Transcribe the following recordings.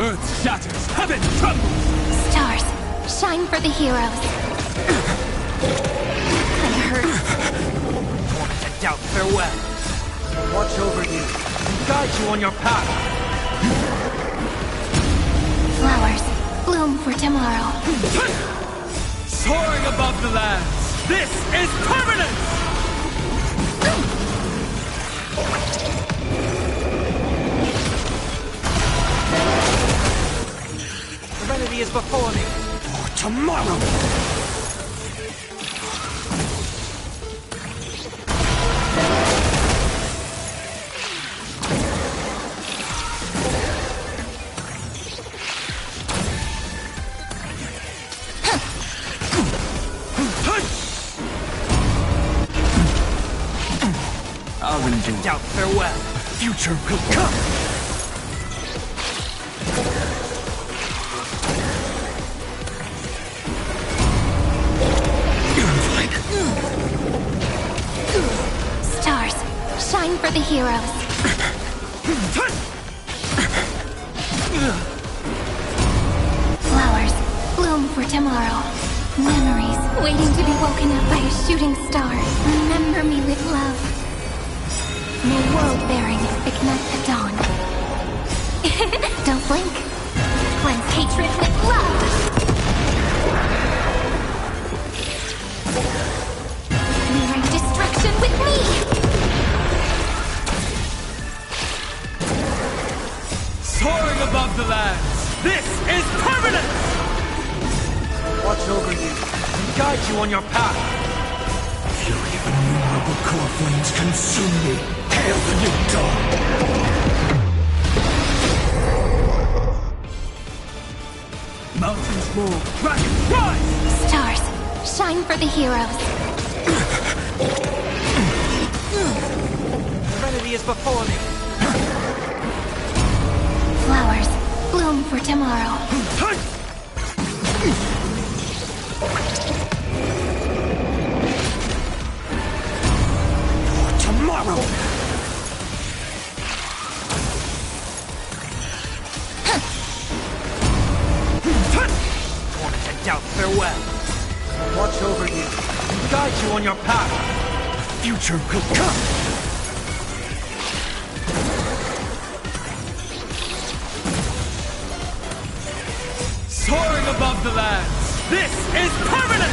Earth shatters, heaven trembles! Stars, shine for the heroes. I hurt. Torment and doubt, farewell. Watch over you and guide you on your path. Flowers, bloom for tomorrow. Soaring above the lands, this is permanence! Serenity is before me. For tomorrow! And doubt, farewell. Future will come! Stars, shine for the heroes. Flowers, bloom for tomorrow. Memories waiting to be woken up by a shooting star. Remember me with love. May world-bearing ignite the dawn. Don't blink. Cleanse hatred with love. Mirroring destruction with me. Soaring above the lands, this is permanence! Watch over you and guide you on your path. Fury of innumerable core flames consume me. Hail the new dawn! Mountains move, dragons rise! Stars, shine for the heroes. Serenity is before me. Flowers, bloom for tomorrow. For tomorrow! Torment and doubt, farewell. Watch over you and guide you on your path. Future will come! above the lands! This is permanent!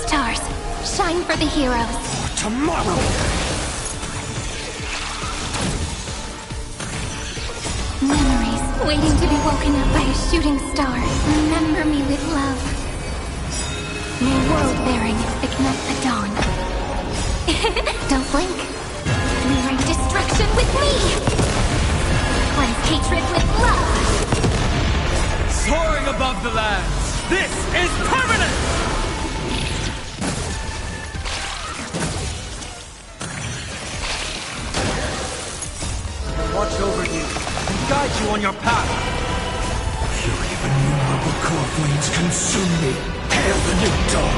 Stars, shine for the heroes. For tomorrow! Memories waiting to be woken up by a shooting star. Remember me with love. May world-bearing ignite the dawn. Don't blink. Rewrite destruction with me. Cleanse hatred with love. Soaring above the lands! This is permanent! Watch over you and guide you on your path. Fury of innumerable core flames consume me. Hail the new dawn!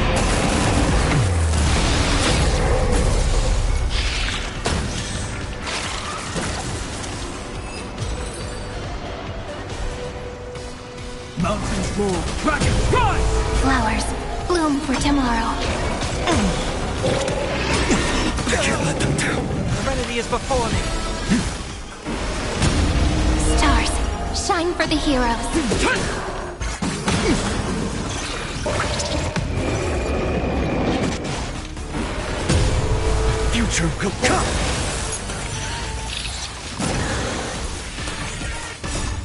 Mountains move, dragons rise! Flowers, bloom for tomorrow. I can't let them down. Serenity is before me. Stars, shine for the heroes. Future will come!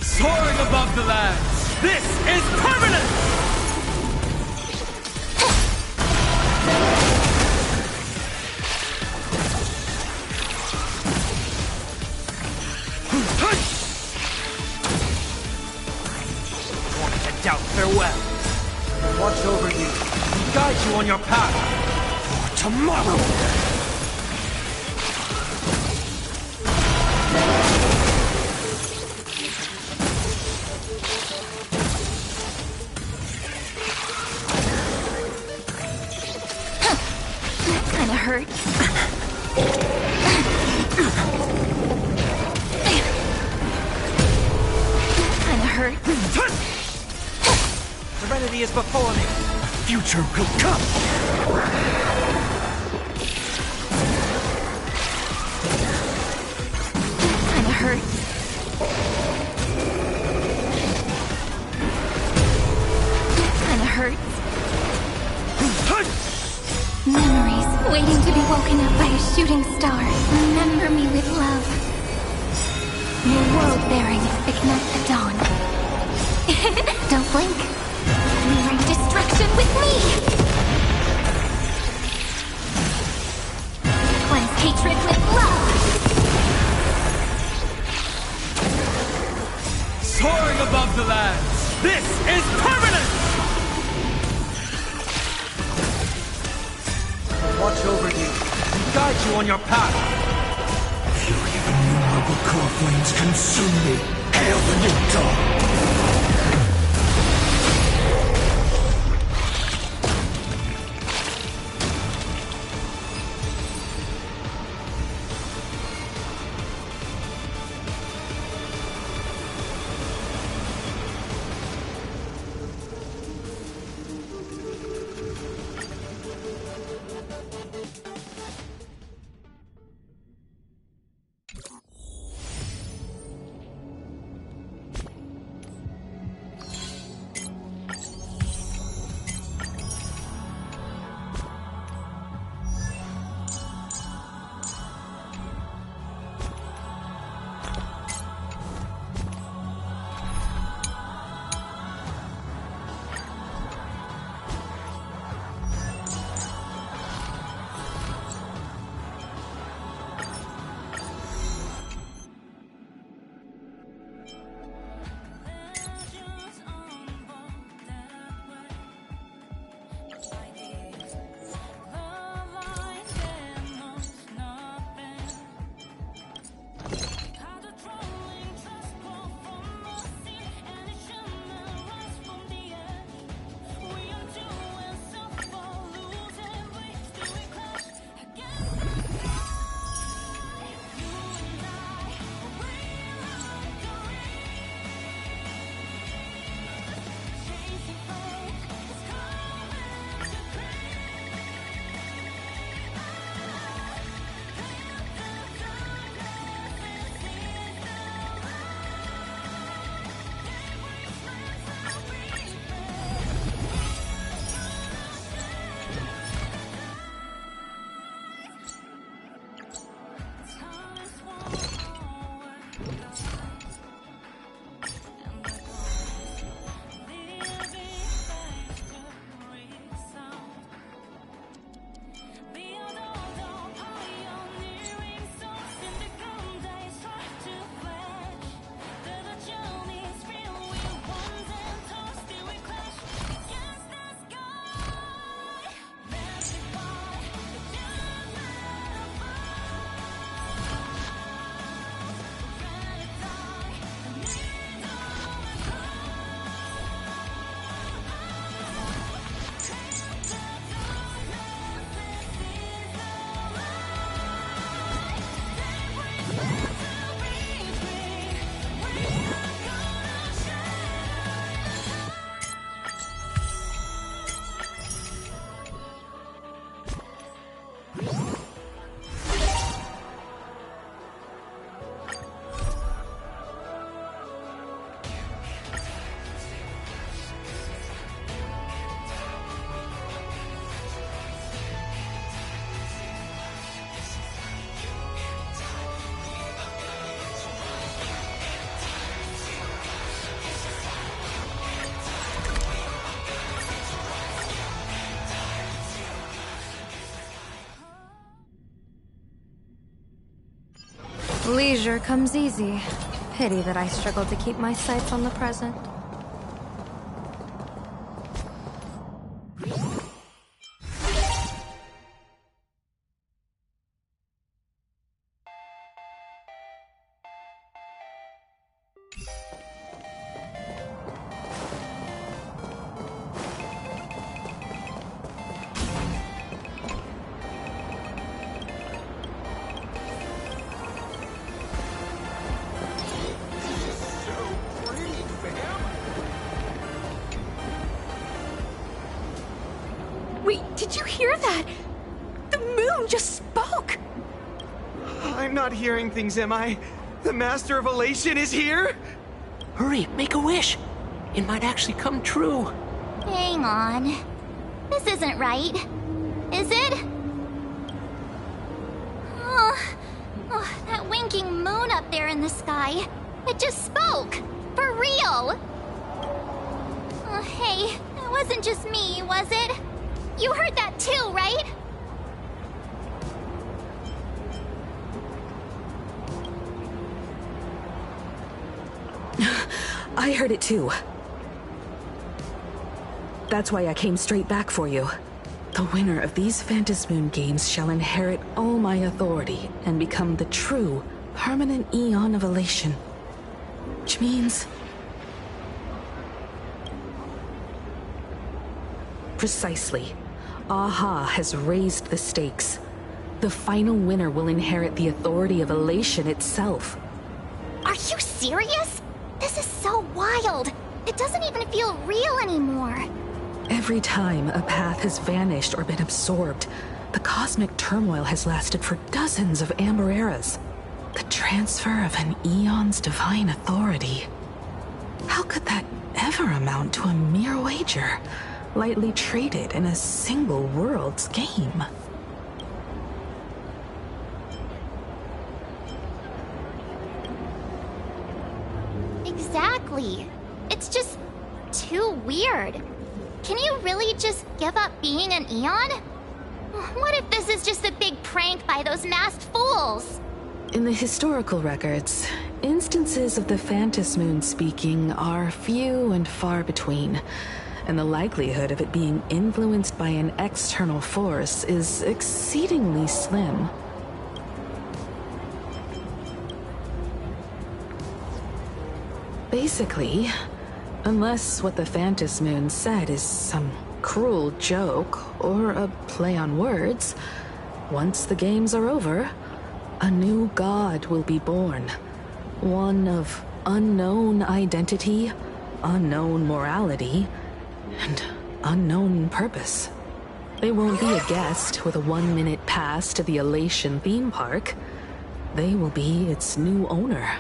Soaring above the lands! This is permanent! Want to doubt farewell. Watch over you and guide you on your path. For tomorrow! Kinda hurt. Kinda hurt. Serenity is before me. Future will come! Kinda hurt. Kinda hurt. Memories waiting to be woken up by a shooting star. Remember me with love. May world-bearing ignite the dawn. Don't blink. Rewrite destruction with me. Cleanse hatred with love. Soaring above the lands. This is permanent! Watch over you and guide you on your path. Fury of innumerable core flames consume me. Hail the new dawn! Leisure comes easy. Pity that I struggle to keep my sights on the present. Wait, did you hear that? The moon just spoke! I'm not hearing things, am I? The Master of Elation is here? Hurry, make a wish. It might actually come true. Hang on. This isn't right. Is it? Oh, that winking moon up there in the sky. It just spoke. For real. Oh, hey, it wasn't just me, was it? You heard that too, right? I heard it too. That's why I came straight back for you. The winner of these Phantom Moon games shall inherit all my authority and become the true, permanent Eon of Elation. Which means... Precisely. Aha has raised the stakes. The final winner will inherit the authority of Elation itself. Are you serious? This is so wild. It doesn't even feel real anymore. Every time a path has vanished or been absorbed, the cosmic turmoil has lasted for dozens of amber eras. The transfer of an Eon's divine authority. How could that ever amount to a mere wager, lightly traded in a single world's game? Exactly. It's just too weird. Can you really just give up being an Eon? What if this is just a big prank by those masked fools? In the historical records, instances of the Phantom Moon speaking are few and far between, and the likelihood of it being influenced by an external force is exceedingly slim. Basically, unless what the Phantom Moon said is some cruel joke or a play on words, once the games are over, a new god will be born. One of unknown identity, unknown morality, and unknown purpose. They won't be a guest with a 1-minute pass to the Elation theme park. They will be its new owner.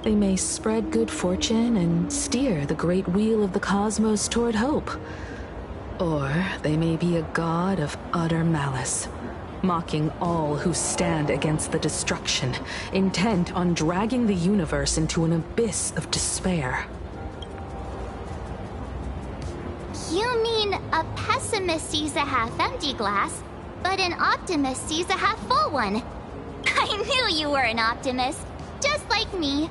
They may spread good fortune and steer the great wheel of the cosmos toward hope. Or they may be a god of utter malice, mocking all who stand against the destruction, intent on dragging the universe into an abyss of despair. You mean a pessimist sees a half-empty glass, but an optimist sees a half-full one. I knew you were an optimist, just like me.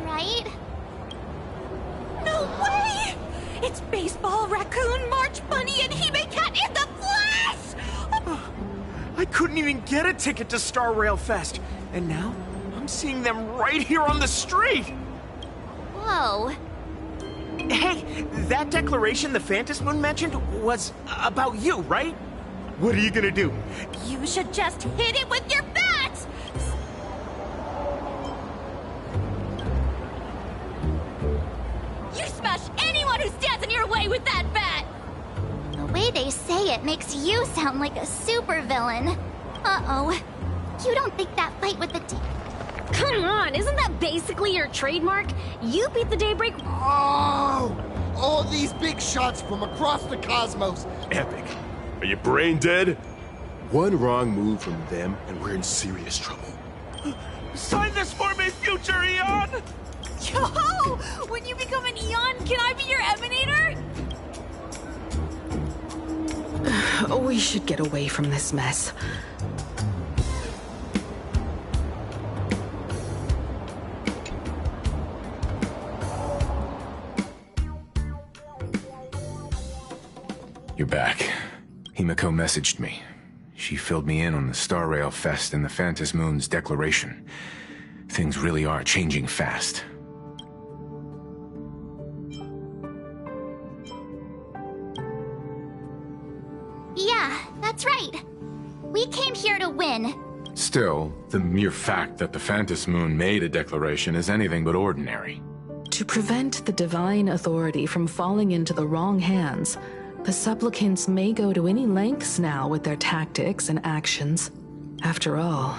Right? No way! It's Baseball, Raccoon, March Bunny, and Hime Cat in the flesh! I couldn't even get a ticket to Star Rail Fest, and now I'm seeing them right here on the street! Whoa. Hey, that declaration the Phantom Moon mentioned was about you, right? What are you gonna do? You should just hit it with your bat! You smash anyone who stands in your way with that bat! The way they say it makes you sound like a supervillain. Uh-oh. You don't think that fight with the... Come on, isn't that basically your trademark? You beat the Daybreak... Oh! All these big shots from across the cosmos. Epic. Are you brain dead? One wrong move from them and we're in serious trouble. Sign this for me, future Eon! Yo! When you become an Eon, can I be your Emanator? We should get away from this mess. You're back. Himiko messaged me. She filled me in on the Star Rail Fest and the Phantos Moon's declaration. Things really are changing fast. Yeah, that's right. We came here to win. Still, the mere fact that the Phantos Moon made a declaration is anything but ordinary. To prevent the divine authority from falling into the wrong hands, the supplicants may go to any lengths now with their tactics and actions. After all,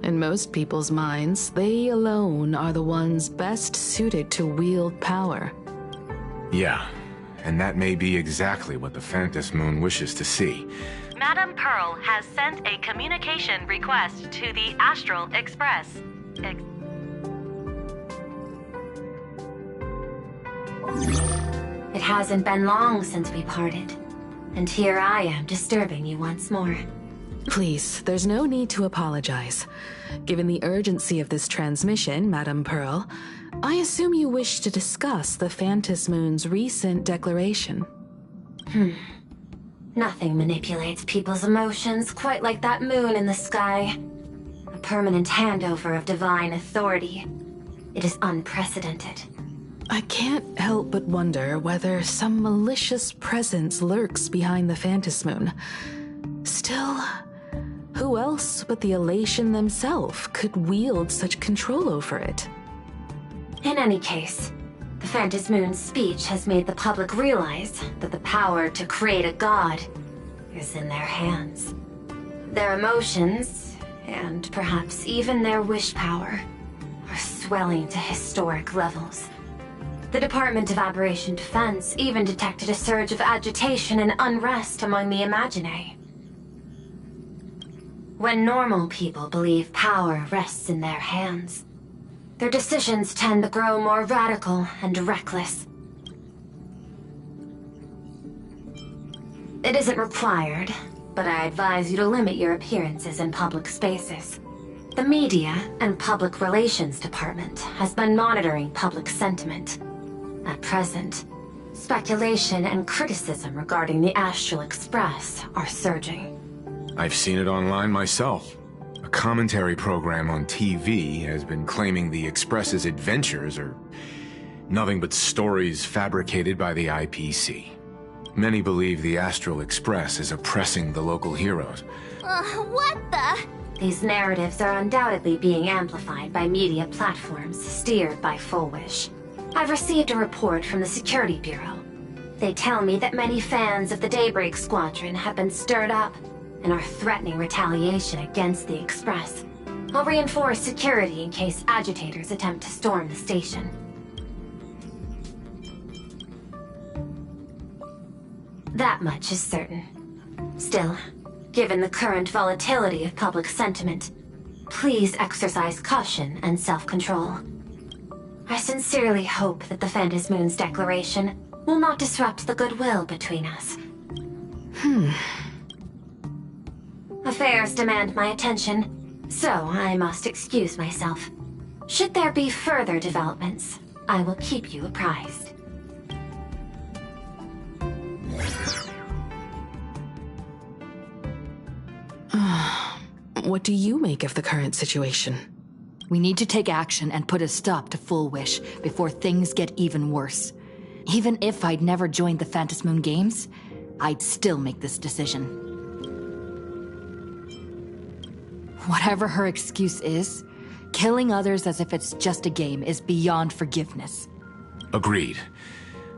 in most people's minds, they alone are the ones best suited to wield power. Yeah, and that may be exactly what the Phantos Moon wishes to see. Madame Pearl has sent a communication request to the Astral Express. It hasn't been long since we parted, and here I am disturbing you once more. Please, there's no need to apologize. Given the urgency of this transmission, Madame Pearl, I assume you wish to discuss the Phantos Moon's recent declaration. Nothing manipulates people's emotions quite like that moon in the sky. A permanent handover of divine authority. It is unprecedented. I can't help but wonder whether some malicious presence lurks behind the Phantos Moon. Still, who else but the Elation themselves could wield such control over it? In any case, the Phantos Moon's speech has made the public realize that the power to create a god is in their hands. Their emotions, and perhaps even their wish power, are swelling to historic levels. The Department of Aberration Defense even detected a surge of agitation and unrest among the Imaginae. When normal people believe power rests in their hands, their decisions tend to grow more radical and reckless. It isn't required, but I advise you to limit your appearances in public spaces. The Media and Public Relations Department has been monitoring public sentiment. At present, speculation and criticism regarding the Astral Express are surging. I've seen it online myself. A commentary program on TV has been claiming the Express's adventures are nothing but stories fabricated by the IPC. Many believe the Astral Express is oppressing the local heroes. What the? These narratives are undoubtedly being amplified by media platforms steered by Full Wish. I've received a report from the Security Bureau. They tell me that many fans of the Daybreak Squadron have been stirred up and are threatening retaliation against the Express. I'll reinforce security in case agitators attempt to storm the station. That much is certain. Still, given the current volatility of public sentiment, please exercise caution and self-control. I sincerely hope that the Phantos Moon's declaration will not disrupt the goodwill between us. Affairs demand my attention, so I must excuse myself. Should there be further developments, I will keep you apprised. What do you make of the current situation? We need to take action and put a stop to Full Wish before things get even worse. Even if I'd never joined the Phantos Moon Games, I'd still make this decision. Whatever her excuse is, killing others as if it's just a game is beyond forgiveness. Agreed.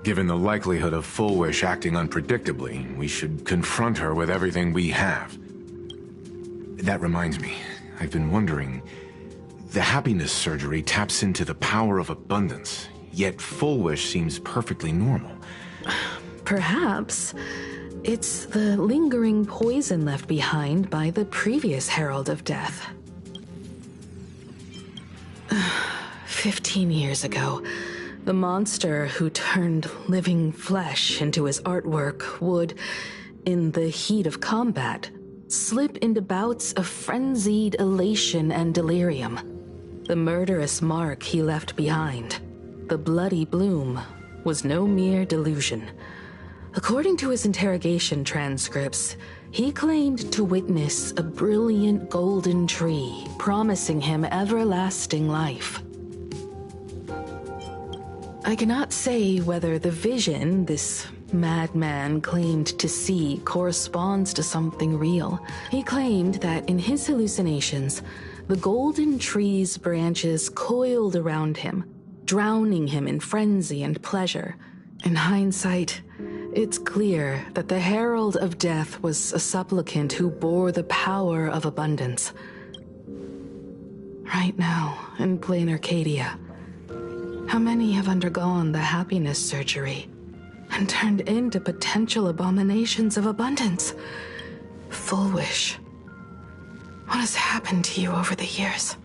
Given the likelihood of Full Wish acting unpredictably, we should confront her with everything we have. That reminds me, I've been wondering, the happiness surgery taps into the power of abundance, yet Full Wish seems perfectly normal. Perhaps it's the lingering poison left behind by the previous Herald of Death. 15 years ago, the monster who turned living flesh into his artwork would, in the heat of combat, slip into bouts of frenzied elation and delirium. The murderous mark he left behind, the bloody bloom, was no mere delusion. According to his interrogation transcripts, he claimed to witness a brilliant golden tree promising him everlasting life. I cannot say whether the vision this madman claimed to see corresponds to something real. He claimed that in his hallucinations, the golden tree's branches coiled around him, drowning him in frenzy and pleasure. In hindsight, it's clear that the Herald of Death was a supplicant who bore the power of abundance. Right now, in plain Arcadia, how many have undergone the happiness surgery and turned into potential abominations of abundance? Full wish. What has happened to you over the years?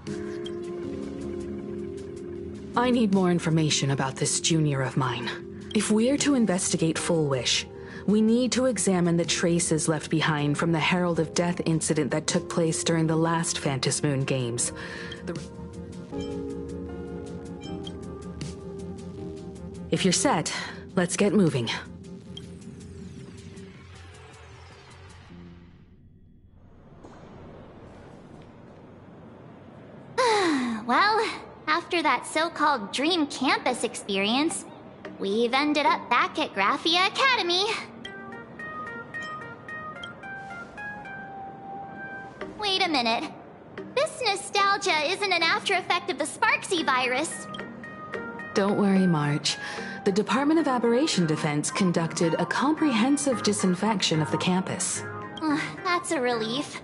I need more information about this junior of mine. If we're to investigate Full Wish, we need to examine the traces left behind from the Herald of Death incident that took place during the last Phantom Moon Games. If you're set, let's get moving. Well, after that so-called Dream Campus experience, we've ended up back at Graphia Academy. Wait a minute. This nostalgia isn't an after-effect of the Sparksy virus. Don't worry, March. The Department of Aberration Defense conducted a comprehensive disinfection of the campus. That's a relief.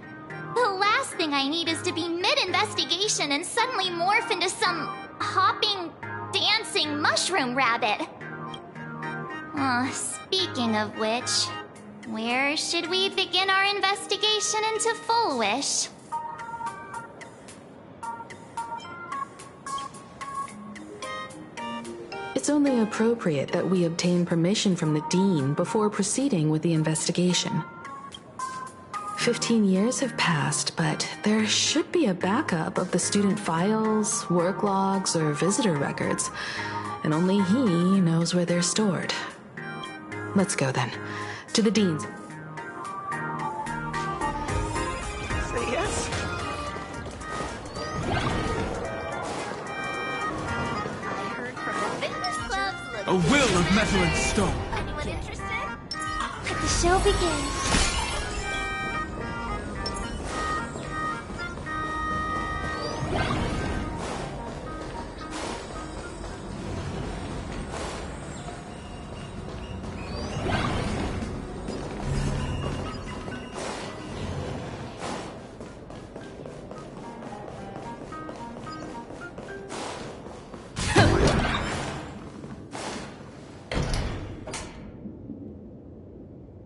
The last thing I need is to be mid-investigation and suddenly morph into some hopping, dancing mushroom rabbit. Speaking of which, where should we begin our investigation into Full Wish? It's only appropriate that we obtain permission from the Dean before proceeding with the investigation. 15 years have passed, but there should be a backup of the student files, work logs, or visitor records, and only he knows where they're stored. Let's go then. To the Dean's. Say yes? A will of metal and stone. Anyone interested? Let the show begin.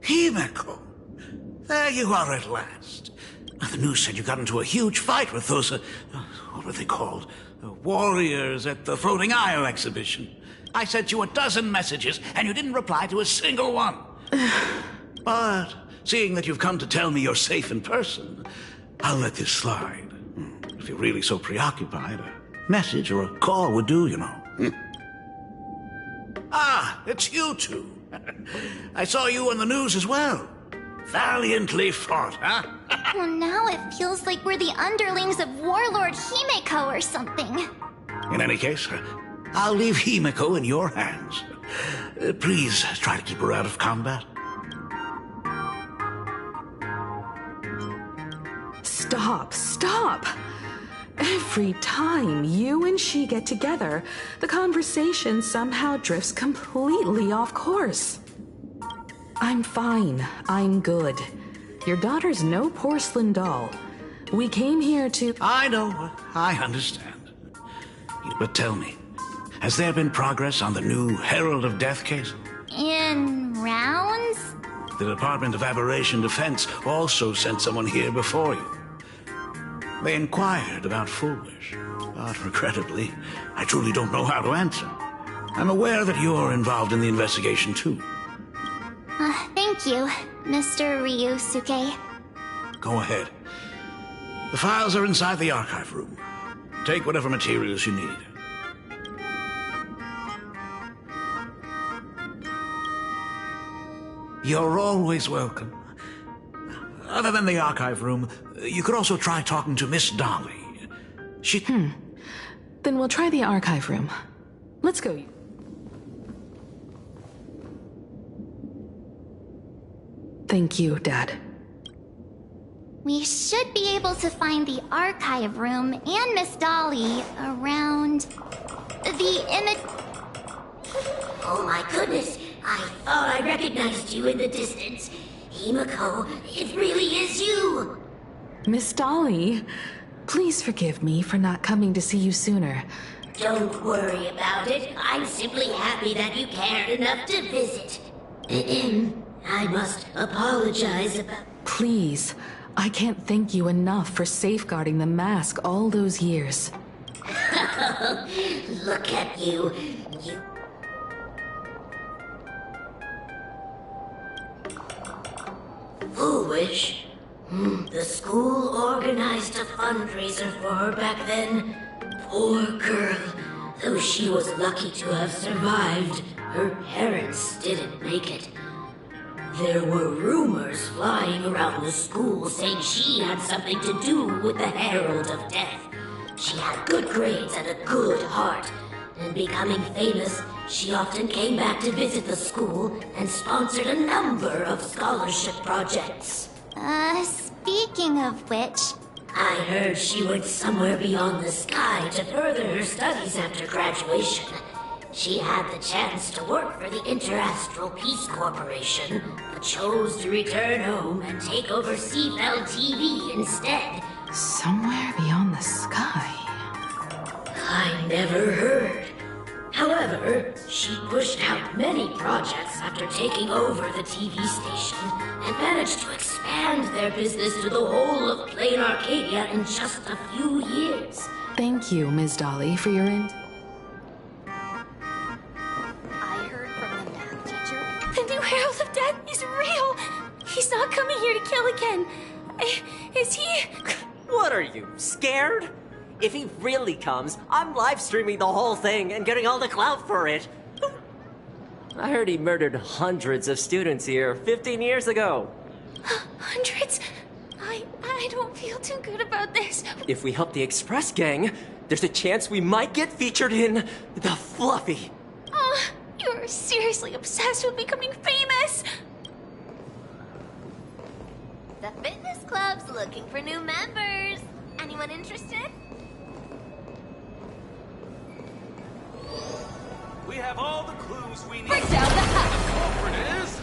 Himeko, there you are at last. The news said you got into a huge fight with those, what were they called? Warriors at the Floating Isle exhibition. I sent you a dozen messages, and you didn't reply to a single one. But, seeing that you've come to tell me you're safe in person, I'll let this slide. If you're really so preoccupied, a message or a call would do, you know. Ah, it's you two. I saw you on the news as well. Valiantly fought, huh? Well, now it feels like we're the underlings of Warlord Himeko or something. In any case, I'll leave Himeko in your hands. Please try to keep her out of combat. Stop! Every time you and she get together, the conversation somehow drifts completely off course. I'm fine. I'm good. Your daughter's no porcelain doll. We came here to... I know. I understand. But tell me, has there been progress on the new Herald of Death case? In rounds? The Department of Aberration Defense also sent someone here before you. They inquired about Full Wish, but regrettably, I truly don't know how to answer. I'm aware that you're involved in the investigation, too. Thank you, Mr. Ryusuke. Go ahead. The files are inside the archive room. Take whatever materials you need. You're always welcome. Other than the archive room, you could also try talking to Miss Dolly. She... Then we'll try the archive room. Let's go. Thank you, Dad. We should be able to find the archive room and Miss Dolly around the image. Oh my goodness! I thought I recognized you in the distance. Himiko, it really is you! Miss Dolly, please forgive me for not coming to see you sooner. Don't worry about it. I'm simply happy that you cared enough to visit. I must apologize about... Please, I can't thank you enough for safeguarding the mask all those years. Look at you. Foolish. The school organized a fundraiser for her back then. Poor girl. Though she was lucky to have survived, her parents didn't make it. There were rumors flying around the school saying she had something to do with the Herald of Death. She had good grades and a good heart, and becoming famous, she often came back to visit the school and sponsored a number of scholarship projects. Speaking of which... I heard she went somewhere beyond the sky to further her studies after graduation. She had the chance to work for the Interastral Peace Corporation, but chose to return home and take over Seafell TV instead. Somewhere beyond the sky? I never heard. However, she pushed out many projects after taking over the TV station and managed to expand their business to the whole of Plain Arcadia in just a few years. Thank you, Ms. Dolly, for your I heard from the math teacher. The new Herald of Death is real! He's not coming here to kill again. Is he? What are you, scared? If he really comes, I'm live streaming the whole thing and getting all the clout for it. I heard he murdered hundreds of students here 15 years ago. Hundreds? I don't feel too good about this. If we help the Express Gang, there's a chance we might get featured in The Fluffy. You're seriously obsessed with becoming famous. The fitness club's looking for new members. Anyone interested? We have all the clues we need. Bring down the house. The culprit is...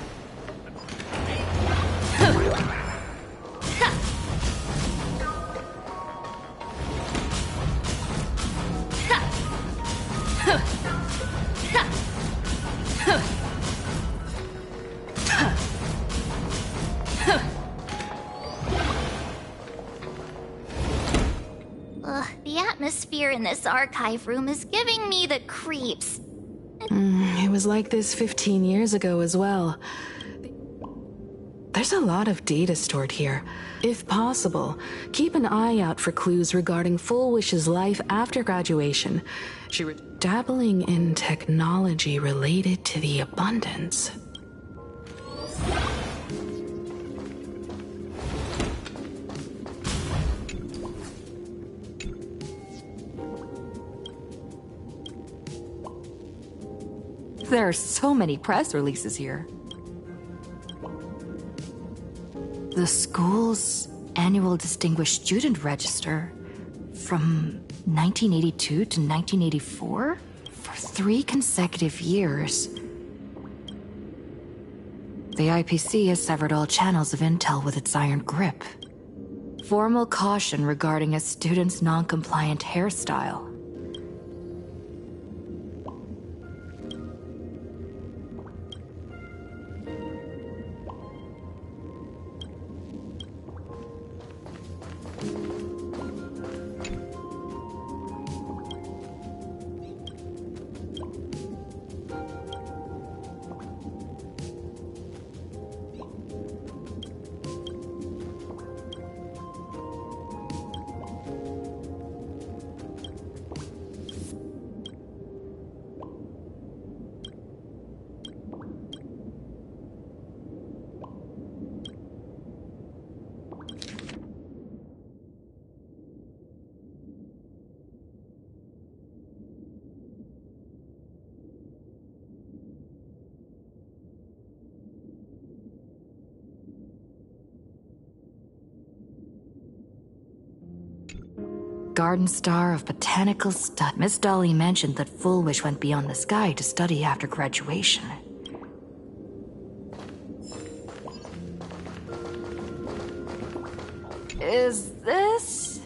The atmosphere in this archive room is giving me the creeps. It was like this 15 years ago as well. There's a lot of data stored here. If possible, keep an eye out for clues regarding Full Wish's life after graduation. She was dabbling in technology related to the abundance. There are so many press releases here. The school's annual Distinguished Student Register from 1982 to 1984? For 3 consecutive years. The IPC has severed all channels of intel with its iron grip. Formal caution regarding a student's non-compliant hairstyle. Garden Star of Botanical Stud. Miss Dolly mentioned that Full Wish went beyond the sky to study after graduation. Is this...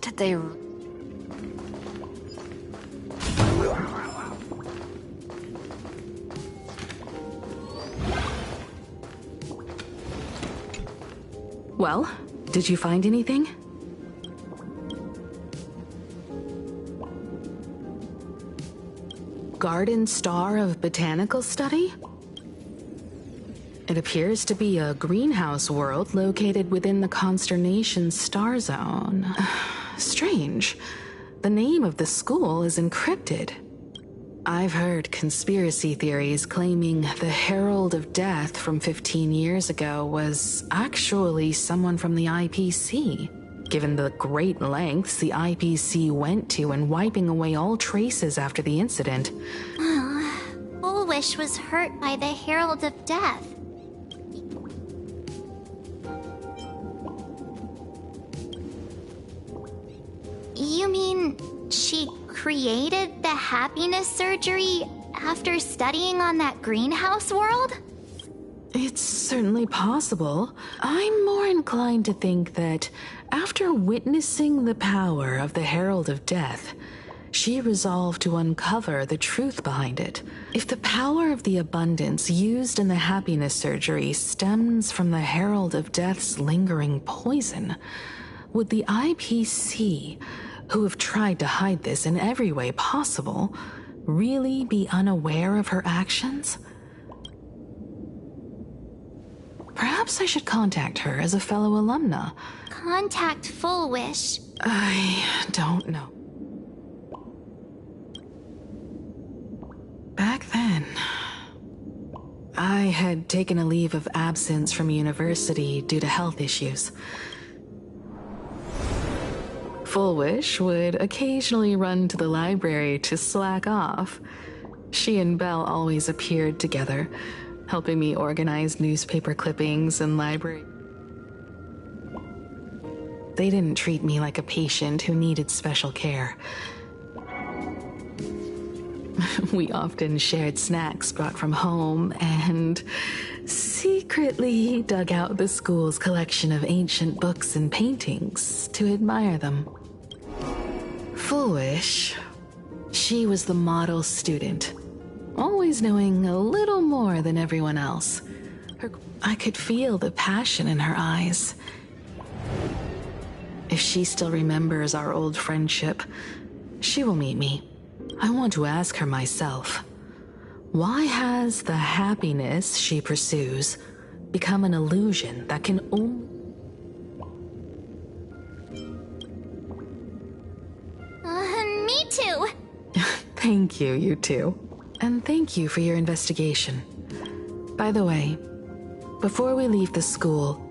did they... Well, did you find anything? Garden Star of Botanical Study? It appears to be a greenhouse world located within the consternation star zone. Strange. The name of the school is encrypted. I've heard conspiracy theories claiming the Herald of Death from 15 years ago was actually someone from the IPC, given the great lengths the IPC went to in wiping away all traces after the incident. Full Wish was hurt by the Herald of Death. You mean she created the happiness surgery after studying on that greenhouse world? It's certainly possible. I'm more inclined to think that after witnessing the power of the Herald of Death, she resolved to uncover the truth behind it. If the power of the abundance used in the happiness surgery stems from the Herald of Death's lingering poison, would the IPC, who have tried to hide this in every way possible, really be unaware of her actions? Perhaps I should contact her as a fellow alumna. Contact Full Wish. I don't know. Back then, I had taken a leave of absence from university due to health issues. Full Wish would occasionally run to the library to slack off. She and Belle always appeared together, helping me organize newspaper clippings and library. They didn't treat me like a patient who needed special care. We often shared snacks brought from home and secretly dug out the school's collection of ancient books and paintings to admire them. Full Wish, she was the model student, always knowing a little more than everyone else. I could feel the passion in her eyes. If she still remembers our old friendship, she will meet me. I want to ask her myself, why has the happiness she pursues become an illusion that can only... Me too. Thank you, you two. And thank you for your investigation. By the way, before we leave the school,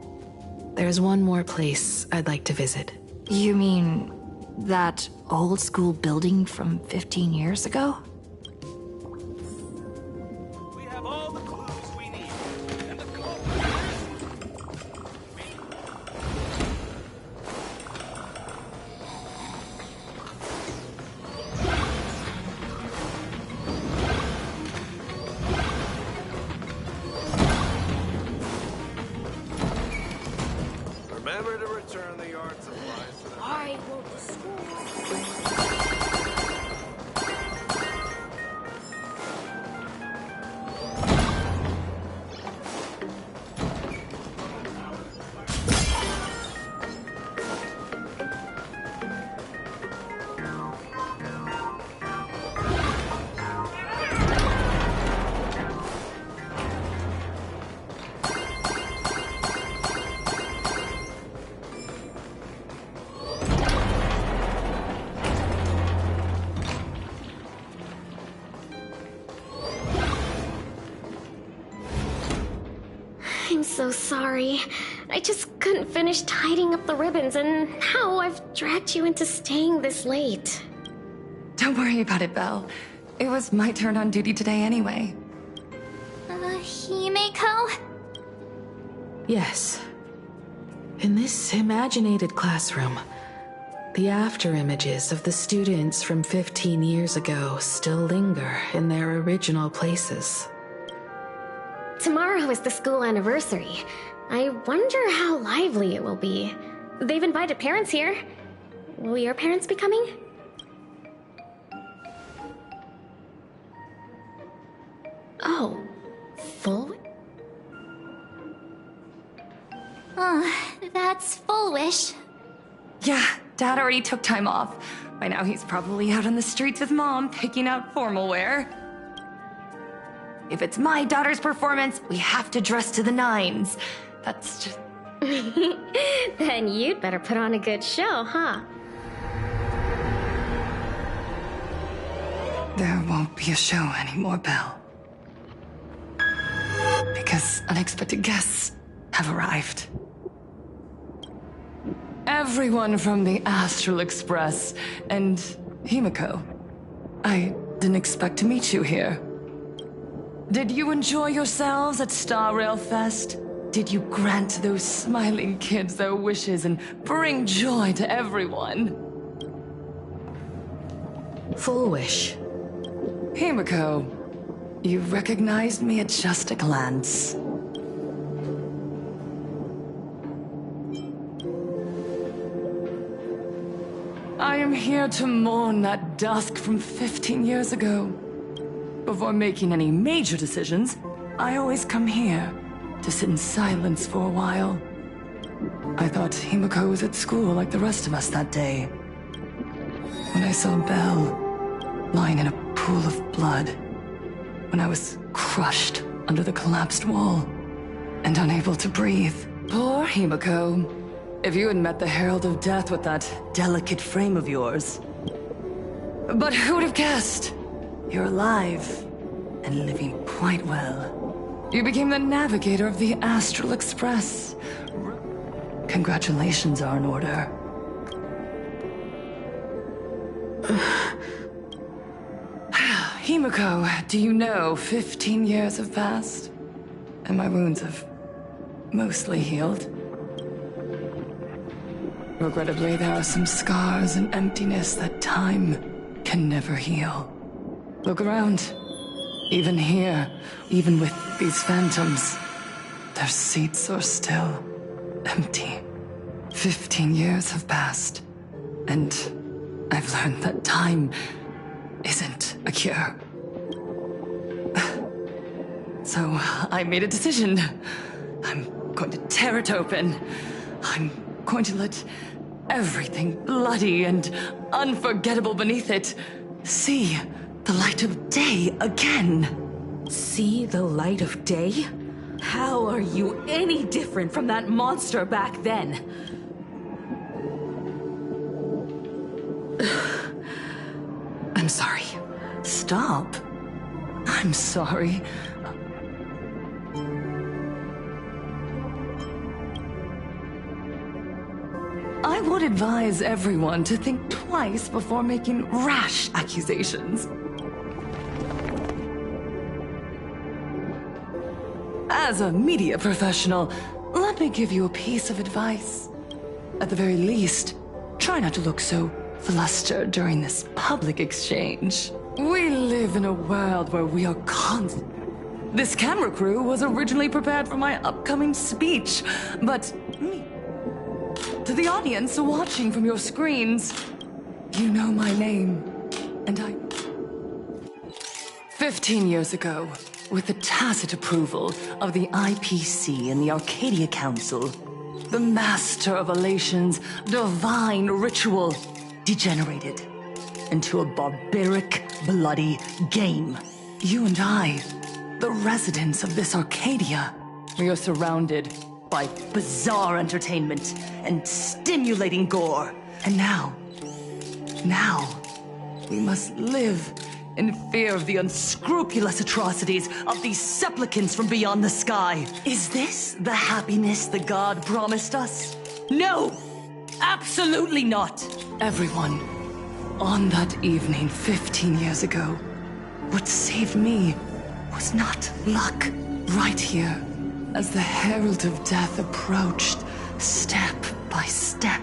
there's one more place I'd like to visit. You mean that old school building from 15 years ago? We have all the clues we need. And the Remember to return the art supplies to the... I will destroy. I'm so sorry. I just couldn't finish tidying up the ribbons, and now I've dragged you into staying this late. Don't worry about it, Belle. It was my turn on duty today anyway. Hime, Himeko? Yes. In this imaginated classroom, the after-images of the students from 15 years ago still linger in their original places. Tomorrow is the school anniversary. I wonder how lively it will be. They've invited parents here. Will your parents be coming? Oh, full? That's Full Wish. Yeah, Dad already took time off. By now he's probably out on the streets with Mom, picking out formal wear. If it's my daughter's performance, we have to dress to the nines. That's just... Then you'd better put on a good show, huh? There won't be a show anymore, Belle. Because unexpected guests have arrived. Everyone from the Astral Express and Himeko. I didn't expect to meet you here. Did you enjoy yourselves at Star Rail Fest? Did you grant those smiling kids their wishes and bring joy to everyone? Full Wish. Himeko, you recognized me at just a glance. I am here to mourn that dusk from 15 years ago. Before making any major decisions, I always come here to sit in silence for a while. I thought Himeko was at school like the rest of us that day. When I saw Belle lying in a pool of blood, when I was crushed under the collapsed wall and unable to breathe. Poor Himeko. If you had met the Herald of Death with that delicate frame of yours. But who would have guessed? You're alive and living quite well. You became the navigator of the Astral Express. Congratulations are in order. Himeko, do you know 15 years have passed? And my wounds have mostly healed. Regrettably, there are some scars and emptiness that time can never heal. Look around. Even here, even with these phantoms, their seats are still empty. 15 years have passed, and I've learned that time isn't a cure. So I made a decision. I'm going to tear it open. I'm going to let everything bloody and unforgettable beneath it see the light of day again. See the light of day? How are you any different from that monster back then? I'm sorry. Stop. I'm sorry. I would advise everyone to think twice before making rash accusations. As a media professional, let me give you a piece of advice. At the very least, try not to look so flustered during this public exchange. We live in a world where we are constant. This camera crew was originally prepared for my upcoming speech, but to the audience watching from your screens, you know my name, and 15 years ago, with the tacit approval of the IPC and the Arcadia Council, the master of Elation's divine ritual degenerated into a barbaric, bloody game. You and I, the residents of this Arcadia, we are surrounded by bizarre entertainment and stimulating gore. And now, we must live in fear of the unscrupulous atrocities of these supplicants from beyond the sky. Is this the happiness the god promised us? No! Absolutely not! Everyone, on that evening 15 years ago, what saved me was not luck. right here, as the herald of death approached, step by step,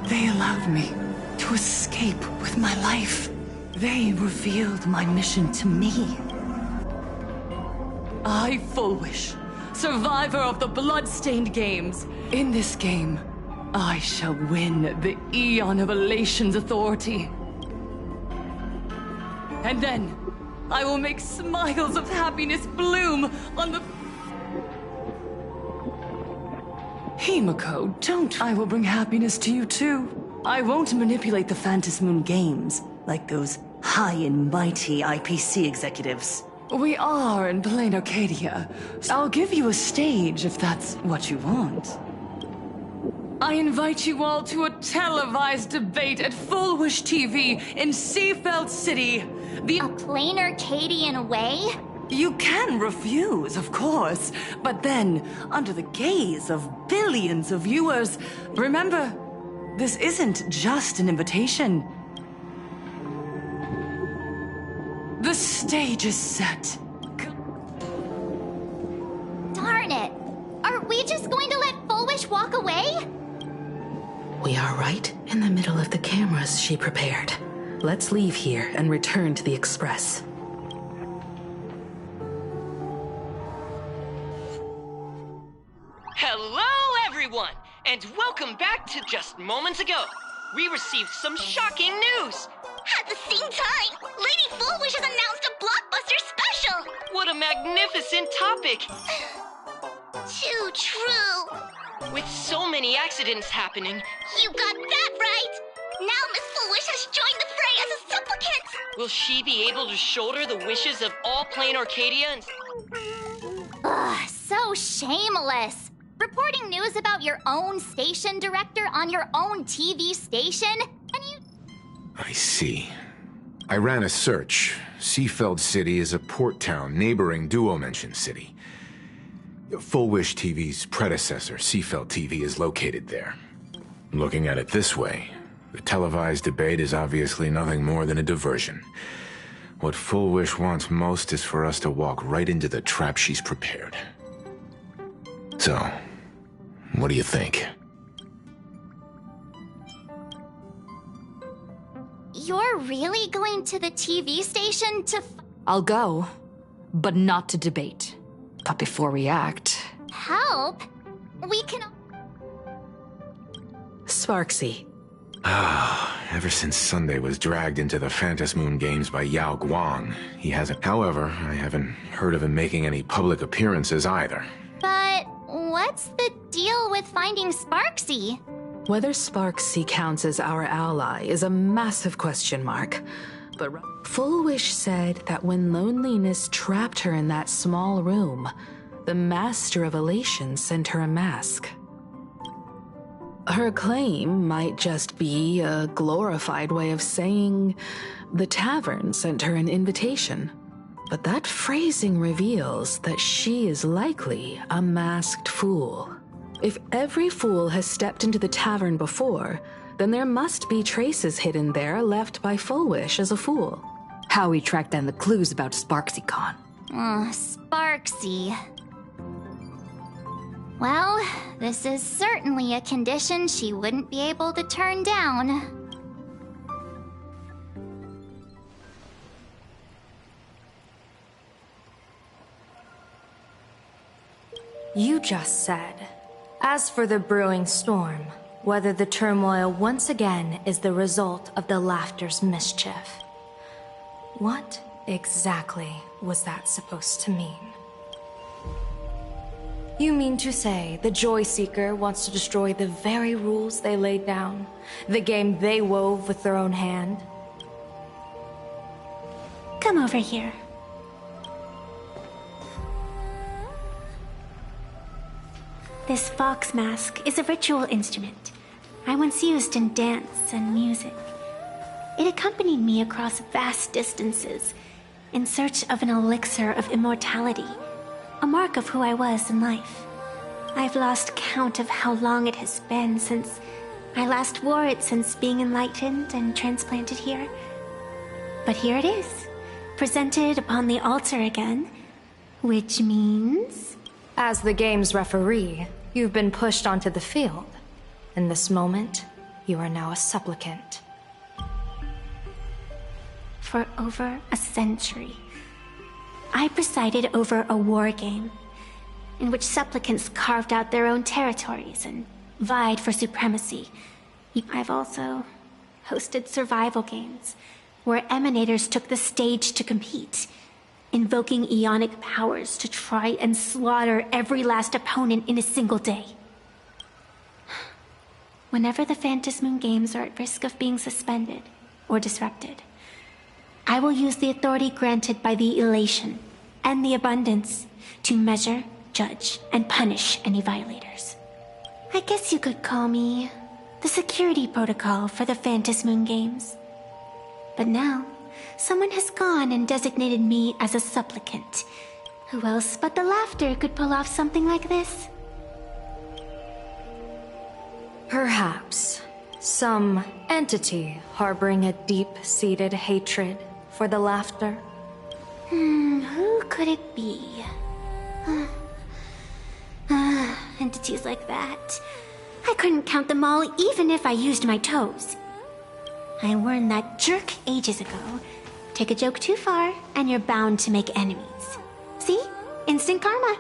they allowed me to escape with my life. They revealed my mission to me. I, Full Wish, survivor of the blood-stained games. In this game, I shall win the Eon of Elation's authority. And then, I will make smiles of happiness bloom on the... Himiko, don't. I will bring happiness to you too. I won't manipulate the Phantom Moon games like those high and mighty IPC executives. We are in plain Arcadia. I'll give you a stage if that's what you want. I invite you all to a televised debate at Full Wish TV in Seafeld City. A plain Arcadian way? You can refuse, of course, but then, under the gaze of billions of viewers, remember, this isn't just an invitation. The stage is set. Darn it! Are we just going to let Full Wish walk away? We are right in the middle of the cameras she prepared. Let's leave here and return to the Express. Hello, everyone, and welcome back to Just Moments Ago. We received some shocking news. At the same time, Lady Full Wish has announced a blockbuster special! What a magnificent topic! Too true. With so many accidents happening... You got that right! Now Miss Full Wish has joined the fray as a supplicant! Will she be able to shoulder the wishes of all plain Arcadians? Ugh, so shameless! Reporting news about your own station director on your own TV station? And you... I see. I ran a search. Seafeld City is a port town neighboring Duo-Mention City. Full Wish TV's predecessor, Seafeld TV, is located there. Looking at it this way, the televised debate is obviously nothing more than a diversion. What Full Wish wants most is for us to walk right into the trap she's prepared. So, what do you think? You're really going to the TV station to I'll go, but not to debate. But before we act... help? We can... Sparksy. Ever since Sunday was dragged into the Phantom Moon games by Yao Guang, he hasn't... However, I haven't heard of him making any public appearances either. But what's the deal with finding Sparksy? Whether Sparksy counts as our ally is a massive question mark. But Full Wish said that when loneliness trapped her in that small room, the Master of Elation sent her a mask. Her claim might just be a glorified way of saying the tavern sent her an invitation. But that phrasing reveals that she is likely a masked fool. If every fool has stepped into the tavern before, then there must be traces hidden there left by Full Wish as a fool. How we track down the clues about SparksyCon. Sparksy. Well, this is certainly a condition she wouldn't be able to turn down. You just said, as for the brewing storm, whether the turmoil once again is the result of the laughter's mischief. What exactly was that supposed to mean? You mean to say the Joy Seeker wants to destroy the very rules they laid down, the game they wove with their own hand? Come over here. This fox mask is a ritual instrument I once used in dance and music. It accompanied me across vast distances in search of an elixir of immortality, a mark of who I was in life. I've lost count of how long it has been since I last wore it since being enlightened and transplanted here. But here it is, presented upon the altar again, Which means? As the game's referee, you've been pushed onto the field. In this moment, you are now a supplicant. For over a century, I presided over a war game in which supplicants carved out their own territories and vied for supremacy. I've also hosted survival games where emanators took the stage to compete, invoking Ionic powers to try and slaughter every last opponent in a single day. Whenever the Phantasmoon Games are at risk of being suspended or disrupted, I will use the authority granted by the Elation and the Abundance to measure, judge, and punish any violators. I guess you could call me the security protocol for the Phantasmoon Games. But now, someone has gone and designated me as a supplicant. Who else but the Laughter could pull off something like this? Perhaps some entity harboring a deep-seated hatred for the Laughter. Who could it be? Entities like that. I couldn't count them all even if I used my toes. I warned that jerk ages ago. Take a joke too far, and you're bound to make enemies. See? Instant karma.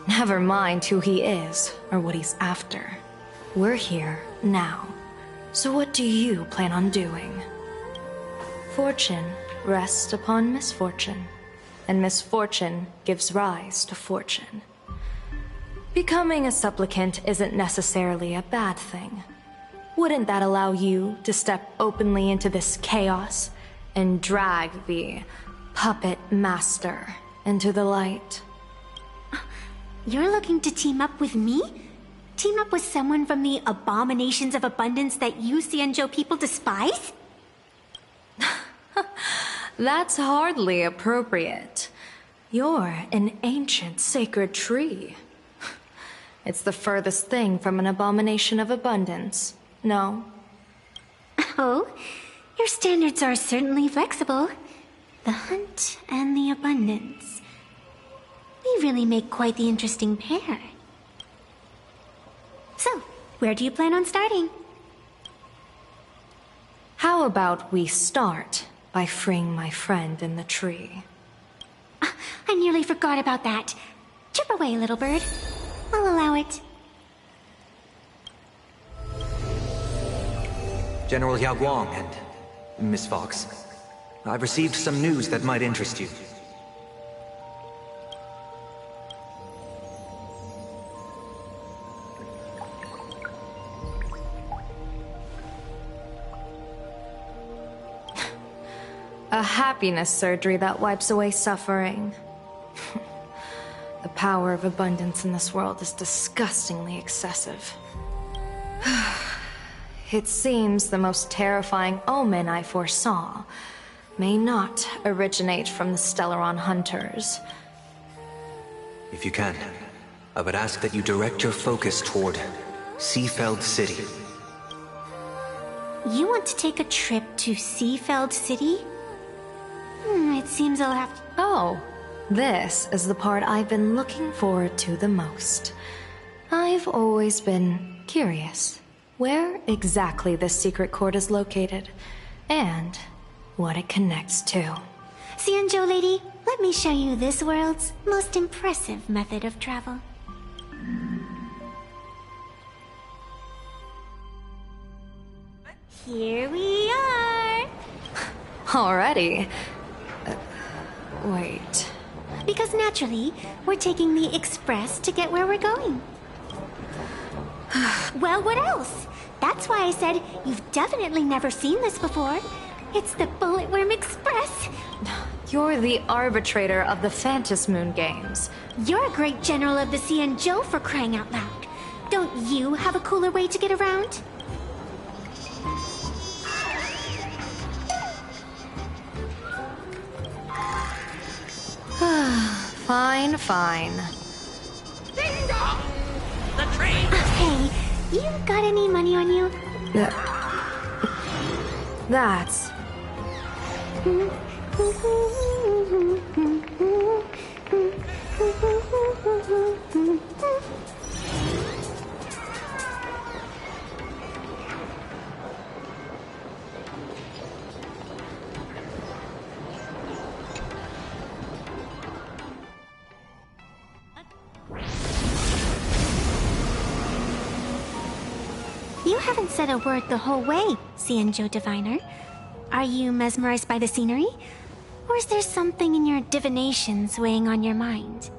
Never mind who he is or what he's after. We're here now. So what do you plan on doing? Fortune rests upon misfortune, and misfortune gives rise to fortune. Becoming a supplicant isn't necessarily a bad thing. Wouldn't that allow you to step openly into this chaos and drag the puppet master into the light? You're looking to team up with me? Team up with someone from the abominations of abundance that you Xianzhou people despise? That's hardly appropriate. You're an ancient sacred tree. It's the furthest thing from an abomination of abundance, no? Oh, your standards are certainly flexible. The hunt and the abundance. We really make quite the interesting pair. So, where do you plan on starting? How about we start by freeing my friend in the tree? I nearly forgot about that. Chip away, little bird. I'll allow it. General Yao Guang and Miss Fox, I've received some news that might interest you. A happiness surgery that wipes away suffering. The power of abundance in this world is disgustingly excessive. It seems the most terrifying omen I foresaw may not originate from the Stellaron hunters. If you can, I would ask that you direct your focus toward Seafeld City. You want to take a trip to Seafeld City? It seems I'll have to... Oh, this is the part I've been looking forward to the most. I've always been curious where exactly this secret court is located, and what it connects to. Xianzhou lady, let me show you this world's most impressive method of travel. Here we are! Already? Wait. Because naturally, we're taking the express to get where we're going. Well, what else? That's why I said you've definitely never seen this before. It's the Bulletworm Express. You're the arbitrator of the Phantasmoon Games. You're a great general of the Xianzhou, for crying out loud. Don't you have a cooler way to get around? Fine, fine. Ding dong! The train! Hey, you got any money on you? You haven't said a word the whole way, Cienjo Diviner. Are you mesmerized by the scenery? Or is there something in your divinations weighing on your mind?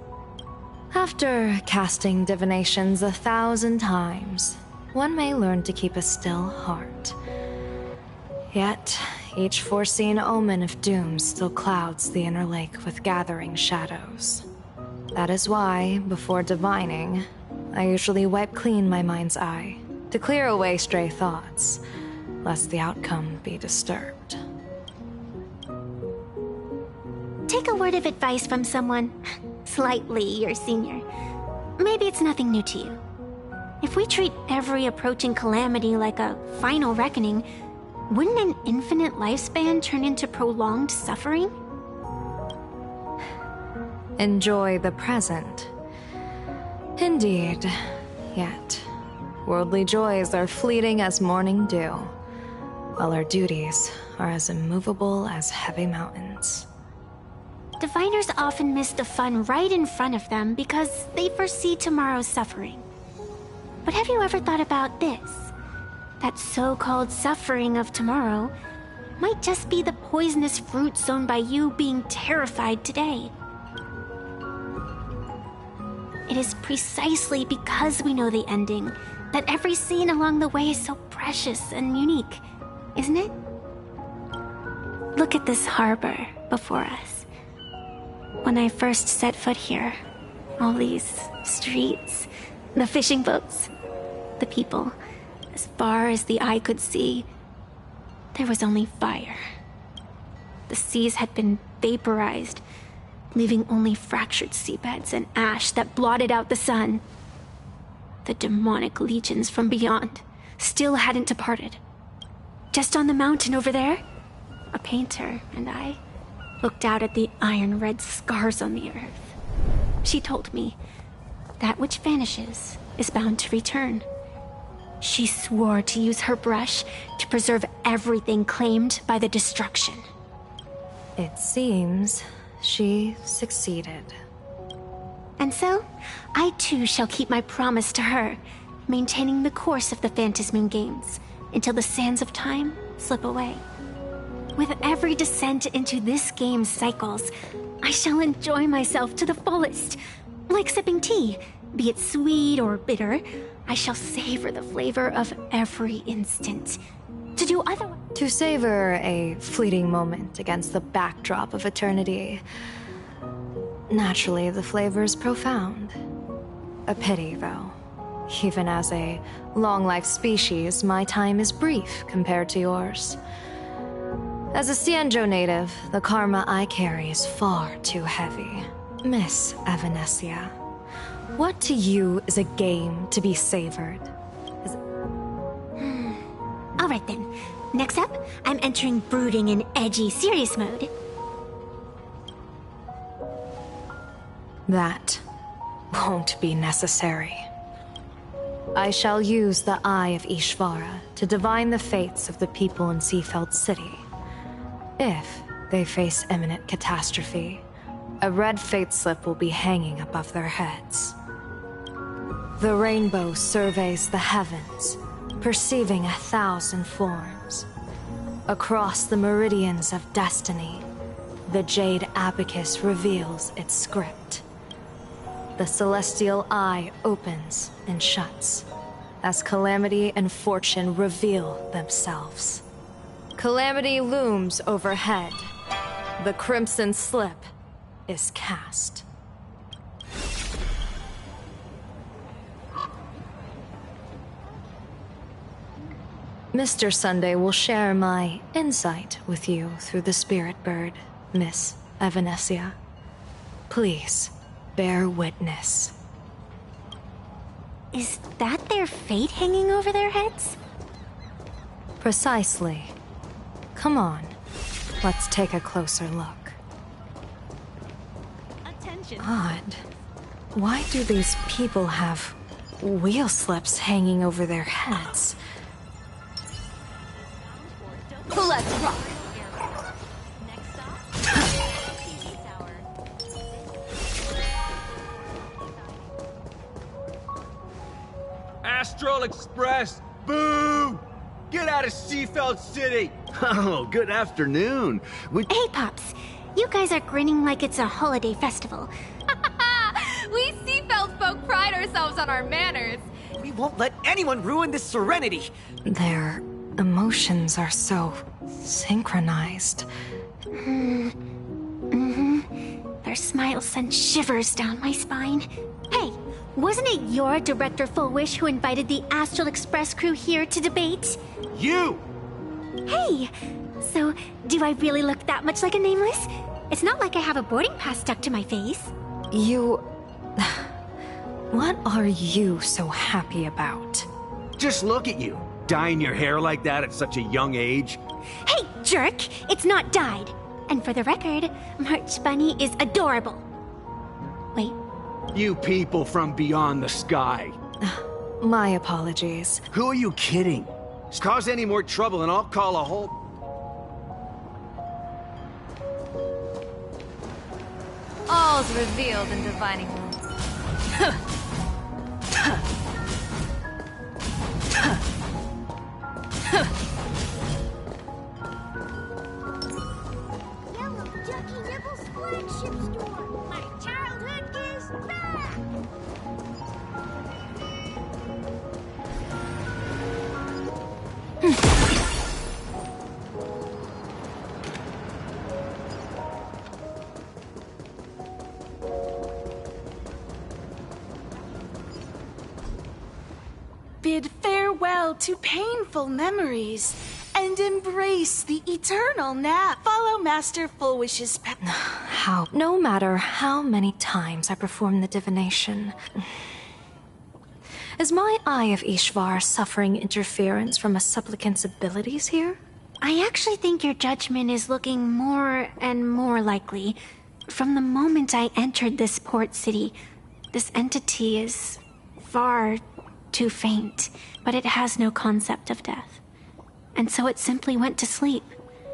After casting divinations 1,000 times, one may learn to keep a still heart. Yet, each foreseen omen of doom still clouds the inner lake with gathering shadows. That is why, before divining, I usually wipe clean my mind's eye to clear away stray thoughts, lest the outcome be disturbed. Take a word of advice from someone slightly your senior. Maybe it's nothing new to you. If we treat every approaching calamity like a final reckoning, wouldn't an infinite lifespan turn into prolonged suffering? Enjoy the present. Indeed, yet worldly joys are fleeting as morning dew, while our duties are as immovable as heavy mountains. Diviners often miss the fun right in front of them because they foresee tomorrow's suffering. But have you ever thought about this? That so-called suffering of tomorrow might just be the poisonous fruit sown by you being terrified today. It is precisely because we know the ending that every scene along the way is so precious and unique, isn't it? Look at this harbor before us. When I first set foot here, all these streets, the fishing boats, the people, as far as the eye could see, there was only fire. The seas had been vaporized, leaving only fractured seabeds and ash that blotted out the sun. The demonic legions from beyond still hadn't departed. Just on the mountain over there, a painter and I looked out at the iron-red scars on the earth. She told me, that which vanishes is bound to return. She swore to use her brush to preserve everything claimed by the destruction. It seems she succeeded. And so, I too shall keep my promise to her, maintaining the course of the Phantasmoon Games until the sands of time slip away. With every descent into this game's cycles, I shall enjoy myself to the fullest. Like sipping tea, be it sweet or bitter, I shall savor the flavor of every instant. To do otherwise... To savor a fleeting moment against the backdrop of eternity. Naturally, the flavor is profound. A pity, though. Even as a long-life species, my time is brief compared to yours. As a Cienjo native, the karma I carry is far too heavy. Miss Evanescia, what to you is a game to be savored? Alright then. Next up, I'm entering brooding and edgy serious mode. That won't be necessary. I shall use the Eye of Ishvara to divine the fates of the people in Seafeld City. If they face imminent catastrophe, a red fate slip will be hanging above their heads. The rainbow surveys the heavens, perceiving 1,000 forms. Across the meridians of destiny, the jade abacus reveals its script. The celestial eye opens and shuts as calamity and fortune reveal themselves. Calamity looms overhead. The crimson slip is cast. Mr. Sunday will share my insight with you through the spirit bird, Miss Evanescia. Please, bear witness. Is that their fate hanging over their heads? Precisely. Come on, let's take a closer look. Attention! Odd. Why do these people have wheel slips hanging over their heads? Let's rock. Astral Express! Boo! Get out of Seafeld City! Oh, good afternoon. Hey, Pops. You guys are grinning like it's a holiday festival. We Seafeld folk pride ourselves on our manners. We won't let anyone ruin this serenity. Their emotions are so synchronized. Their smiles send shivers down my spine. Hey, wasn't it your Director Fullwish who invited the Astral Express crew here to debate? You! Hey, so do I really look that much like a nameless? It's not like I have a boarding pass stuck to my face. You... What are you so happy about? Just look at you, dyeing your hair like that at such a young age. Hey, jerk! It's not dyed. And for the record, March Bunny is adorable. Wait. You people from beyond the sky. My apologies. Who are you kidding? Cause any more trouble and I'll call a whole... All's revealed in divining room. Yellow Ducky Nibble's flagship store. My childhood is back. Bid farewell to painful memories and embrace the eternal now. Follow Master Fullwish's path. No matter how many times I perform the divination, is my Eye of Ishvar suffering interference from a supplicant's abilities here? I actually think your judgment is looking more and more likely. From the moment I entered this port city, this entity is far too faint, but it has no concept of death. And so it simply went to sleep.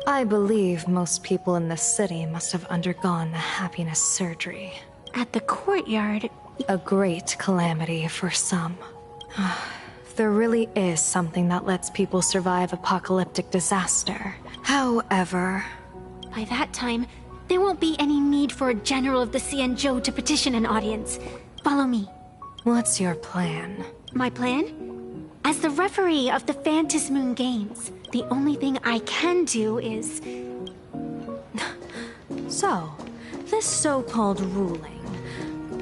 I believe most people in this city must have undergone the happiness surgery. At the courtyard... A great calamity for some. There really is something that lets people survive apocalyptic disaster. However... By that time, there won't be any need for a general of the Xianzhou to petition an audience. Follow me. What's your plan? My plan? As the referee of the Phantom Moon Games, the only thing I can do is... So, this so-called ruling,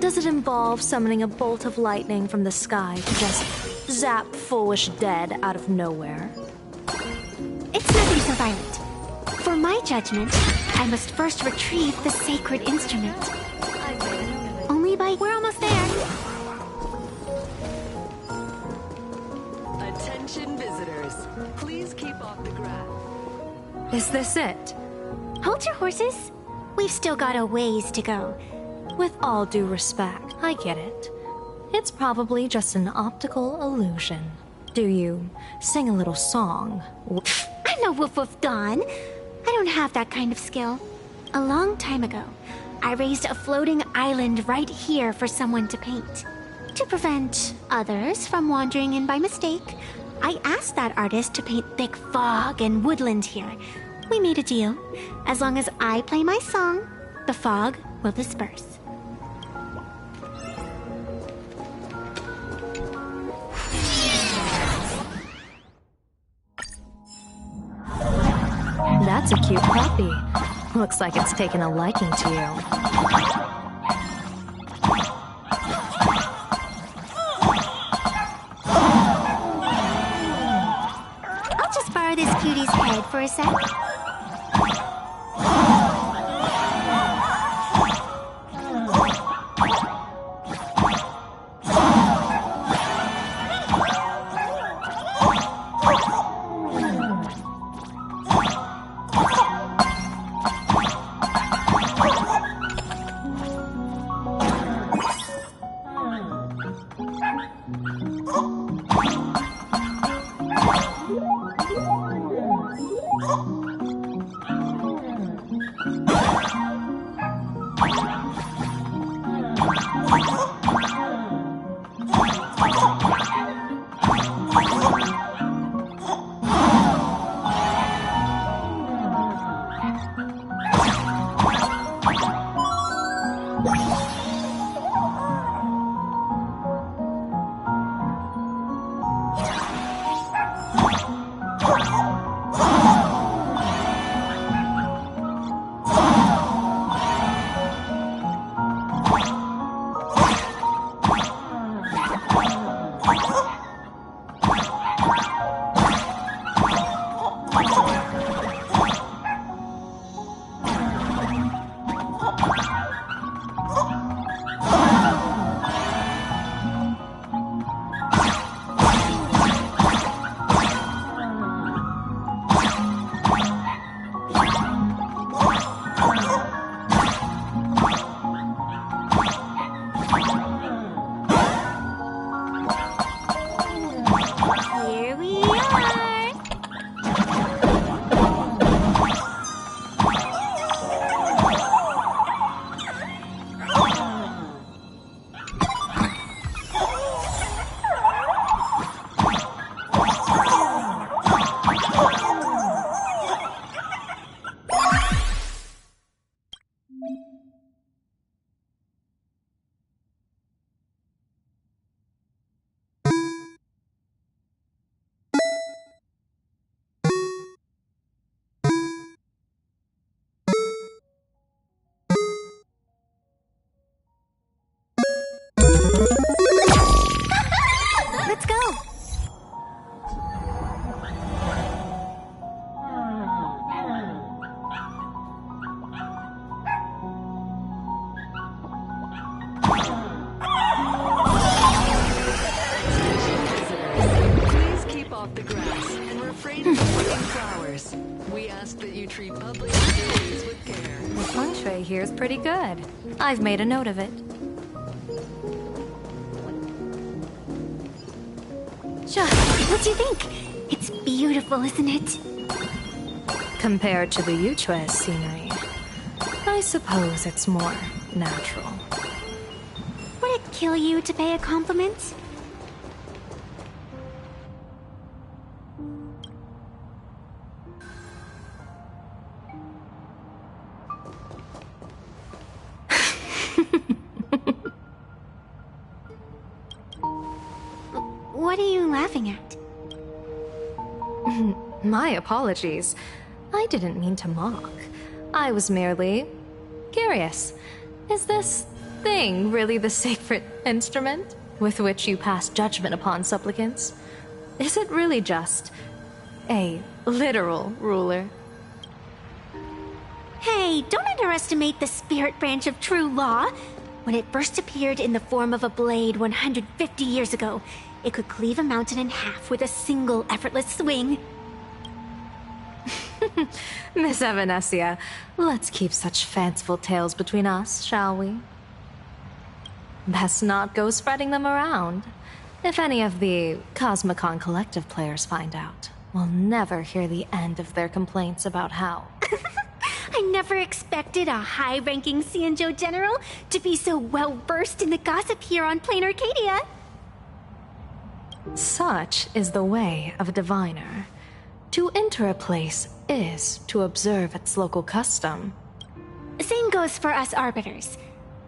does it involve summoning a bolt of lightning from the sky to just zap Foolish dead out of nowhere? It's nothing so violent. For my judgment, I must first retrieve the sacred instrument. Only by... We're almost there. Attention visitors, please keep off the grass. Is this it? Hold your horses. We've still got a ways to go. With all due respect, I get it. It's probably just an optical illusion. Do you sing a little song? I'm no Woof Woof Dawn. I don't have that kind of skill. A long time ago, I raised a floating island right here for someone to paint. To prevent others from wandering in by mistake, I asked that artist to paint thick fog and woodland here. We made a deal. As long as I play my song, the fog will disperse. That's a cute puppy. Looks like it's taken a liking to you. I'll just borrow this cutie's head for a sec. Let's go! Please keep off the grass and refrain from picking flowers. We ask that you treat public facilities with care. The feng shui here is pretty good. I've made a note of it. Sure, what do you think? It's beautiful, isn't it? Compared to the Yuchue's scenery, I suppose it's more natural. Would it kill you to pay a compliment? What are you laughing at? My apologies. I didn't mean to mock. I was merely curious. Is this thing really the sacred instrument with which you pass judgment upon supplicants? Is it really just a literal ruler? Hey, don't underestimate the spirit branch of true law. When it first appeared in the form of a blade 150 years ago, it could cleave a mountain in half with a single effortless swing. Miss Evanesia, let's keep such fanciful tales between us, shall we? Best not go spreading them around. If any of the Cosmicon Collective players find out, we'll never hear the end of their complaints about how... I never expected a high-ranking Cianjo general to be so well-versed in the gossip here on Plain Arcadia. Such is the way of a diviner. To enter a place is to observe its local custom. Same goes for us arbiters.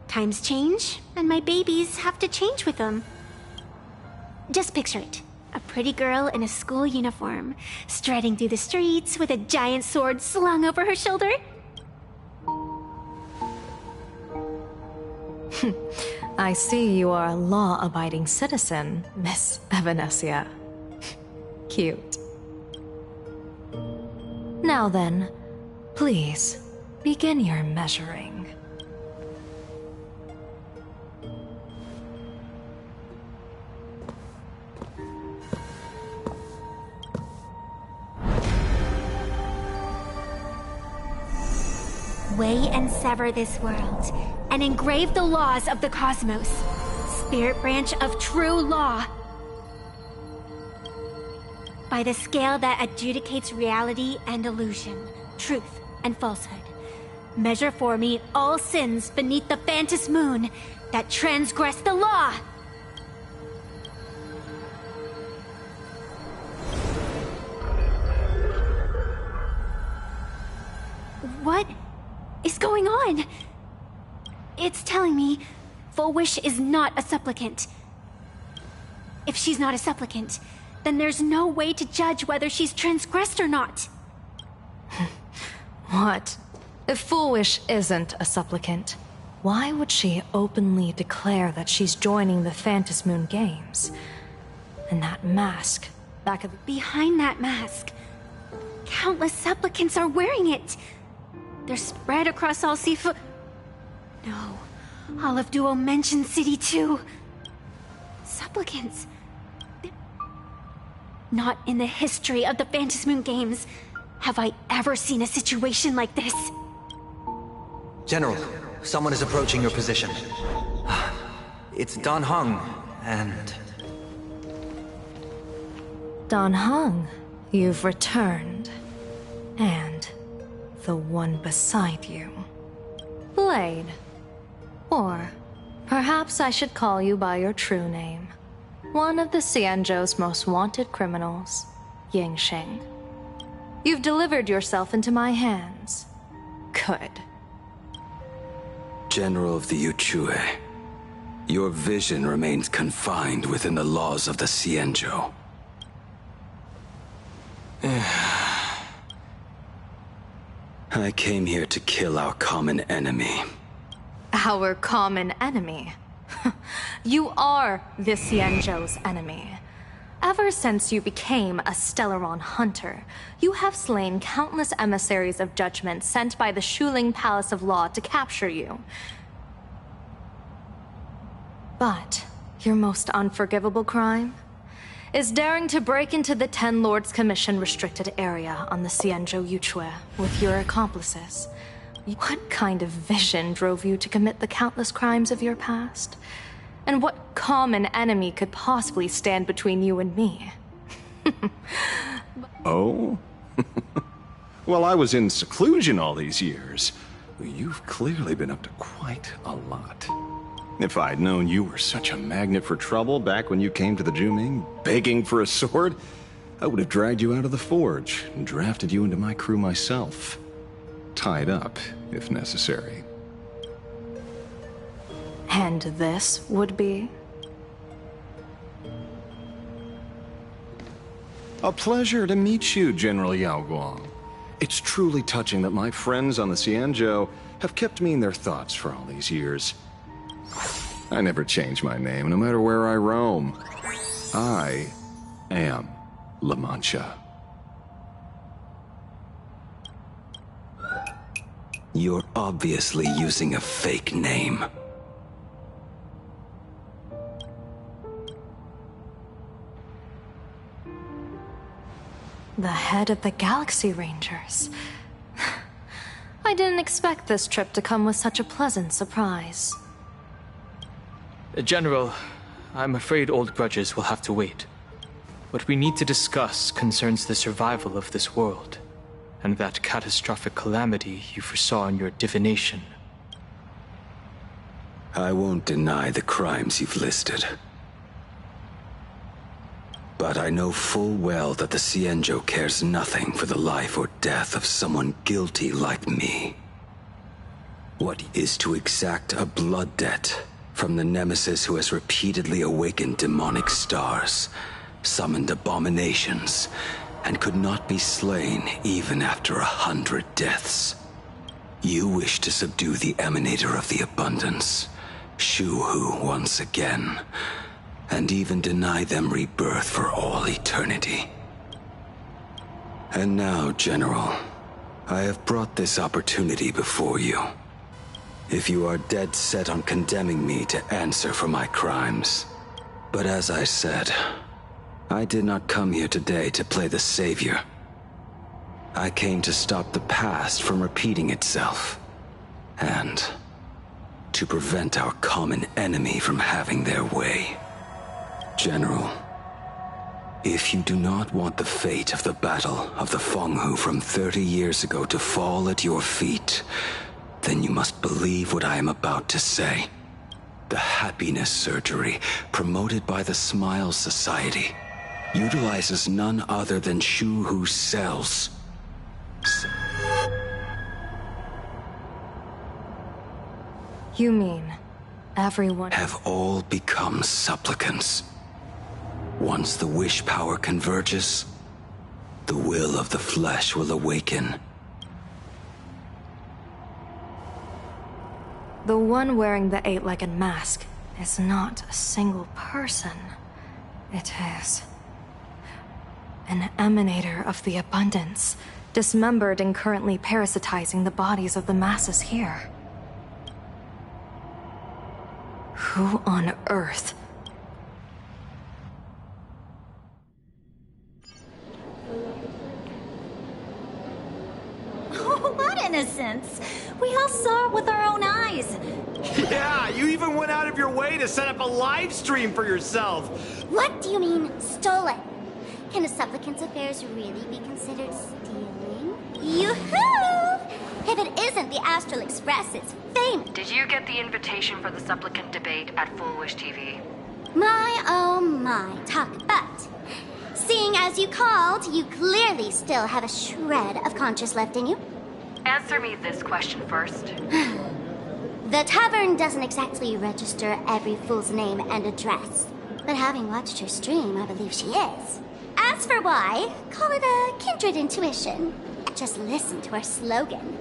Times change, and my babies have to change with them. Just picture it. A pretty girl in a school uniform, striding through the streets with a giant sword slung over her shoulder. I see you are a law-abiding citizen, Miss Evanesia. Cute. Now then, please, begin your measuring. Weigh and sever this world, and engrave the laws of the cosmos. Spirit branch of true law. By the scale that adjudicates reality and illusion, truth and falsehood. Measure for me all sins beneath the Phantom moon that transgress the law. What is going on? It's telling me Full Wish is not a supplicant. If she's not a supplicant, then there's no way to judge whether she's transgressed or not. What? If Full Wish isn't a supplicant, why would she openly declare that she's joining the Phantom Moon Games? And that mask back at the... Behind that mask, countless supplicants are wearing it. They're spread across all Sifu... No, all of Duo mentioned City too. Supplicants. Not in the history of the Phantom Moon Games have I ever seen a situation like this. General, someone is approaching your position. It's Dan Heng, and... Dan Heng, you've returned. And the one beside you. Blade. Or perhaps I should call you by your true name. One of the Cianjo's most wanted criminals, Yingxing. You've delivered yourself into my hands. Good. General of the Yuchue, your vision remains confined within the laws of the Cianjo. I came here to kill our common enemy. Our common enemy? You are the Xianzhou's enemy. Ever since you became a Stellaron hunter, you have slain countless emissaries of judgment sent by the Shuling Palace of Law to capture you. But your most unforgivable crime is daring to break into the Ten Lords Commission restricted area on the Xianzhou Yuchue with your accomplices. What kind of vision drove you to commit the countless crimes of your past? And what common enemy could possibly stand between you and me? Oh? Well, I was in seclusion all these years. You've clearly been up to quite a lot. If I'd known you were such a magnet for trouble back when you came to the Juming, begging for a sword, I would have dragged you out of the forge and drafted you into my crew myself. Tied up, if necessary. And this would be? A pleasure to meet you, General Yao Guang. It's truly touching that my friends on the Xianzhou have kept me in their thoughts for all these years. I never change my name, no matter where I roam. I am La Mancha. You're obviously using a fake name. The head of the Galaxy Rangers. I didn't expect this trip to come with such a pleasant surprise. General, I'm afraid old grudges will have to wait. What we need to discuss concerns the survival of this world, and that catastrophic calamity you foresaw in your divination. I won't deny the crimes you've listed. But I know full well that the Xianzhou cares nothing for the life or death of someone guilty like me. What is to exact a blood debt from the nemesis who has repeatedly awakened demonic stars, summoned abominations, and could not be slain even after 100 deaths. You wish to subdue the emanator of the abundance, Shu-Hu, once again, and even deny them rebirth for all eternity. And now, General, I have brought this opportunity before you. If you are dead set on condemning me to answer for my crimes. But as I said, I did not come here today to play the savior. I came to stop the past from repeating itself, and to prevent our common enemy from having their way. General, if you do not want the fate of the Battle of the Fenghu from 30 years ago to fall at your feet, then you must believe what I am about to say. The happiness surgery, promoted by the Smile Society, utilizes none other than Shu-Hu's cells. You mean everyone have all become supplicants. Once the wish power converges, the will of the flesh will awaken. The one wearing the eight-legged mask is not a single person. It is an emanator of the abundance, dismembered and currently parasitizing the bodies of the masses here. Who on earth? Oh, what innocence! We all saw it with our own eyes. Yeah, you even went out of your way to set up a live stream for yourself. What do you mean, stolen? Can a supplicant's affairs really be considered stealing? Yoo-hoo! If it isn't the Astral Express, it's famous. Did you get the invitation for the supplicant debate at Full Wish TV? My, oh my, talk but. Seeing as you called, you clearly still have a shred of conscience left in you. Answer me this question first. The tavern doesn't exactly register every fool's name and address, but having watched her stream, I believe she is. As for why, call it a kindred intuition. Just listen to our slogan.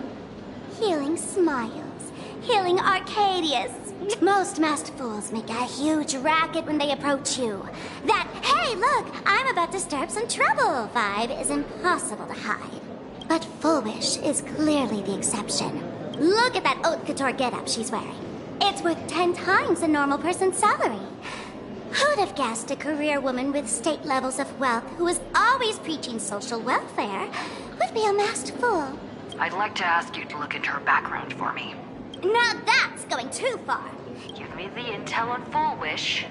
Healing smiles, healing Arcadius. Most masked fools make a huge racket when they approach you. That, hey, look, I'm about to stir up some trouble vibe is impossible to hide. But Fullwish is clearly the exception. Look at that haute couture getup she's wearing. It's worth 10 times a normal person's salary. Who'd have guessed a career woman with state levels of wealth who was always preaching social welfare would be a masked fool? I'd like to ask you to look into her background for me. Now that's going too far. Give me the intel on Fullwish,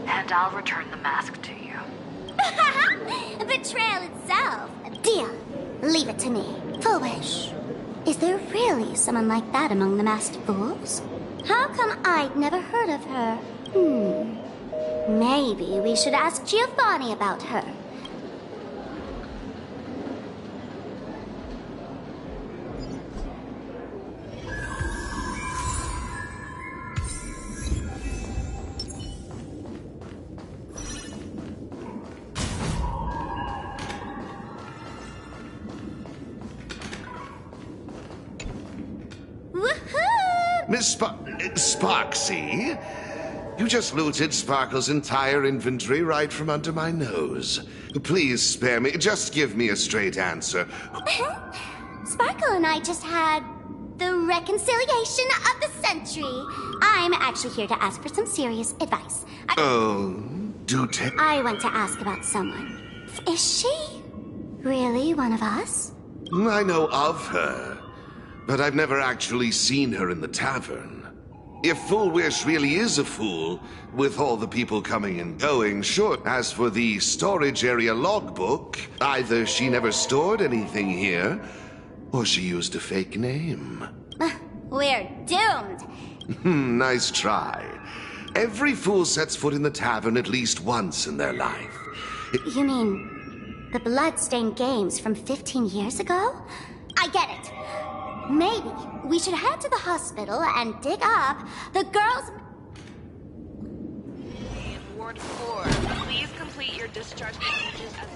and I'll return the mask to you. Betrayal itself. Deal. Leave it to me. Fullwish. Is there really someone like that among the masked fools? How come I'd never heard of her? Maybe we should ask Giovanni about her. Miss Sparksy? You just looted Sparkle's entire inventory right from under my nose. Please spare me. Just give me a straight answer. Sparkle and I just had the reconciliation of the century. I'm actually here to ask for some serious advice. Do tell. I want to ask about someone. Is she really one of us? I know of her, but I've never actually seen her in the tavern. If Fullwish really is a fool, with all the people coming and going, sure. As for the storage area logbook, either she never stored anything here, or she used a fake name. We're doomed. Nice try. Every fool sets foot in the tavern at least once in their life. You mean the blood-stained games from 15 years ago? I get it. Maybe we should head to the hospital and dig up the girls... In Ward 4, please complete your discharge procedures as...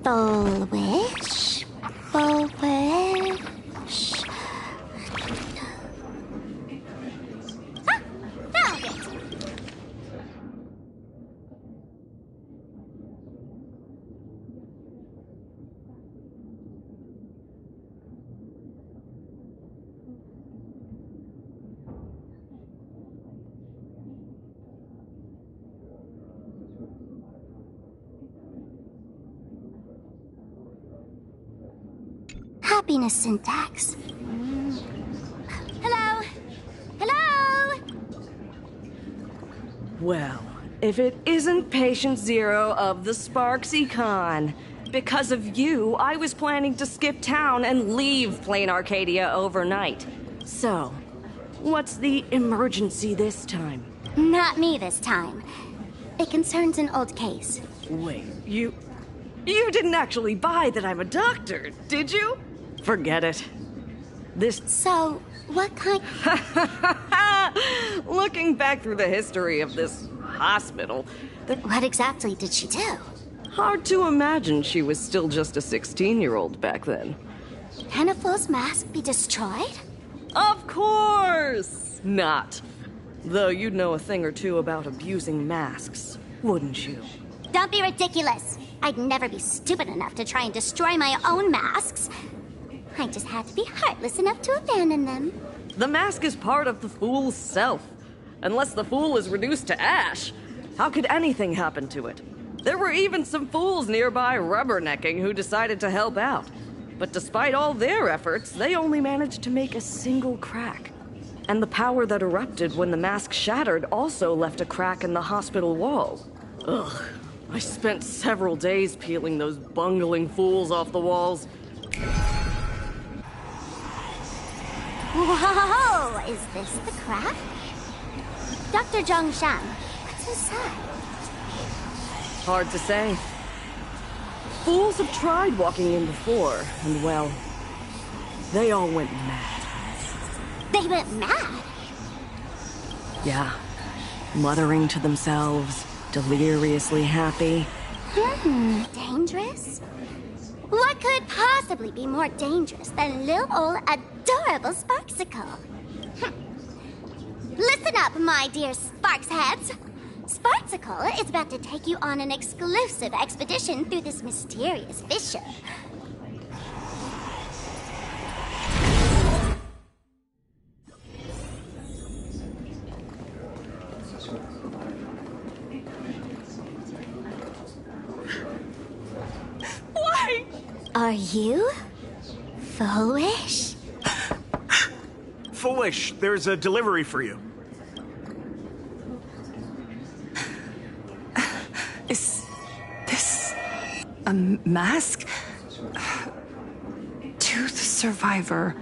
Fullwish. Ah, found it. Happiness syntax. Hello? Hello? Well, if it isn't Patient Zero of the Sparksy Con. Because of you, I was planning to skip town and leave Plain Arcadia overnight. So, what's the emergency this time? Not me this time. It concerns an old case. Wait, you didn't actually buy that I'm a doctor, did you? Forget it. So, what kind... Looking back through the history of this hospital... What exactly did she do? Hard to imagine she was still just a 16-year-old back then. Can a fool's mask be destroyed? Of course not. Though you'd know a thing or two about abusing masks, wouldn't you? Don't be ridiculous. I'd never be stupid enough to try and destroy my own masks. I just had to be heartless enough to abandon them. The mask is part of the fool's self. Unless the fool is reduced to ash, how could anything happen to it? There were even some fools nearby rubbernecking who decided to help out. But despite all their efforts, they only managed to make a single crack. And the power that erupted when the mask shattered also left a crack in the hospital wall. Ugh, I spent several days peeling those bungling fools off the walls. Whoa! Is this the crack? Dr. Zhongshan, what's inside? Hard to say. Fools have tried walking in before, and well, they all went mad. They went mad? Yeah. Muttering to themselves, deliriously happy. Dangerous? What could possibly be more dangerous than little old adorable Sparksicle? Listen up, my dear Sparks heads. Sparksicle is about to take you on an exclusive expedition through this mysterious fissure. Why? Are you foolish? Foolish, there's a delivery for you. Is this a mask? Tooth survivor.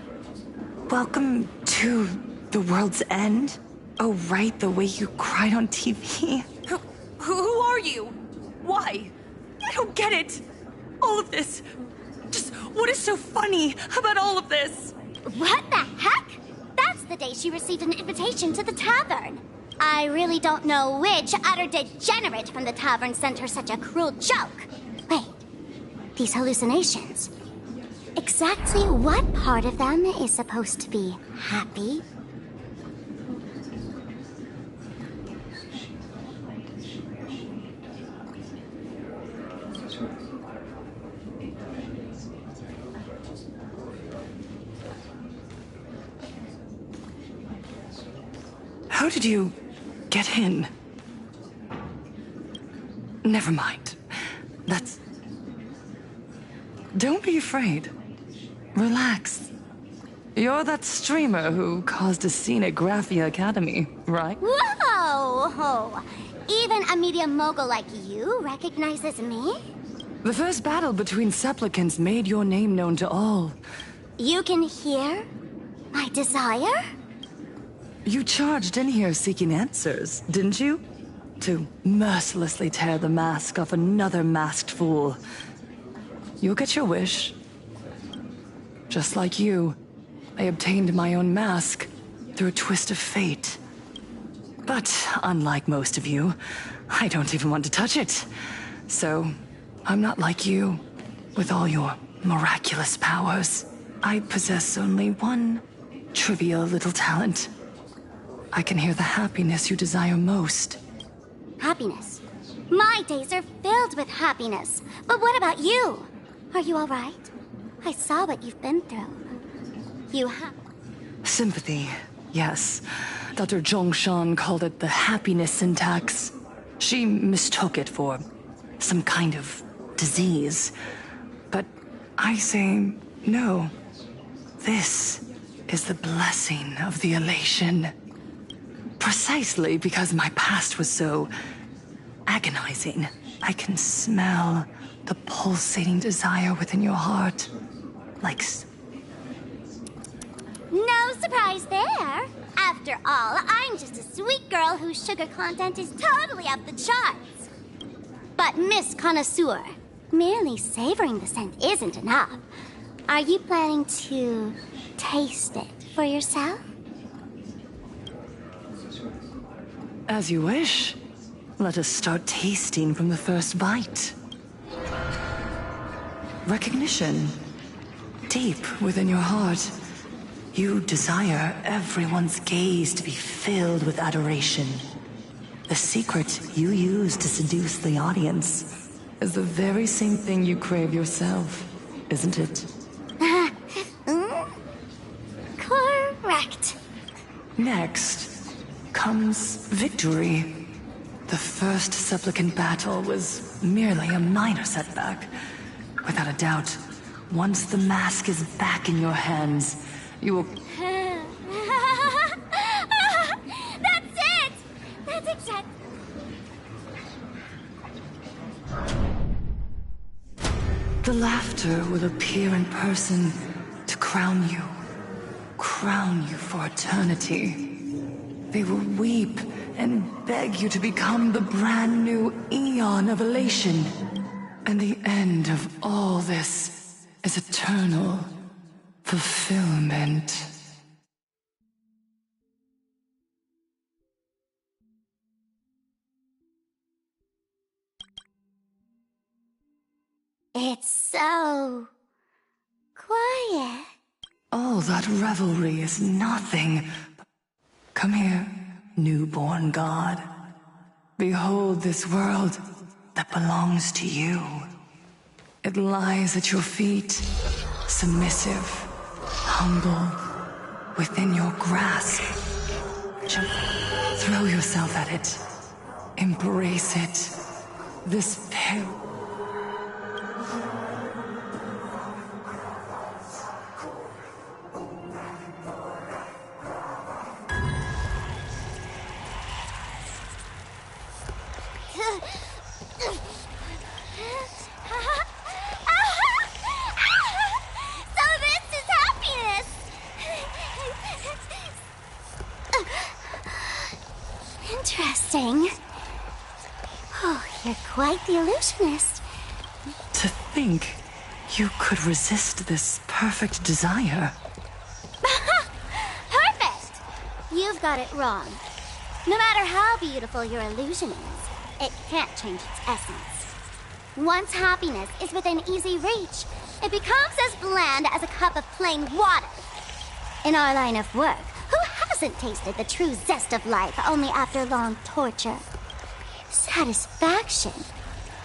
Welcome to the world's end? Oh, right, the way you cried on TV. Who are you? Why? I don't get it. All of this. Just what is so funny about all of this? What the heck? That's the day she received an invitation to the tavern. I really don't know which utter degenerate from the tavern sent her such a cruel joke. Wait, these hallucinations. Exactly what part of them is supposed to be happy? How did you get in? Never mind. That's... Don't be afraid. Relax. You're that streamer who caused a scene at Graphia Academy, right? Whoa! Even a media mogul like you recognizes me? The first battle between supplicants made your name known to all. You can hear my desire? You charged in here seeking answers, didn't you? To mercilessly tear the mask off another masked fool. You'll get your wish. Just like you, I obtained my own mask through a twist of fate. But unlike most of you, I don't even want to touch it. So, I'm not like you, with all your miraculous powers. I possess only one trivial little talent. I can hear the happiness you desire most. Happiness? My days are filled with happiness. But what about you? Are you all right? I saw what you've been through. You have... Sympathy, yes. Dr. Zhongshan called it the happiness syntax. She mistook it for some kind of disease. But I say no. This is the blessing of the elation. Precisely because my past was so agonizing. I can smell the pulsating desire within your heart. Like... No surprise there. After all, I'm just a sweet girl whose sugar content is totally off the charts. But Miss Connoisseur, merely savoring the scent isn't enough. Are you planning to taste it for yourself? As you wish. Let us start tasting from the first bite. Recognition. Deep within your heart, you desire everyone's gaze to be filled with adoration. The secret you use to seduce the audience is the very same thing you crave yourself, isn't it? Correct. Next comes victory. The first supplicant battle was merely a minor setback. Without a doubt, once the mask is back in your hands, you will... That's it! That's exact... The laughter will appear in person to crown you. Crown you for eternity. They will weep and beg you to become the brand new Eon of Elation. And the end of all this is eternal fulfillment. It's so quiet. All that revelry is nothing. Come here, newborn god. Behold this world that belongs to you. It lies at your feet, submissive, humble, within your grasp. Just throw yourself at it. Embrace it. This pill. Interesting. Oh, you're quite the illusionist. To think you could resist this perfect desire. Perfect! You've got it wrong. No matter how beautiful your illusion is, it can't change its essence. Once happiness is within easy reach, it becomes as bland as a cup of plain water. In our line of work, who hasn't tasted the true zest of life only after long torture? Satisfaction.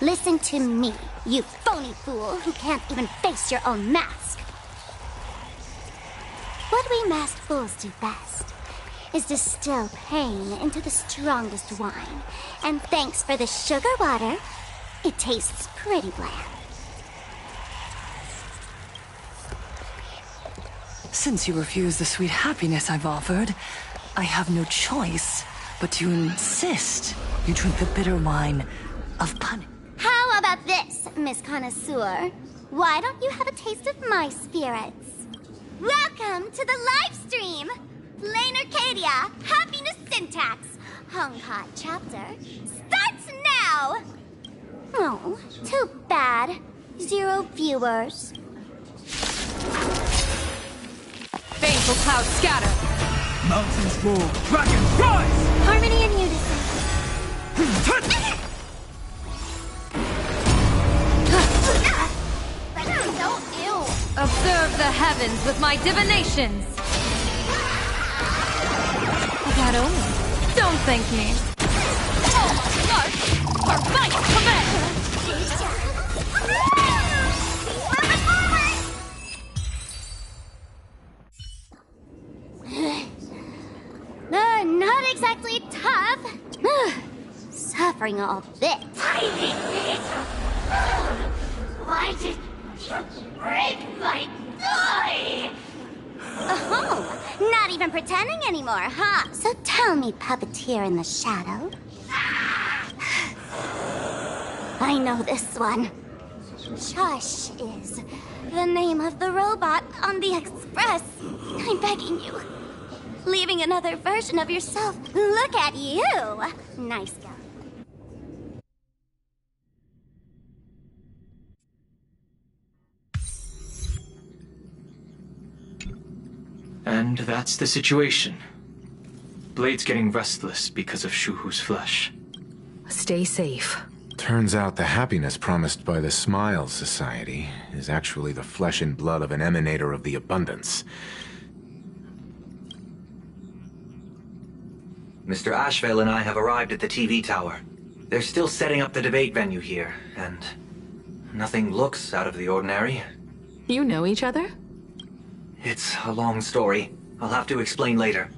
Listen to me, you phony fool who can't even face your own mask. What we masked fools do best is distill pain into the strongest wine. And thanks for the sugar water, it tastes pretty bland. Since you refuse the sweet happiness I've offered, I have no choice but to insist you drink the bitter wine of punishment. How about this, Miss Connoisseur? Why don't you have a taste of my spirits? Welcome to the live stream! Plain Arcadia, Happiness Syntax, Hong Kong chapter, starts now! Oh, too bad. 0 viewers. Baneful clouds scatter. Mountains fall, dragons rise! Harmony and unison. So ill. Observe the heavens with my divinations. That only. Don't thank me. All march, our fight commence! Not exactly tough. Suffering all this. Why did you break my toy? Oh, not even pretending anymore, huh? So tell me, puppeteer in the shadow. I know this one. Shush is the name of the robot on the express. I'm begging you. Leaving another version of yourself. Look at you. Nice guy. And that's the situation. Blade's getting restless because of Shuhu's flesh. Stay safe. Turns out the happiness promised by the Smile Society is actually the flesh and blood of an emanator of the abundance. Mr. Ashvale and I have arrived at the TV tower. They're still setting up the debate venue here, and nothing looks out of the ordinary. You know each other? It's a long story. I'll have to explain later.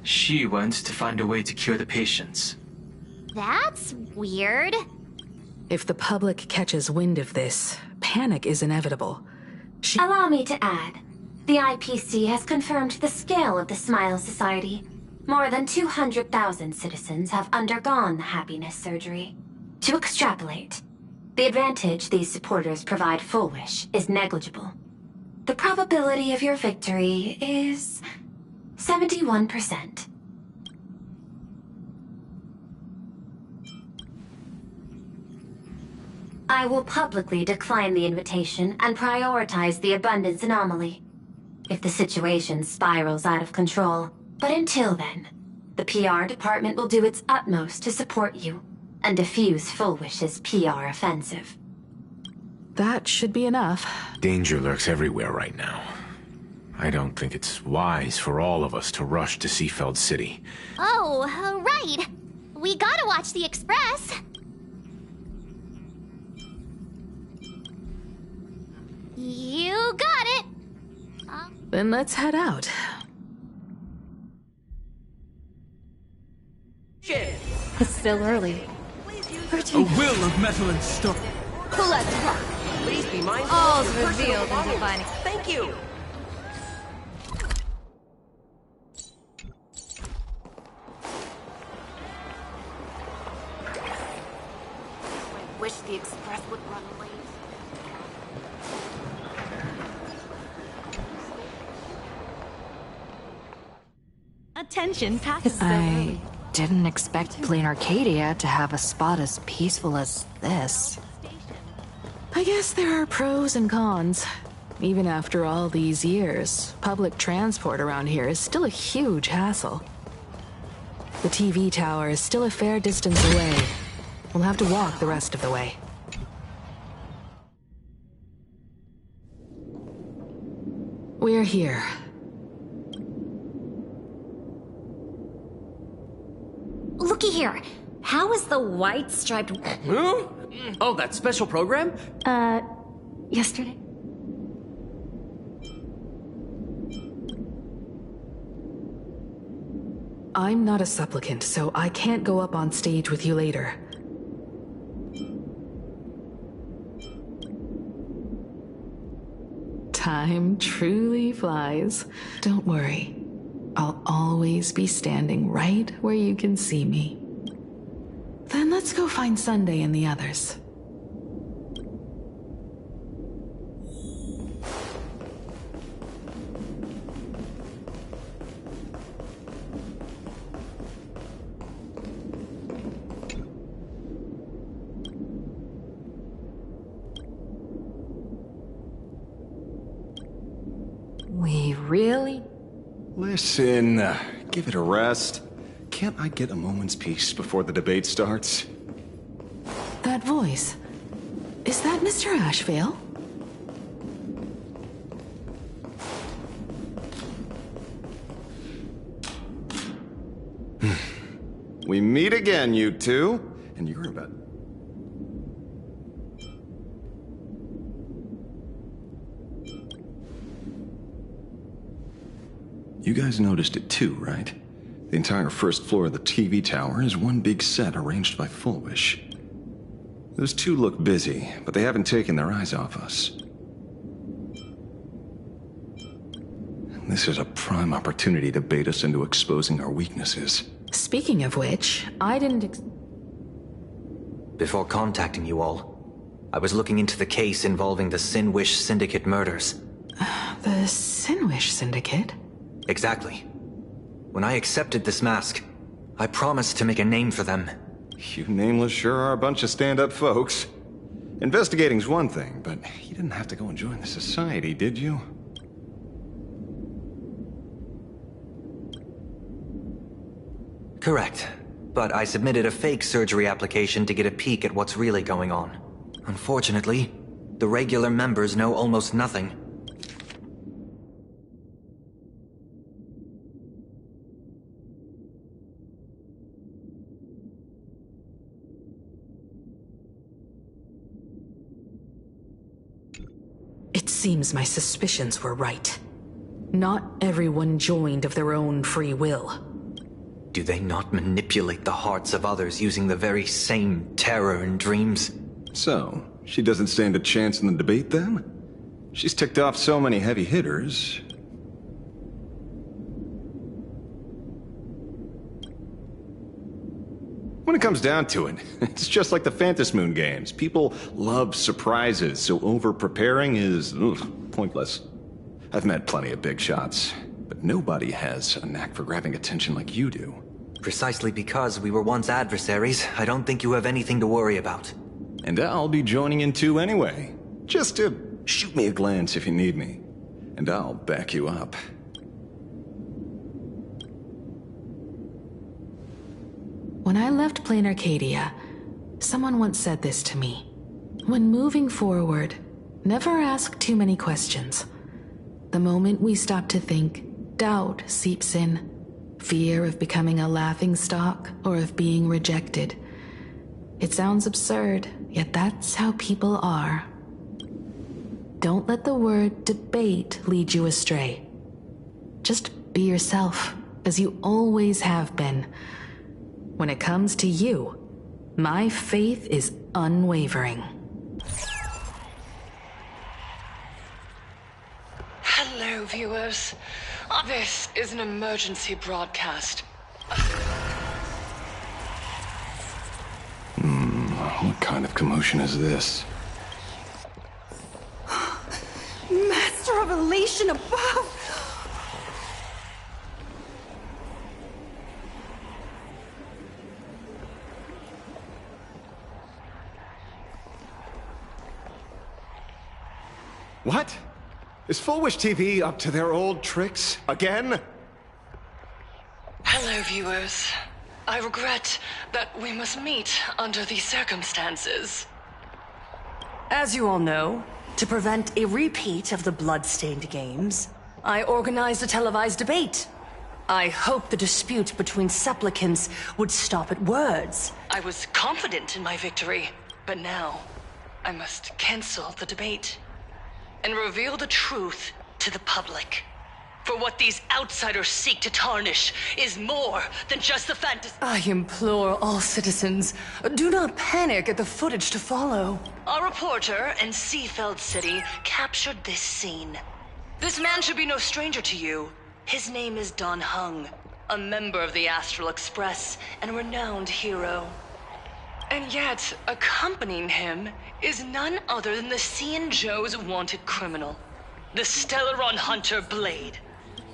She went to find a way to cure the patients. That's weird. If the public catches wind of this, panic is inevitable. Allow me to add, the IPC has confirmed the scale of the Smile Society. More than 200,000 citizens have undergone the happiness surgery. To extrapolate, the advantage these supporters provide Full Wish is negligible. The probability of your victory is 71%. I will publicly decline the invitation and prioritize the abundance anomaly if the situation spirals out of control. But until then, the PR department will do its utmost to support you and defuse Fullwish's PR offensive. That should be enough. Danger lurks everywhere right now. I don't think it's wise for all of us to rush to Seafeld City. Oh, right. We gotta watch the Express. You got it. Then let's head out. It's still early. A will of metal and stone. Let's rock. Please be mindful. All's revealed in defining. Thank you. I wish the Express would run late. Attention, passengers. I didn't expect Plain Arcadia to have a spot as peaceful as this. I guess there are pros and cons. Even after all these years, public transport around here is still a huge hassle. The TV tower is still a fair distance away. We'll have to walk the rest of the way. We're here. Looky here. How is the white striped... Huh? Oh, that special program? Yesterday? I'm not a supplicant, so I can't go up on stage with you later. Time truly flies. Don't worry. I'll always be standing right where you can see me. Then let's go find Sunday and the others. We really? Listen, give it a rest. Can't I get a moment's peace before the debate starts? That voice. Is that Mr. Ashvale? We meet again, you two. And you're about... You guys noticed it too, right? The entire first floor of the TV tower is one big set arranged by Fullwish. Those two look busy, but they haven't taken their eyes off us. This is a prime opportunity to bait us into exposing our weaknesses. Speaking of which, I didn't Before contacting you all, I was looking into the case involving the Sinwish Syndicate murders. The Sinwish Syndicate? Exactly. When I accepted this mask, I promised to make a name for them. You nameless sure are a bunch of stand-up folks. Investigating's one thing, but you didn't have to go and join the society, did you? Correct. But I submitted a fake surgery application to get a peek at what's really going on. Unfortunately, the regular members know almost nothing. It seems my suspicions were right. Not everyone joined of their own free will. Do they not manipulate the hearts of others using the very same terror and dreams? So, she doesn't stand a chance in the debate then? She's ticked off so many heavy hitters. When it comes down to it, it's just like the Phantasmoon games. People love surprises, so over-preparing is pointless. I've met plenty of big shots, but nobody has a knack for grabbing attention like you do. Precisely because we were once adversaries, I don't think you have anything to worry about. And I'll be joining in too anyway. Just to shoot me a glance if you need me. And I'll back you up. When I left Plain Arcadia, someone once said this to me. When moving forward, never ask too many questions. The moment we stop to think, doubt seeps in. Fear of becoming a laughingstock or of being rejected. It sounds absurd, yet that's how people are. Don't let the word debate lead you astray. Just be yourself, as you always have been. When it comes to you, my faith is unwavering. Hello, viewers. This is an emergency broadcast. What kind of commotion is this? Master revelation above! What? Is Full Wish TV up to their old tricks again? Hello, viewers. I regret that we must meet under these circumstances. As you all know, to prevent a repeat of the blood-stained games, I organized a televised debate. I hoped the dispute between supplicants would stop at words. I was confident in my victory, but now I must cancel the debate and reveal the truth to the public. For what these outsiders seek to tarnish is more than just the fantasy. I implore all citizens, do not panic at the footage to follow. Our reporter in Seafeld City captured this scene. This man should be no stranger to you. His name is Don Hung, a member of the Astral Express and a renowned hero. And yet, accompanying him is none other than the Cian Joe's wanted criminal, the Stellaron Hunter Blade.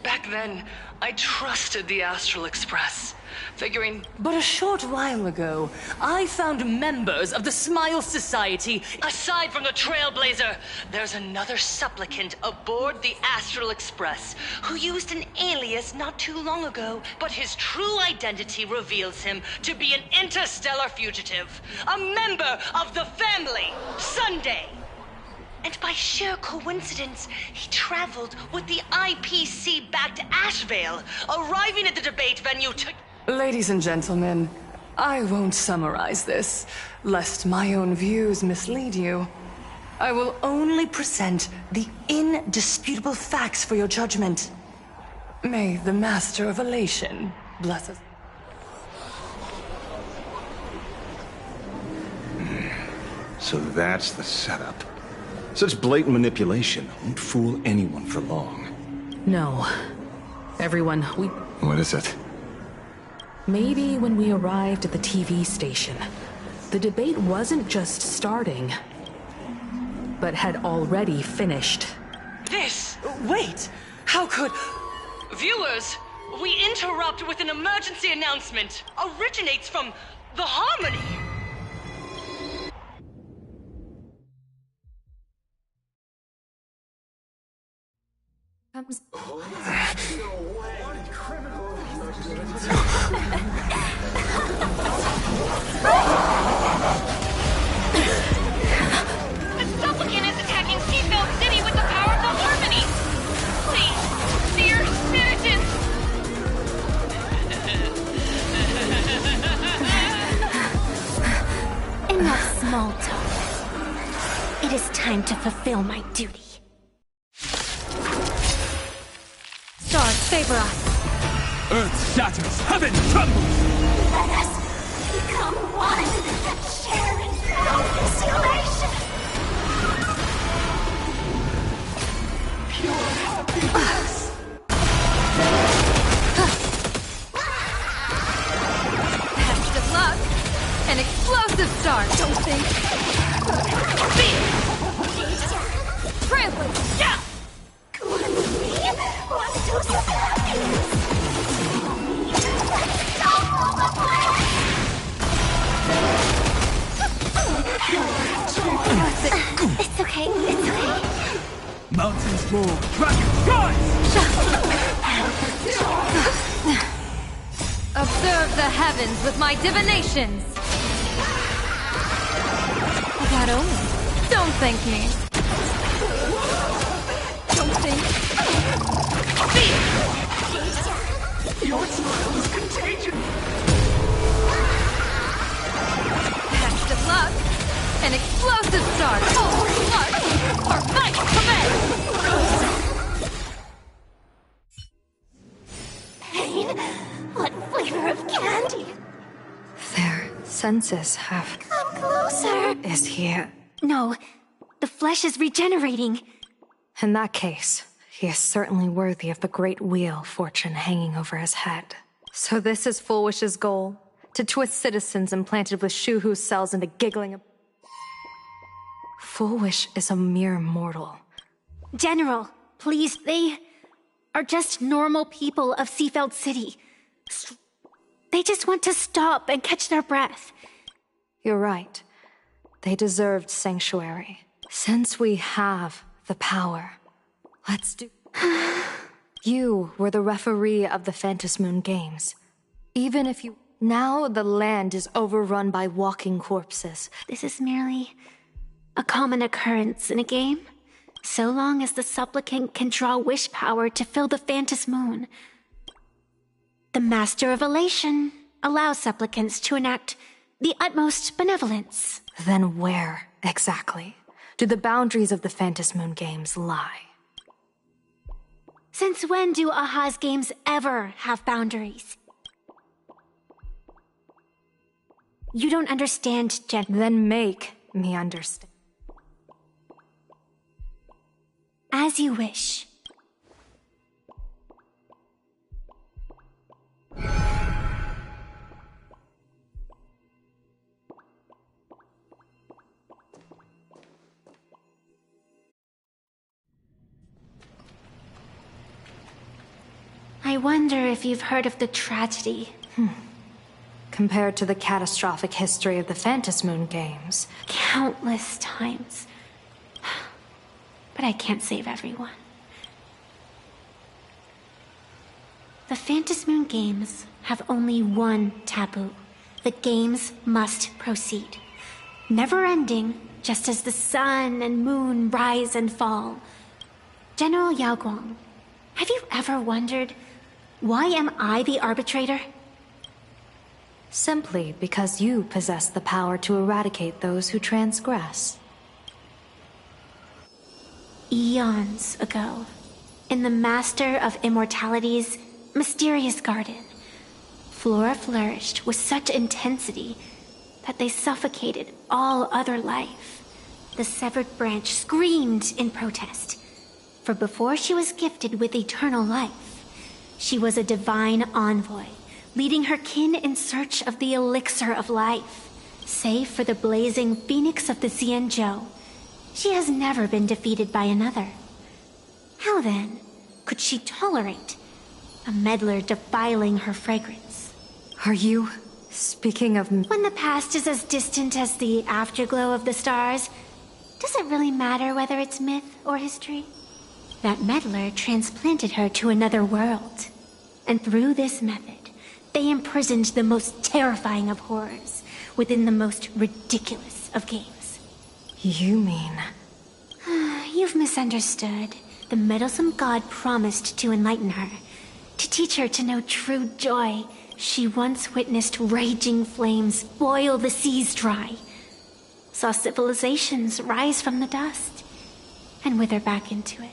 Back then, I trusted the Astral Express, figuring... But a short while ago, I found members of the Smile Society. Aside from the Trailblazer, there's another supplicant aboard the Astral Express who used an alias not too long ago, but his true identity reveals him to be an interstellar fugitive, a member of the family, Sunday. And by sheer coincidence, he traveled with the IPC back to Ashvale, arriving at the debate venue to... Ladies and gentlemen, I won't summarize this, lest my own views mislead you. I will only present the indisputable facts for your judgment. May the Master of Elation bless us. So that's the setup. Such blatant manipulation won't fool anyone for long. No. Everyone, What is it? Maybe when we arrived at the TV station, the debate wasn't just starting, but had already finished. Wait! How could... Viewers, we interrupt with an emergency announcement. Originates from the Harmony. The supplicant is attacking Seafeld City with the power of the Harmony! Please, dear citizens! Enough small talk. It is time to fulfill my duty. Stars favor us. Earth shatters, heaven trembles! Let us become one and share in no desolation. Pure happiness! Best of luck! An explosive start, don't think! Trample! Yeah! One dose of happiness. Let's stop all the plans. okay, it's okay. Mountains roar, dragons rise! Observe the heavens with my divinations! That only. Don't thank me. Don't think. Your smile is contagious! Best of luck! An explosive start! March! Or fight! Command! Pain? What flavor of candy? Their senses have... Come closer. Is he... No, the flesh is regenerating. In that case, he is certainly worthy of the great wheel fortune hanging over his head. So this is Fulwish's goal? To twist citizens implanted with Shuhu cells into giggling... Fulwish is a mere mortal. General, please, they are just normal people of Seafeld City. They just want to stop and catch their breath. You're right. They deserved sanctuary. Since we have the power, let's do... You were the referee of the Phantasmoon Games. Even if you... Now the land is overrun by walking corpses. This is merely a common occurrence in a game, so long as the supplicant can draw wish power to fill the Phantasmoon. The Master of Elation allows supplicants to enact the utmost benevolence. Then where, exactly, do the boundaries of the Phantasmoon Games lie? Since when do Aha's games ever have boundaries? You don't understand, Jen. Then make me understand. As you wish. I wonder if you've heard of the tragedy. Compared to the catastrophic history of the Phantasmoon Games. Countless times. But I can't save everyone. The Phantasmoon Games have only one taboo. The games must proceed. Never ending, just as the sun and moon rise and fall. General Yao Guang, have you ever wondered, why am I the arbitrator? Simply because you possess the power to eradicate those who transgress. Eons ago, in the Master of Immortality's mysterious garden, flora flourished with such intensity that they suffocated all other life. The severed branch screamed in protest, for before she was gifted with eternal life, she was a divine envoy, leading her kin in search of the elixir of life. Save for the blazing phoenix of the Xianzhou, she has never been defeated by another. How then could she tolerate a meddler defiling her fragrance? Are you speaking of... When the past is as distant as the afterglow of the stars, does it really matter whether it's myth or history? That meddler transplanted her to another world, and through this method, they imprisoned the most terrifying of horrors within the most ridiculous of games. You mean... You've misunderstood. The meddlesome god promised to enlighten her, to teach her to know true joy. She once witnessed raging flames boil the seas dry, saw civilizations rise from the dust, and wither back into it.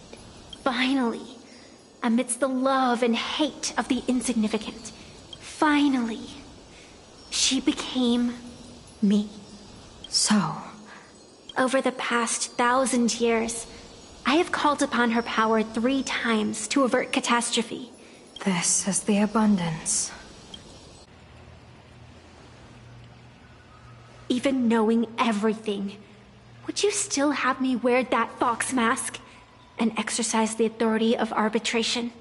Finally, amidst the love and hate of the insignificant, finally, she became me. So... Over the past 1,000 years, I have called upon her power 3 times to avert catastrophe. This is the abundance. Even knowing everything, would you still have me wear that fox mask and exercise the authority of arbitration?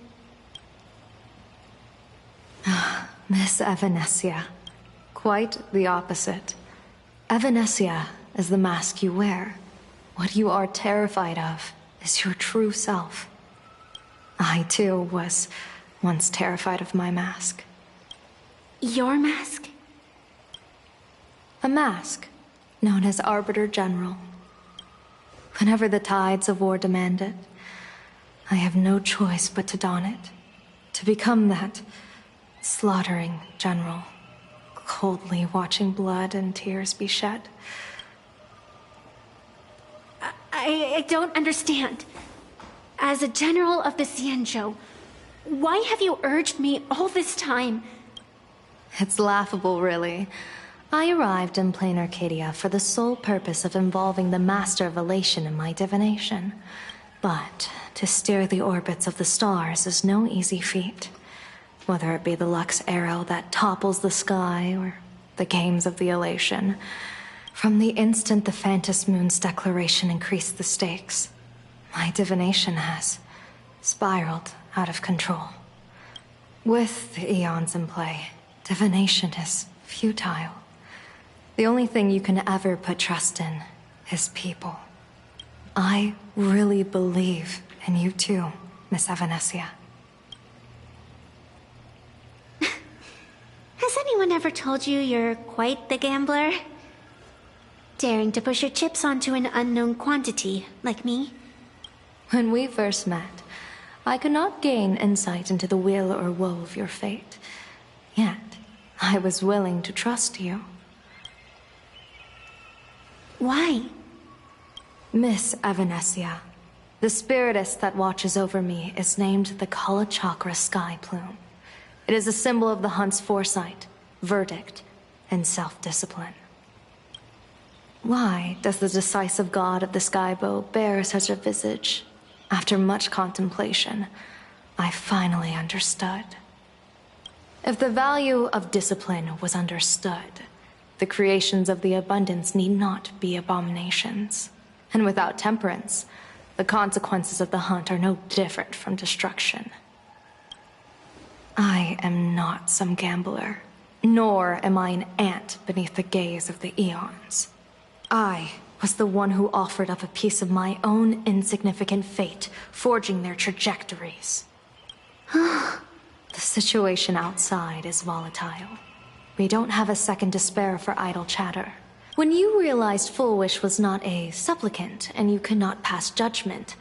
Miss Evanescia. Quite the opposite. Evanescia is the mask you wear. What you are terrified of is your true self. I, too, was once terrified of my mask. Your mask? A mask, known as Arbiter General. Whenever the tides of war demand it, I have no choice but to don it. To become that slaughtering general, coldly watching blood and tears be shed. I don't understand. As a general of the Xianzhou, why have you urged me all this time? It's laughable, really. I arrived in plain Arcadia for the sole purpose of involving the Master of Elation in my divination. But to steer the orbits of the stars is no easy feat. Whether it be the Lux arrow that topples the sky, or the games of the Elation. From the instant the Phantos Moon's declaration increased the stakes, my divination has spiraled out of control. With the eons in play, divination is futile. The only thing you can ever put trust in is people. I really believe in you too, Miss Evanesia. Has anyone ever told you you're quite the gambler? Daring to push your chips onto an unknown quantity, like me? When we first met, I could not gain insight into the will or woe of your fate. Yet, I was willing to trust you. Why? Miss Evanesia, the spiritess that watches over me is named the Kala Chakra Sky Plume. It is a symbol of the hunt's foresight, verdict, and self-discipline. Why does the decisive god of the skybow bear such a visage? After much contemplation, I finally understood. If the value of discipline was understood, the creations of the abundance need not be abominations. And without temperance, the consequences of the hunt are no different from destruction. I am not some gambler, nor am I an ant beneath the gaze of the eons. I was the one who offered up a piece of my own insignificant fate, forging their trajectories. The situation outside is volatile. We don't have a second to spare for idle chatter. When you realized Fullwish was not a supplicant and you could not pass judgment,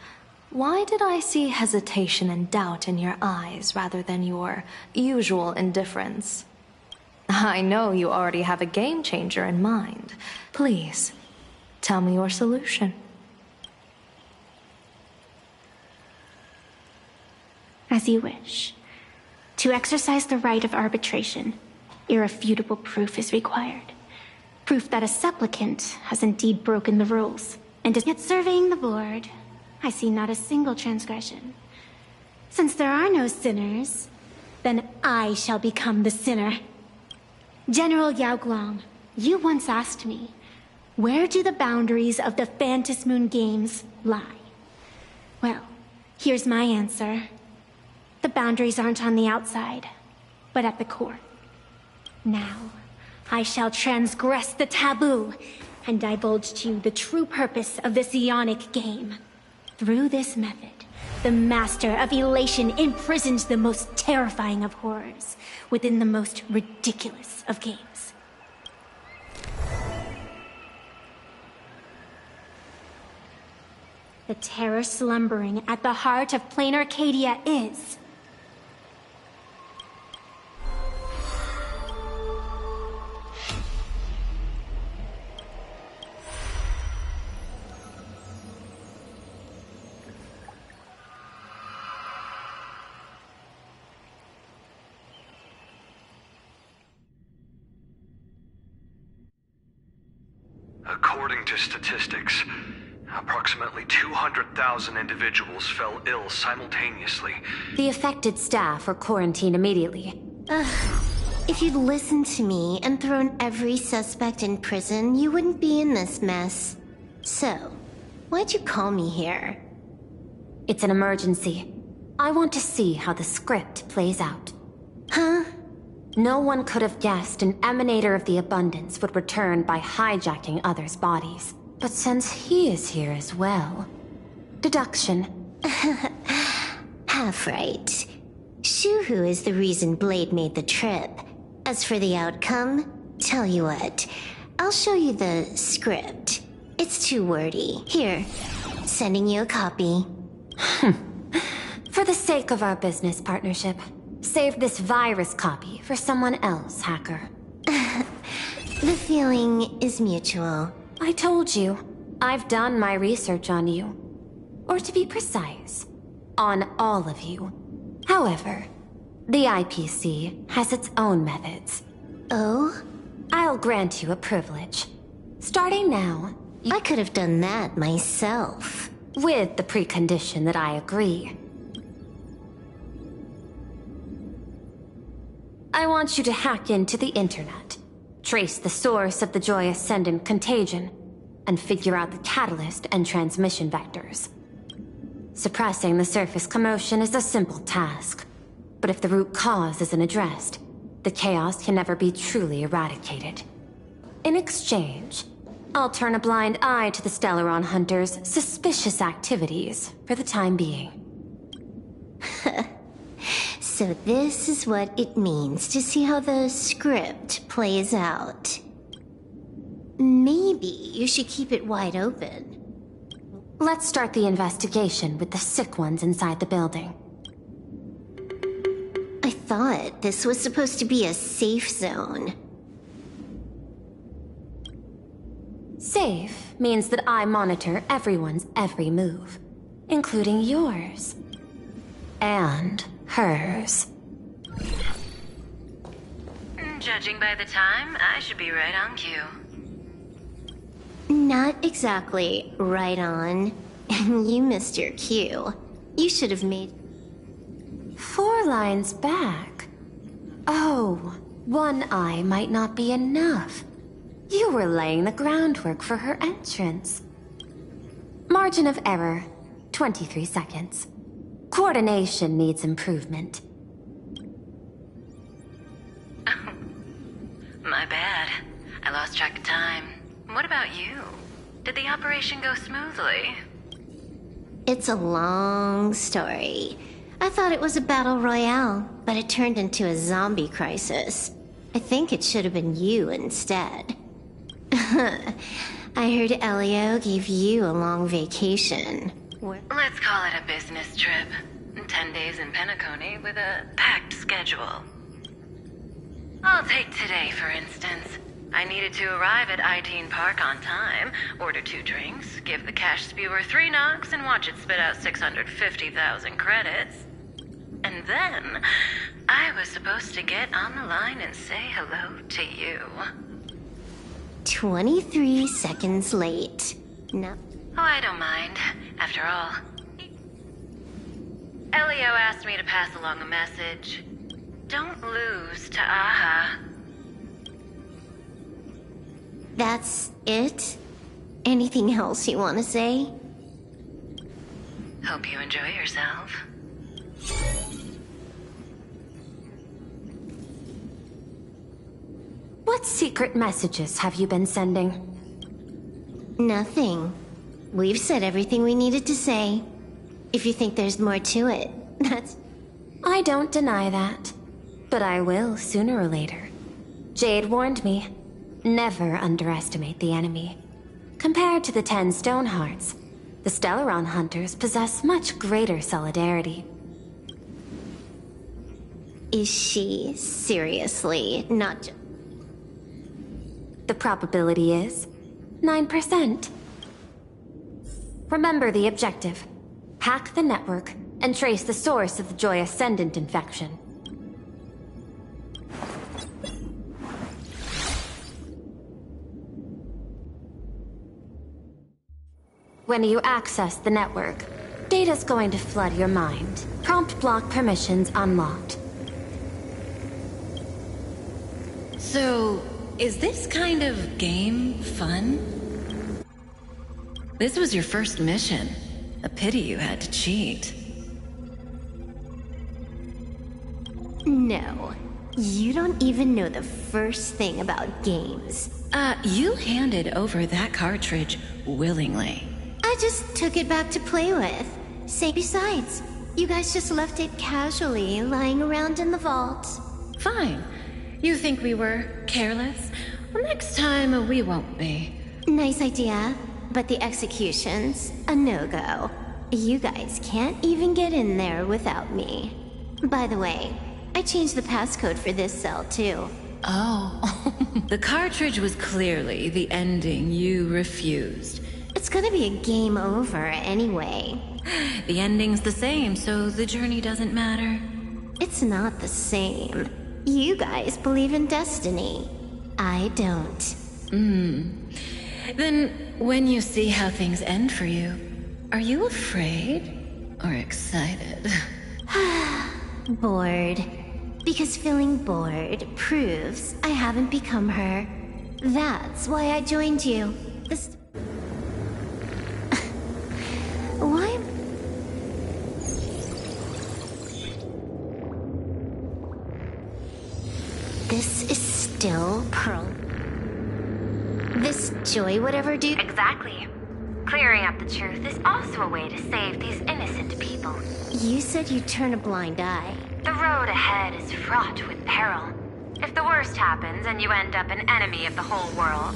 why did I see hesitation and doubt in your eyes rather than your usual indifference? I know you already have a game changer in mind. Please, tell me your solution. As you wish. To exercise the right of arbitration, irrefutable proof is required. Proof that a supplicant has indeed broken the rules. And yet surveying the board, I see not a single transgression. Since there are no sinners, then I shall become the sinner. General Yao Guang, you once asked me, where do the boundaries of the Phantos Moon Games lie? Well, here's my answer. The boundaries aren't on the outside, but at the core. Now, I shall transgress the taboo and divulge to you the true purpose of this Ionic game. Through this method, the Master of Elation imprisons the most terrifying of horrors within the most ridiculous of games. The terror slumbering at the heart of plain Arcadia is... According to statistics, approximately 200,000 individuals fell ill simultaneously. The affected staff are quarantined immediately. If you'd listened to me and thrown every suspect in prison, you wouldn't be in this mess. So, why'd you call me here? It's an emergency. I want to see how the script plays out. Huh? No one could have guessed an emanator of the abundance would return by hijacking others' bodies. But since he is here as well... Deduction. Half right. Shuhu is the reason Blade made the trip. As for the outcome, tell you what, I'll show you the script. It's too wordy. Here, sending you a copy. For the sake of our business partnership, save this virus copy for someone else, hacker. The feeling is mutual. I told you, I've done my research on you. Or to be precise, on all of you. However, the IPC has its own methods. Oh? I'll grant you a privilege. Starting now... I could have done that myself. With the precondition that I agree. I want you to hack into the internet, trace the source of the Joy Ascendant contagion, and figure out the catalyst and transmission vectors. Suppressing the surface commotion is a simple task, but if the root cause isn't addressed, the chaos can never be truly eradicated. In exchange, I'll turn a blind eye to the Stellaron Hunters' suspicious activities for the time being. So this is what it means to see how the script plays out. Maybe you should keep it wide open. Let's start the investigation with the sick ones inside the building. I thought this was supposed to be a safe zone. Safe means that I monitor everyone's every move, including yours. And hers. Judging by the time, I should be right on cue. Not exactly right on. You missed your cue. You should have made... 4 lines back. Oh, 1 eye might not be enough. You were laying the groundwork for her entrance. Margin of error, 23 seconds. Coordination needs improvement. My bad. I lost track of time. What about you? Did the operation go smoothly? It's a long story. I thought it was a battle royale, but it turned into a zombie crisis. I think it should have been you instead. I heard Elio gave you a long vacation. Let's call it a business trip. 10 days in Penacony with a packed schedule. I'll take today, for instance. I needed to arrive at Itine Park on time, order 2 drinks, give the cash spewer 3 knocks, and watch it spit out 650,000 credits. And then, I was supposed to get on the line and say hello to you. 23 seconds late. No. Oh, I don't mind. After all, Elio asked me to pass along a message. Don't lose to Aha. That's it? Anything else you want to say? Hope you enjoy yourself. What secret messages have you been sending? Nothing. We've said everything we needed to say. If you think there's more to it, that's... I don't deny that. But I will sooner or later. Jade warned me. Never underestimate the enemy. Compared to the 10 Stonehearts, the Stellaron Hunters possess much greater solidarity. Is she seriously not... The probability is 9%. Remember the objective. Hack the network and trace the source of the Joy Ascendant infection. When you access the network, data's going to flood your mind. Prompt block permissions unlocked. So, is this kind of game fun? This was your first mission. A pity you had to cheat. No. You don't even know the first thing about games. You handed over that cartridge willingly. I just took it back to play with. Say, besides, you guys just left it casually lying around in the vault. Fine. You think we were careless? Well, next time we won't be. Nice idea, but the execution's a no-go. You guys can't even get in there without me. By the way, I changed the passcode for this cell, too. Oh. The cartridge was clearly the ending you refused. It's gonna be a game over anyway. The ending's the same, so the journey doesn't matter. It's not the same. You guys believe in destiny. I don't. Then, when you see how things end for you, are you afraid or excited? Bored. Because feeling bored proves I haven't become her. That's why I joined you. This... Why? This is still Pearl. This Joy whatever do... Exactly. Clearing up the truth is also a way to save these innocent people. You said you'd turn a blind eye. The road ahead is fraught with peril. If the worst happens and you end up an enemy of the whole world,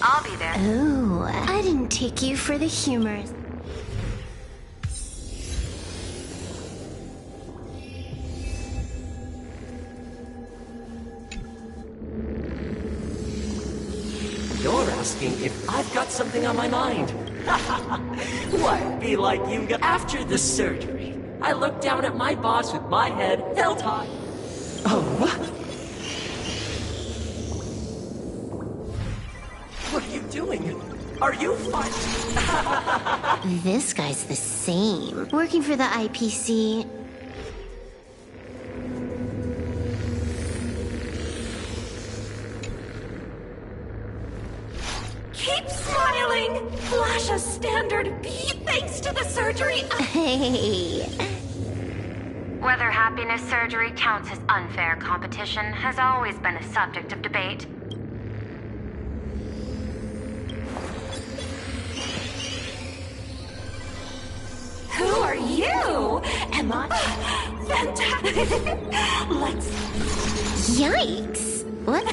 I'll be there. Oh, I didn't take you for the humor. You're asking if I've got something on my mind. What, be like you got after the surgery? I looked down at my boss with my head held high. Oh, what? What are you doing? Are you fine? This guy's the same. Working for the IPC. Keep smiling! Flash a standard B thanks to the surgery. Hey. Whether happiness surgery counts as unfair competition has always been a subject of debate. Who are you? Am I... Fantastic! Let's... Yikes! What?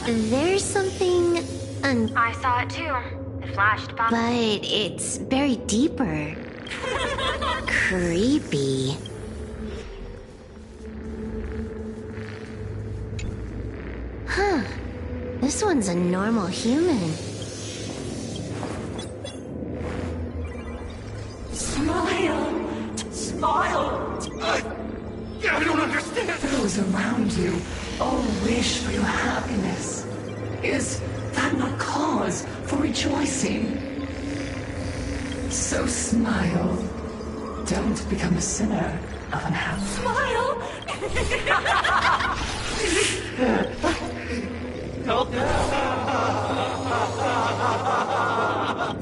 There's something... I saw it too. It flashed by. But it's buried deeper. Creepy. Huh. This one's a normal human. Smile! Smile! I don't understand! Those around you all wish for your happiness. Is that not cause for rejoicing? So smile. Don't become a sinner of unhappiness. Smile!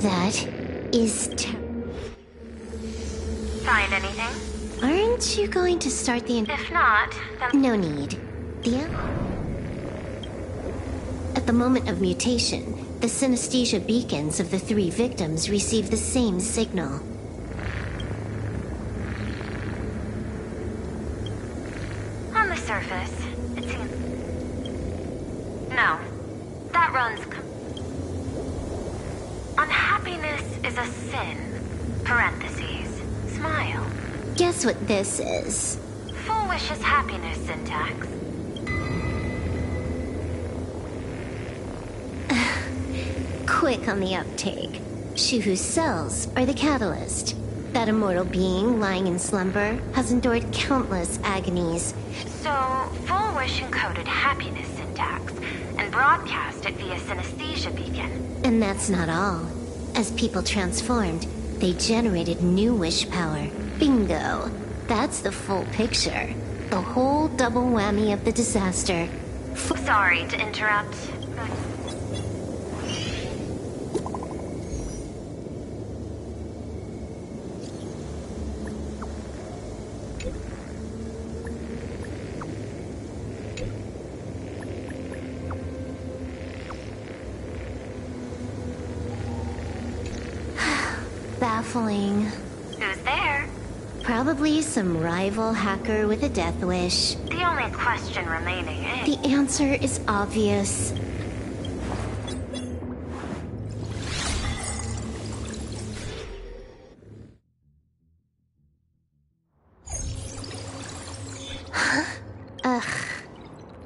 That is Find anything? Aren't you going to start the... If not, then... No need. At the moment of mutation, the synesthesia beacons of the 3 victims receive the same signal. On the surface, it seems... No. That runs... Unhappiness is a sin. Parentheses. Smile. Guess what this is? Full wish is happiness syntax. Quick on the uptake. Shuhu's cells are the catalyst. That immortal being lying in slumber has endured countless agonies. So, Full Wish encoded happiness syntax and broadcast it via synesthesia beacon. And that's not all. As people transformed, they generated new wish power. Bingo! That's the full picture. The whole double whammy of the disaster. Sorry to interrupt. baffling. Who's there? Probably some rival hacker with a death wish. The only question remaining, eh? The answer is obvious. Ugh.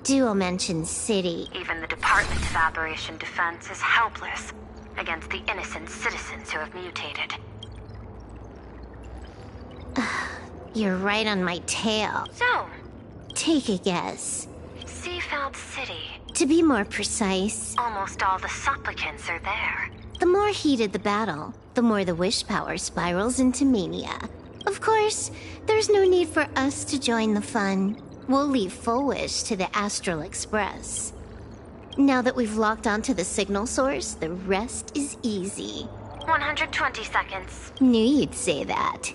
Duo mentions city. Even the Department of Aberration Defense is helpless against the innocent citizens who have mutated. You're right on my tail. So, take a guess. Seafeld City. To be more precise, Almost all the supplicants are there. the more heated the battle, the more the wish power spirals into mania. Of course, there's no need for us to join the fun. We'll leave full wish to the Astral Express. Now that we've locked onto the signal source, the rest is easy. 120 seconds. Knew you'd say that.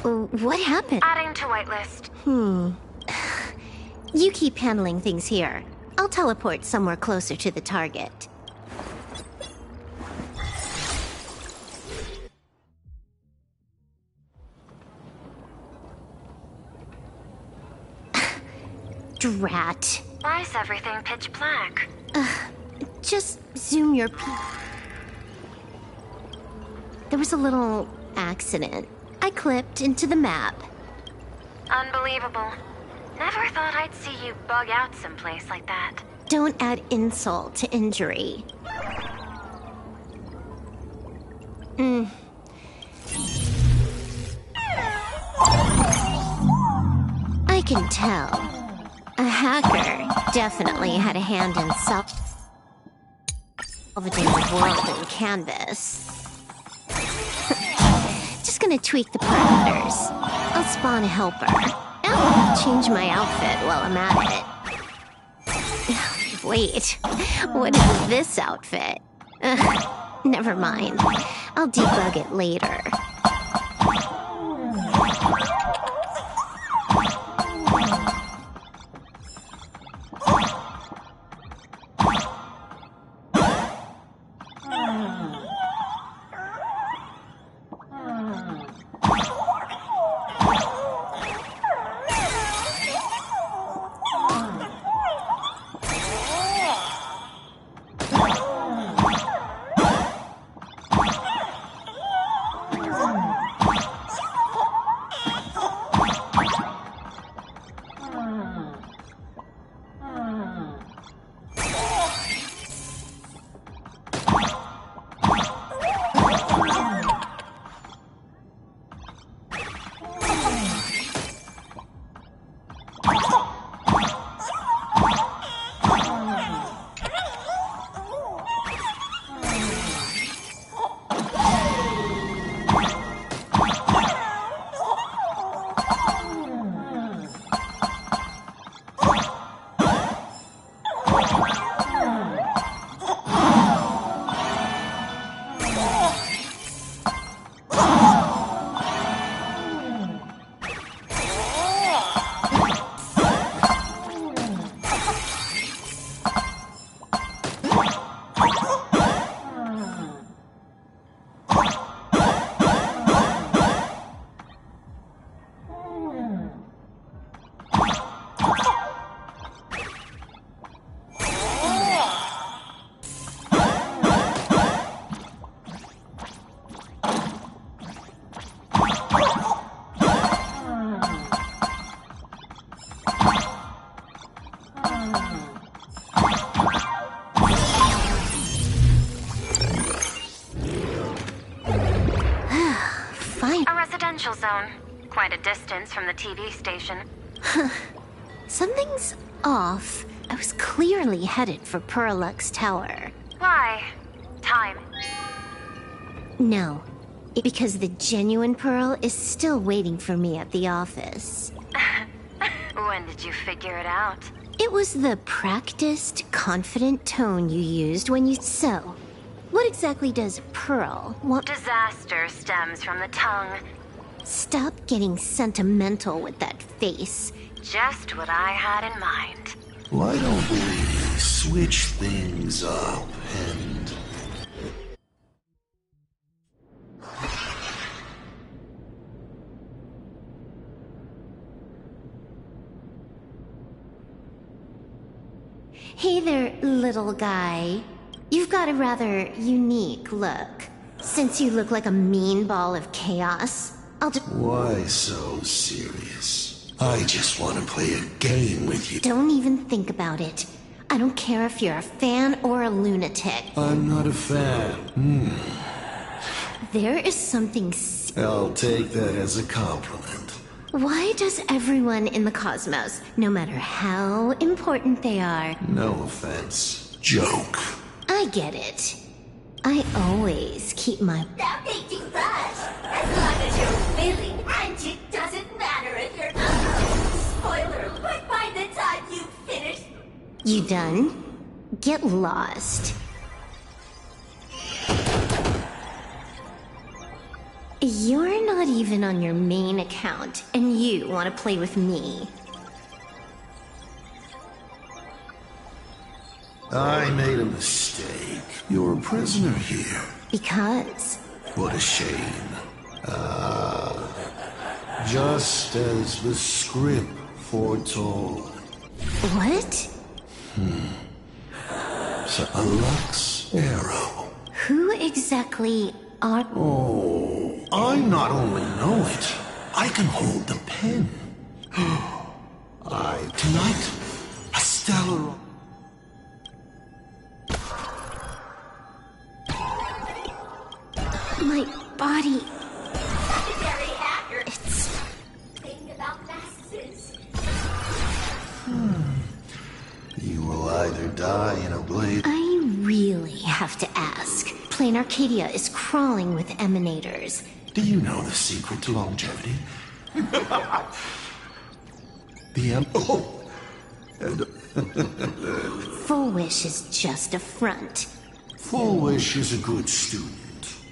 What happened? Adding to whitelist. You keep handling things here. I'll teleport somewhere closer to the target. Drat. Why is everything pitch black? Just zoom your There was a little accident. I clipped into the map. Unbelievable. Never thought I'd see you bug out someplace like that. Don't add insult to injury. I can tell. A hacker definitely had a hand in salvaging the world in Canvas. Just gonna tweak the parameters. I'll spawn a helper. I'll change my outfit while I'm at it. Wait, what is this outfit? Never mind. I'll debug it later. Zone. Quite a distance from the TV station. Something's off. I was clearly headed for Perlux Tower. Why? Time. No. Because the genuine Pearl is still waiting for me at the office. When did you figure it out? It was the practiced, confident tone you used when you... So, what exactly does Pearl want? Disaster stems from the tongue. Stop getting sentimental with that face. Just what I had in mind. Why don't we switch things up and Hey there, little guy. You've got a rather unique look. Since you look like a mean ball of chaos, I'll just... Why so serious? I just want to play a game with you. Don't even think about it. I don't care if you're a fan or a lunatic. I'm not a fan. There is something... I'll take that as a compliment. Why does everyone in the cosmos, no matter how important they are... No offense. Joke. I get it. I always keep my... Stop making fuss! As long as you're willing, and it doesn't matter if you're not. Spoiler alert, by the time you finish... You done? Get lost. You're not even on your main account, and you want to play with me. I made a mistake. You're a prisoner here. Because? What a shame. Just as the script foretold. What? So a Lux arrow. Who exactly are... Oh, I not only know it, I can hold the pen. Tonight, a stellar... My body... Very accurate. It's... Thing about masses. You will either die in a blaze... I really have to ask. Plain Arcadia is crawling with emanators. Do you know the secret to longevity? Oh! And... Full Wish is just a front. Full Wish is a good student.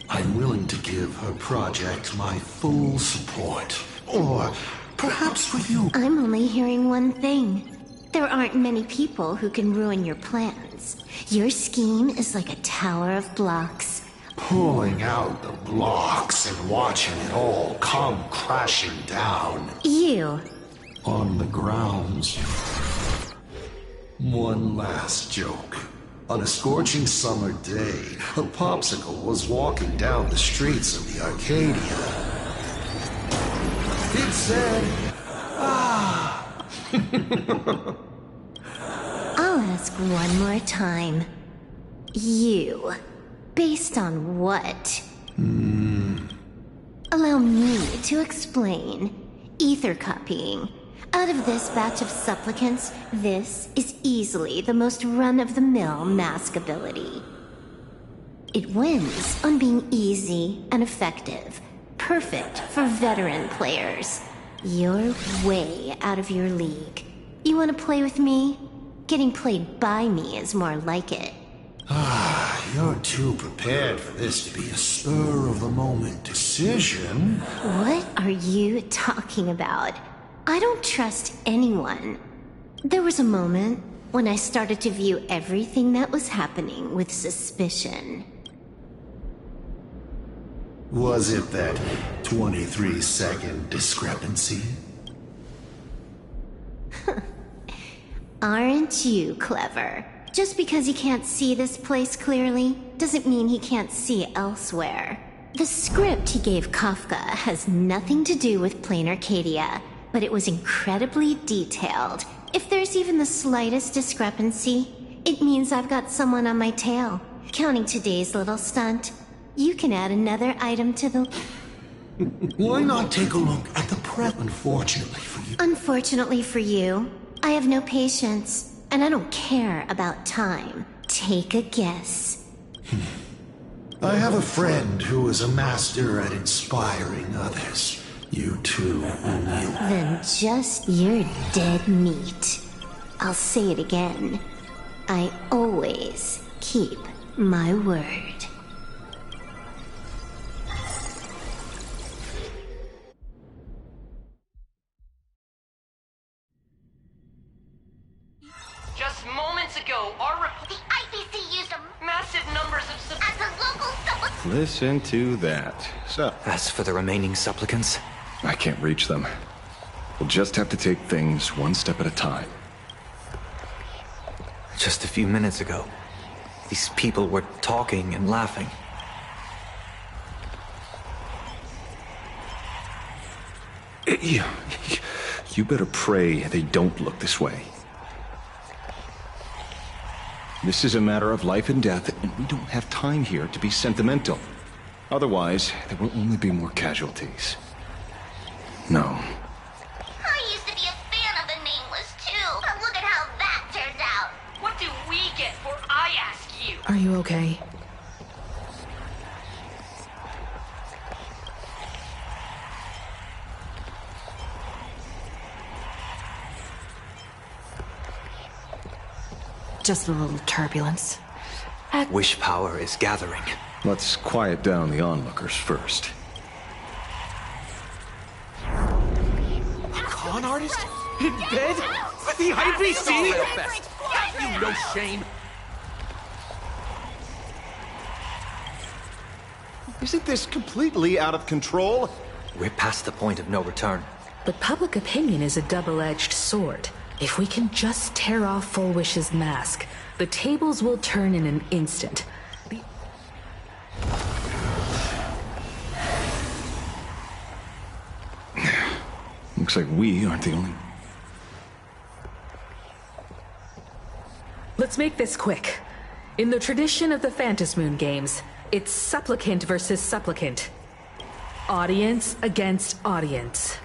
I'm willing to give her project my full support. Or perhaps with you. I'm only hearing one thing. There aren't many people who can ruin your plans. Your scheme is like a tower of blocks. Pulling out the blocks and watching it all come crashing down. You. On the grounds. One last joke. On a scorching summer day, a popsicle was walking down the streets of the Arcadia. It said, I'll ask one more time. You. Based on what? Allow me to explain. Ether copying. Out of this batch of supplicants, this is easily the most run-of-the-mill mask ability. It wins on being easy and effective, perfect for veteran players. You're way out of your league. You want to play with me? Getting played by me is more like it. You're too prepared for this to be a spur-of-the-moment decision. What are you talking about? I don't trust anyone. There was a moment when I started to view everything that was happening with suspicion. Was it that 23-second discrepancy? Aren't you clever? Just because he can't see this place clearly doesn't mean he can't see elsewhere. The script he gave Kafka has nothing to do with Plain Arcadia, but it was incredibly detailed. If there's even the slightest discrepancy, it means I've got someone on my tail. Counting today's little stunt, you can add another item to the... Why not take a look at the prep, unfortunately for you? Unfortunately for you, I have no patience, and I don't care about time. Take a guess. I have a friend who is a master at inspiring others. You too will. Then just you're dead meat. I'll say it again. I always keep my word. Just moments ago, the ICC used massive numbers of as a local supplicant. Listen to that. So, As for the remaining supplicants, I can't reach them. We'll just have to take things one step at a time. Just a few minutes ago, these people were talking and laughing. You better pray they don't look this way. This is a matter of life and death, and we don't have time here to be sentimental. Otherwise, there will only be more casualties. No. I used to be a fan of the Nameless, too. But look at how that turned out. What do we get for I ask you? Are you okay? Just a little turbulence. Wish power is gathering. Let's quiet down the onlookers first. Con artist? In bed? With the IBC? You no shame. Isn't this completely out of control? We're past the point of no return. But public opinion is a double-edged sword. If we can just tear off Full Wish's mask, the tables will turn in an instant. Looks like we aren't the only... Let's make this quick. In the tradition of the Phantasmoon games, it's supplicant versus supplicant. Audience against audience.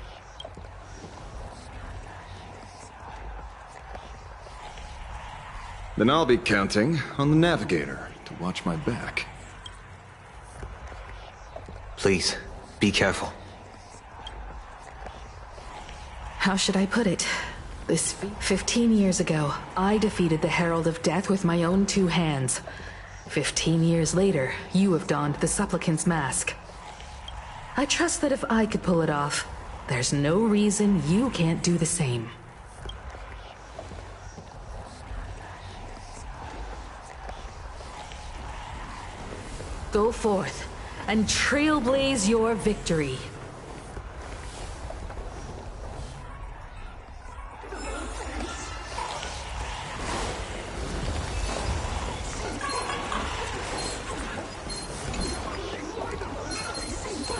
Then I'll be counting on the navigator to watch my back. Please, be careful. How should I put it? 15 years ago, I defeated the Herald of Death with my own 2 hands. 15 years later, you have donned the supplicant's mask. I trust that if I could pull it off, there's no reason you can't do the same. Go forth and trailblaze your victory.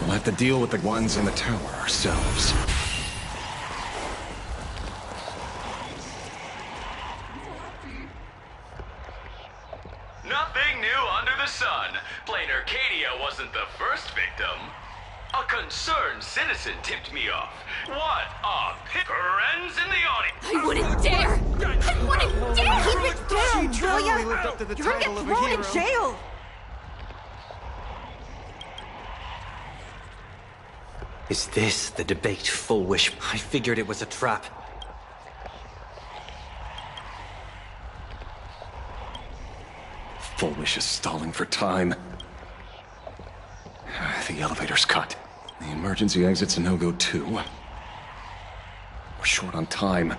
We'll have to deal with the ones in the tower ourselves. Nothing new under the sun. Plain Arcadia wasn't the first victim. A concerned citizen tipped me off. What a friends in the audience. I wouldn't dare! I wouldn't dare! Keep it down, Julia! Lived up to the You're gonna title get of a thrown hero. in jail! Is this the debate, Full Wish? I figured it was a trap. Full Wish is stalling for time. The elevator's cut. The emergency exit's a no-go too. We're short on time.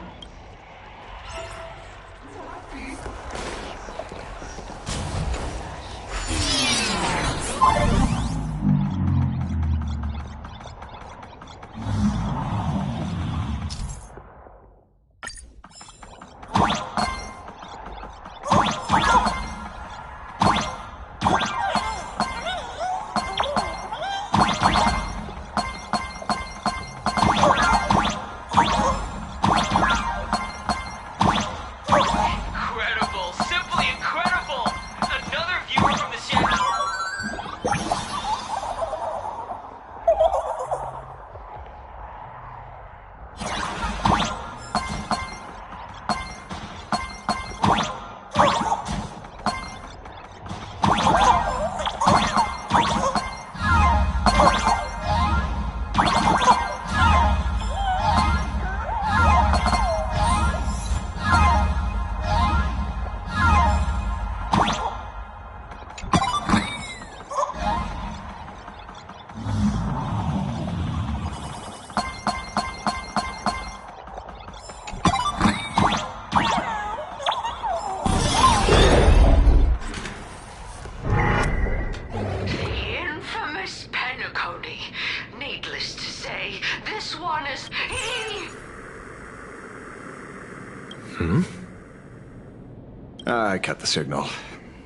I cut the signal.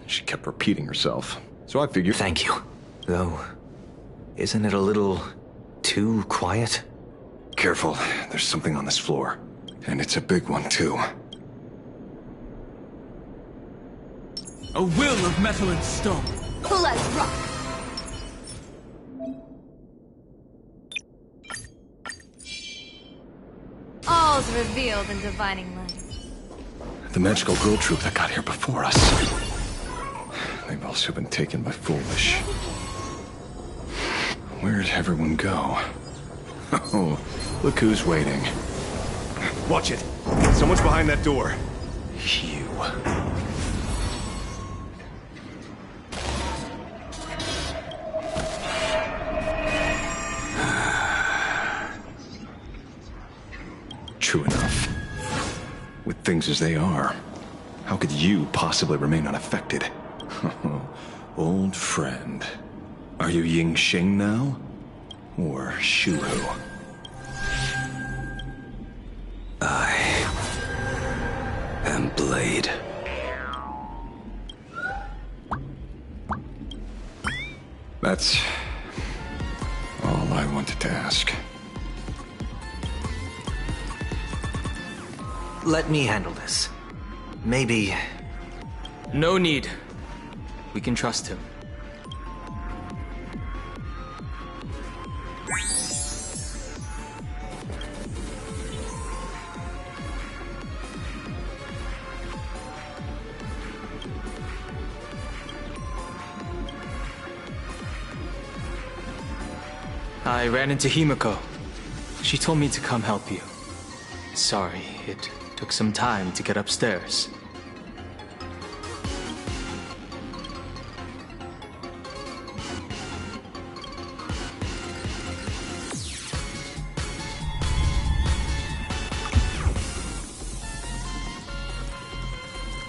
She kept repeating herself. So I figured... Thank you. Though, isn't it a little too quiet? Careful, there's something on this floor. And it's a big one, too. A will of metal and stone. Let's rock! All's revealed in divining light. The magical girl troop that got here before us. They've also been taken by Foolish. Where'd everyone go? Oh, look who's waiting. Watch it! Someone's behind that door. You. True enough. With things as they are, how could you possibly remain unaffected? Old friend. Are you Ying Xing now? Or Shuhu? I am Blade. That's all I wanted to ask. Let me handle this. Maybe... No need. We can trust him. I ran into Himiko. She told me to come help you. Sorry, it took some time to get upstairs.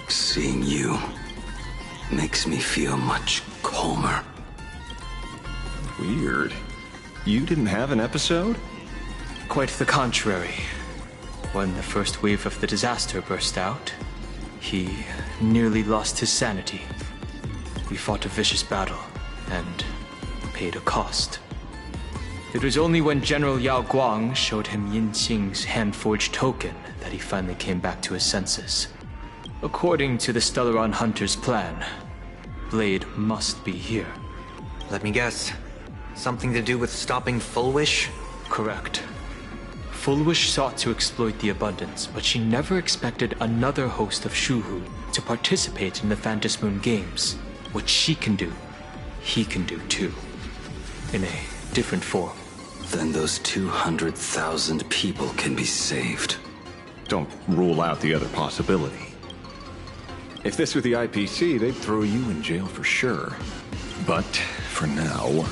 Seeing you makes me feel much calmer. Weird. You didn't have an episode? Quite the contrary. When the first wave of the disaster burst out, he nearly lost his sanity. We fought a vicious battle and paid a cost. It was only when General Yao Guang showed him Yin Qing's hand-forged token that he finally came back to his senses. According to the Stellaron Hunter's plan, Blade must be here. Let me guess. Something to do with stopping Fullwish? Correct. Fullwish sought to exploit the abundance, but she never expected another host of Shuhu to participate in the Phantom Moon Games. What she can do, he can do too. In a different form. Then those 200,000 people can be saved. Don't rule out the other possibility. If this were the IPC, they'd throw you in jail for sure. But, for now,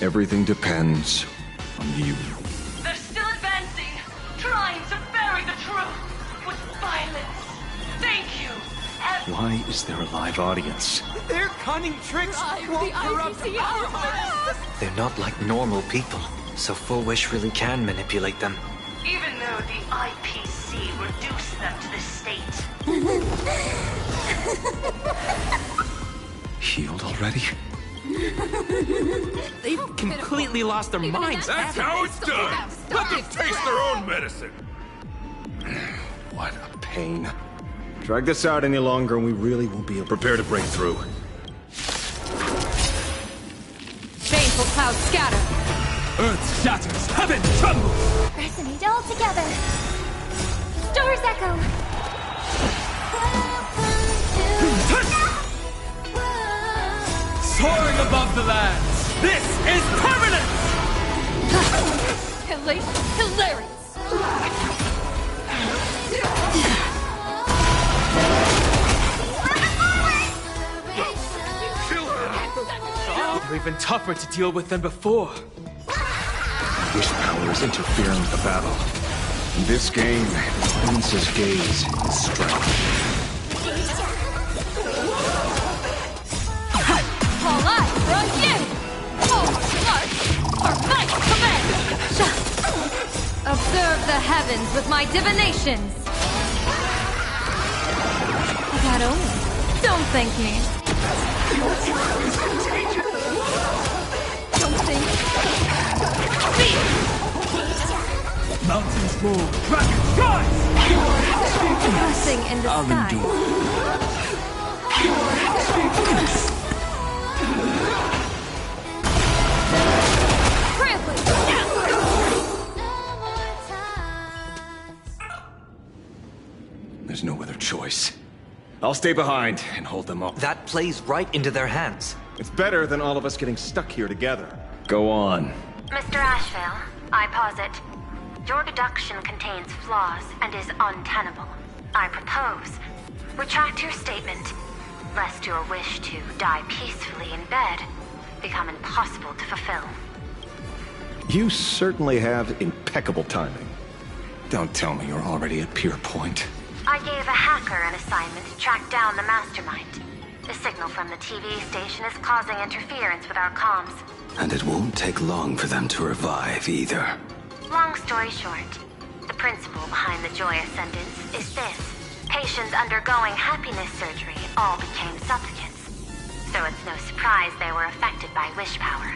everything depends on you. They're still advancing, trying to bury the truth with violence. Thank you. Why is there a live audience? Their cunning tricks won't corrupt our hearts! They're not like normal people, so Fullwish really can manipulate them. Even though the IPC reduced them to this state. Healed already? They've completely lost their minds. That's how it's done! Let them taste their own medicine! What a pain. Drag this out any longer and we really won't be able to prepare to break through. Baneful clouds scatter. Earth shatters, heaven trembles! Resonate all together. Stars echo. Soaring above the lands, this is permanent! Hilarious! They're even tougher to deal with than before. Wish power is interfering with the battle. In this game, Prince's gaze is strength. All eyes are on you! All march! Our might command! Observe the heavens with my divinations! Not only. Don't thank me. Don't think. Mountains move, dragons rise! Passing in the I'll sky. endure. There's no other choice. I'll stay behind and hold them off. That plays right into their hands. It's better than all of us getting stuck here together. Go on. Mr. Ashvale, I posit. Your deduction contains flaws and is untenable. I propose, retract your statement, lest your wish to die peacefully in bed become impossible to fulfill. You certainly have impeccable timing. Don't tell me you're already at Pier Point. I gave a hacker an assignment to track down the mastermind. The signal from the TV station is causing interference with our comms. And it won't take long for them to revive either. Long story short, the principle behind the Joy Ascendance is this. Patients undergoing happiness surgery all became supplicants. So it's no surprise they were affected by wish power.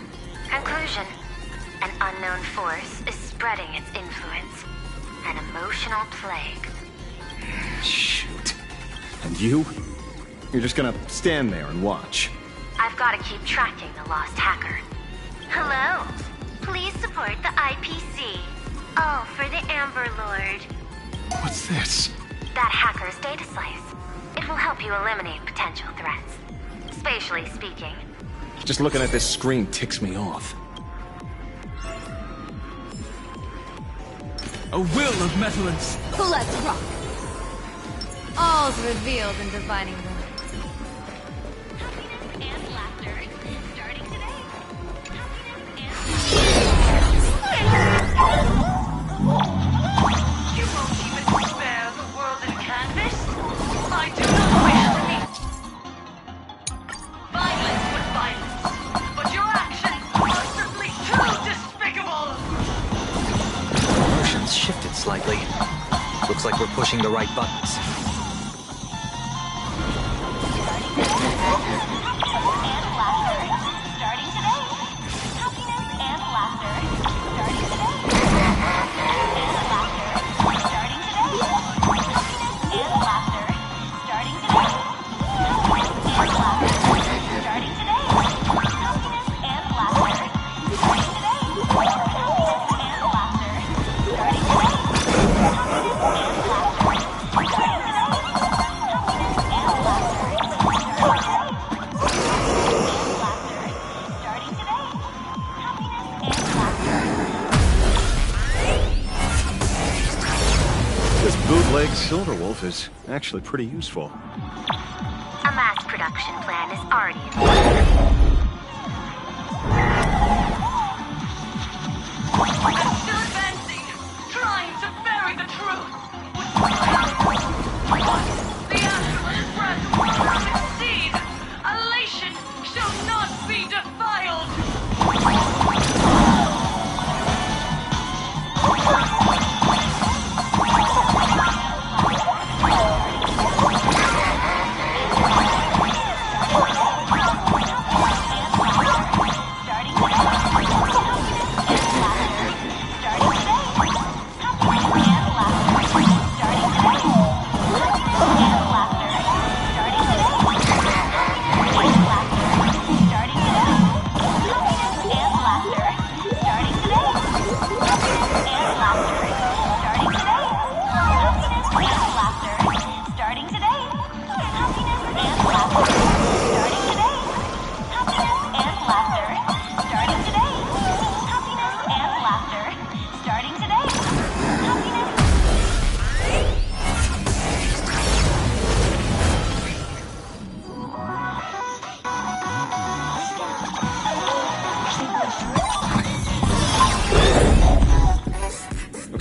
Conclusion, an unknown force is spreading its influence. An emotional plague. Shoot. And you? You're just gonna stand there and watch. I've got to keep tracking the lost hacker. Hello. Please support the IPC. Oh, for the Amber Lord. What's this? That hacker's data slice. It will help you eliminate potential threats. Spatially speaking. Just looking at this screen ticks me off. A will of metallence. Let's rock. All's revealed in divining the You won't even spare the world in canvas? I do not wish to meet. Violence with violence, but your actions are simply too despicable! Emotions shifted slightly. Looks like we're pushing the right buttons. Silverwolf is actually pretty useful. A mass production plan is already in place. I'm still advancing, trying to bury the truth. The astral breath will succeed. Elation shall not be defiled.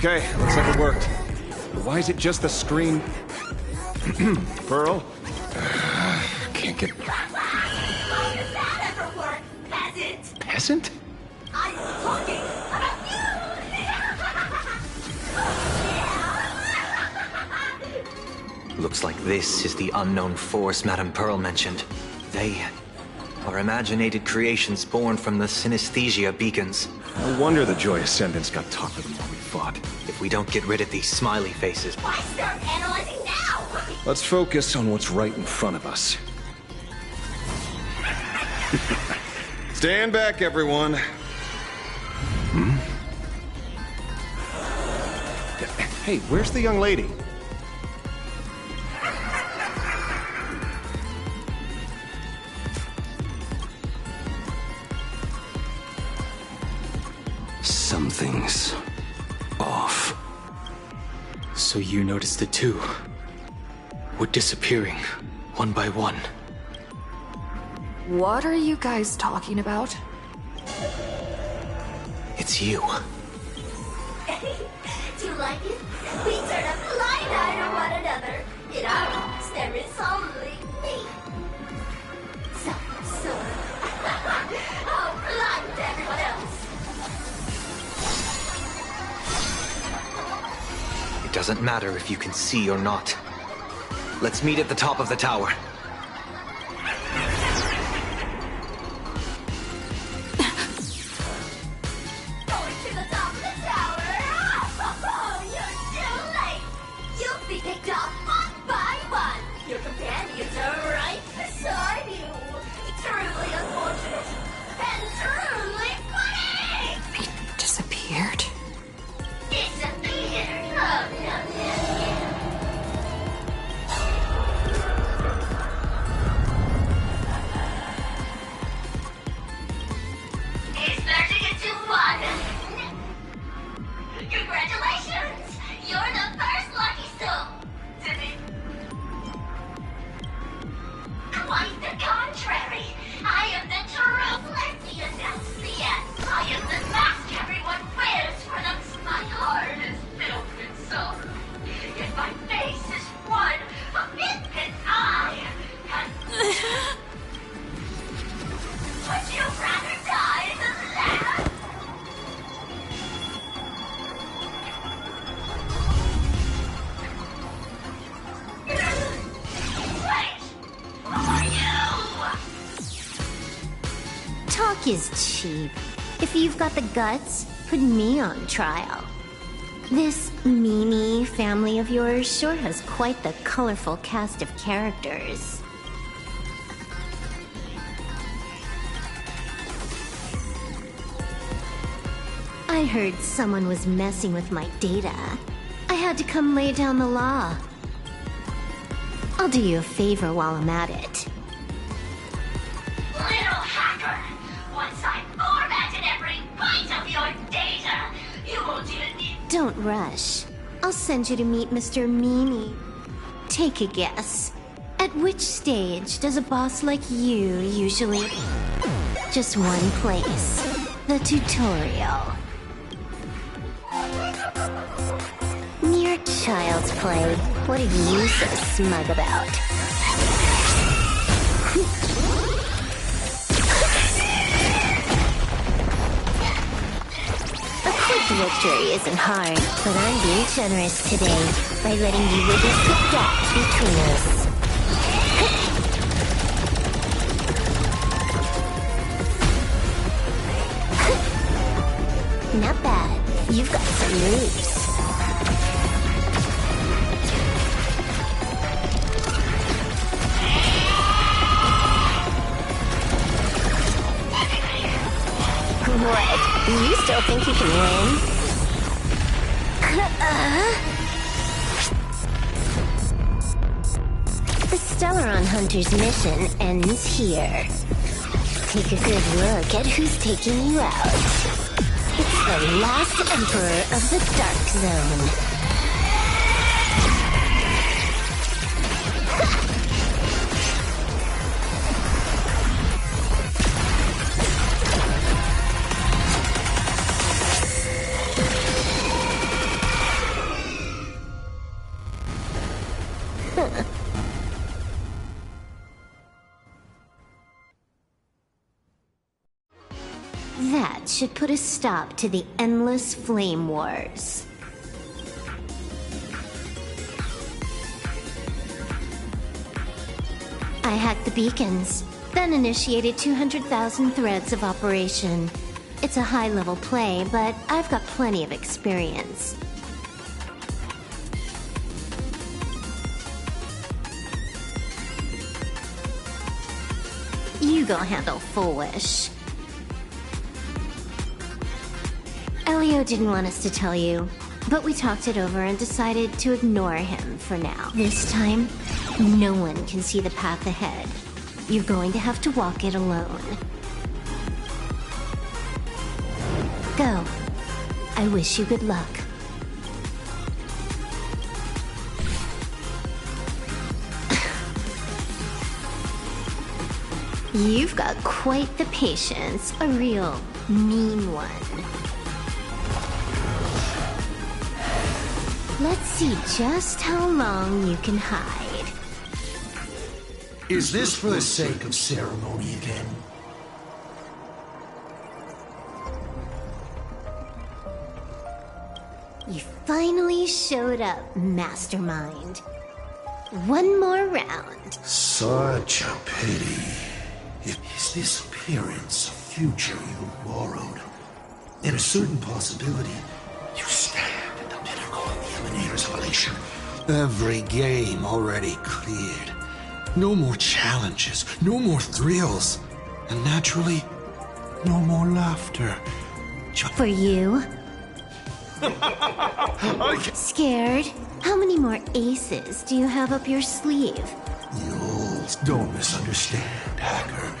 Okay, looks like it worked. But why is it just the screen? Pearl? Can't get... Why does that ever work, peasant? Peasant? I'm talking about you! Looks like this is the unknown force Madame Pearl mentioned. They are imaginated creations born from the synesthesia beacons. No wonder the Joy Ascendants got tougher the more we fought. If we don't get rid of these smiley faces... Why start analyzing now? Let's focus on what's right in front of us. Stand back, everyone. Hey, where's the young lady? Something's off. So you noticed it too? We're disappearing, one by one. What are you guys talking about? It's you. Do you like it? We turn a blind eye to one another. In our lives, there is only me. So, oh, blind to everyone else. It doesn't matter if you can see or not. Let's meet at the top of the tower. Going to the top of the tower. Oh, you're too late. You'll be picked off one by one. Your companions are right beside you. Truly unfortunate and truly funny. They disappeared? Disappeared. Oh, no. It's 30 to 1. Congratulations! You're the first lucky soul to be... Quite the contrary. I am the true Plenty announced the end. I am the mask everyone wears for them. My heart is filled with sorrow. If my face is one of infant eye, and... Would you rather die than laugh? Wait! Who are you? Talk is cheap. If you've got the guts, put me on trial. This Mimi family of yours sure has quite the colorful cast of characters. I heard someone was messing with my data. I had to come lay down the law. I'll do you a favor while I'm at it. Little hacker! Once I formatted every byte of your data, you won't even need... Don't rush. I'll send you to meet Mr. Mimi. Take a guess. At which stage does a boss like you usually... Just one place. The tutorial. Mere child's play. What are you so smug about? A quick victory isn't hard, but I'm being generous today by letting you witness the gap between us. Not bad. You've got some moves. What? You still think you can win? The Stellaron Hunter's mission ends here. Take a good look at who's taking you out. It's the last Emperor of the Dark Zone. That should put a stop to the endless flame wars. I hacked the beacons, then initiated 200,000 threads of operation. It's a high-level play, but I've got plenty of experience. You go handle Full Wish. Elio didn't want us to tell you, but we talked it over and decided to ignore him for now. This time, no one can see the path ahead. You're going to have to walk it alone. Go. I wish you good luck. You've got quite the patience, a real mean one. Let's see just how long you can hide. Is this for the sake of ceremony again? You finally showed up, Mastermind. One more round. Such a pity. Is this appearance a future you borrowed? In a certain possibility, you stand at the pinnacle of the Emanator's elation. Every game already cleared. No more challenges, no more thrills, and naturally, no more laughter. For you? Scared? How many more aces do you have up your sleeve? You'll don't misunderstand, Hacker.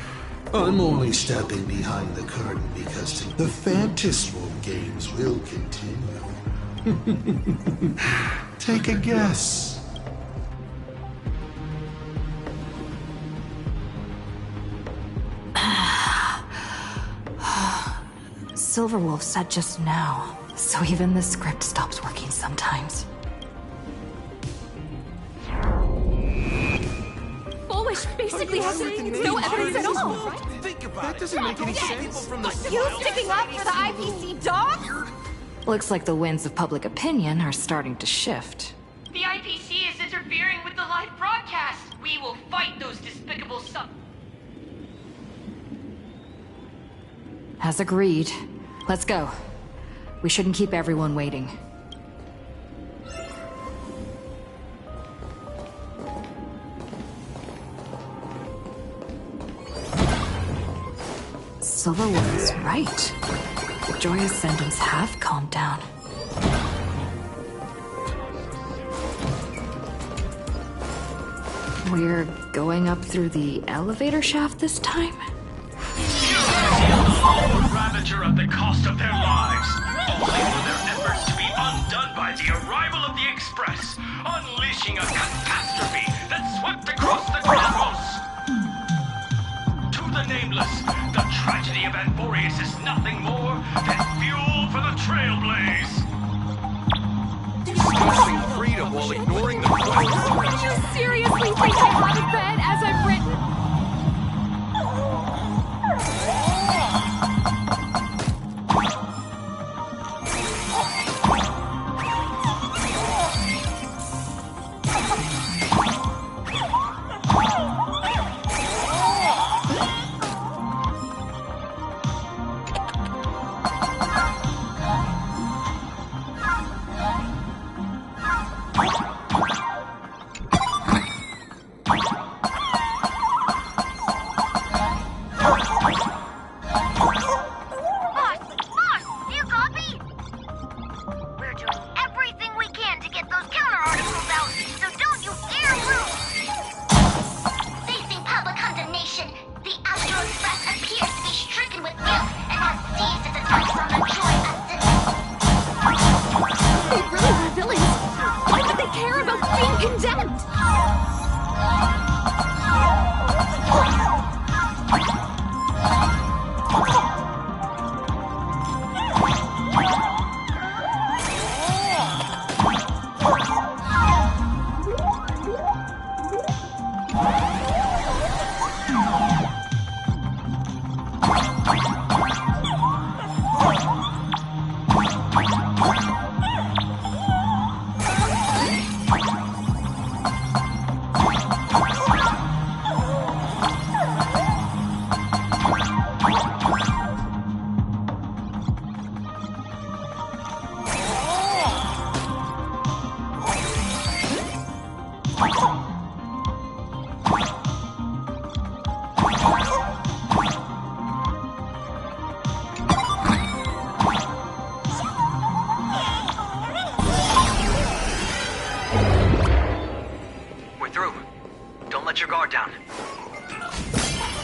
I'm only stepping behind the curtain because the Phantasmal games will continue. Take a guess. Silverwolf said just now, so even the script stops working sometimes. Foolish basically has no evidence at all. Think about it. That doesn't make any sense. You sticking up for the IPC dog? Looks like the winds of public opinion are starting to shift. The IPC is interfering with the live broadcast. We will fight those despicable As agreed. Let's go. We shouldn't keep everyone waiting. Silverwolf is right. The Joy Ascendants have calmed down. We're going up through the elevator shaft this time? The ravager at the cost of their lives, only for their efforts to be undone by the arrival of the Express, unleashing a catastrophe that swept across the cosmos. To the nameless, the tragedy of Amphoreus is nothing more than fuel for the Trailblaze. Discussing freedom while ignoring the Do you seriously think I haven't read as I've written?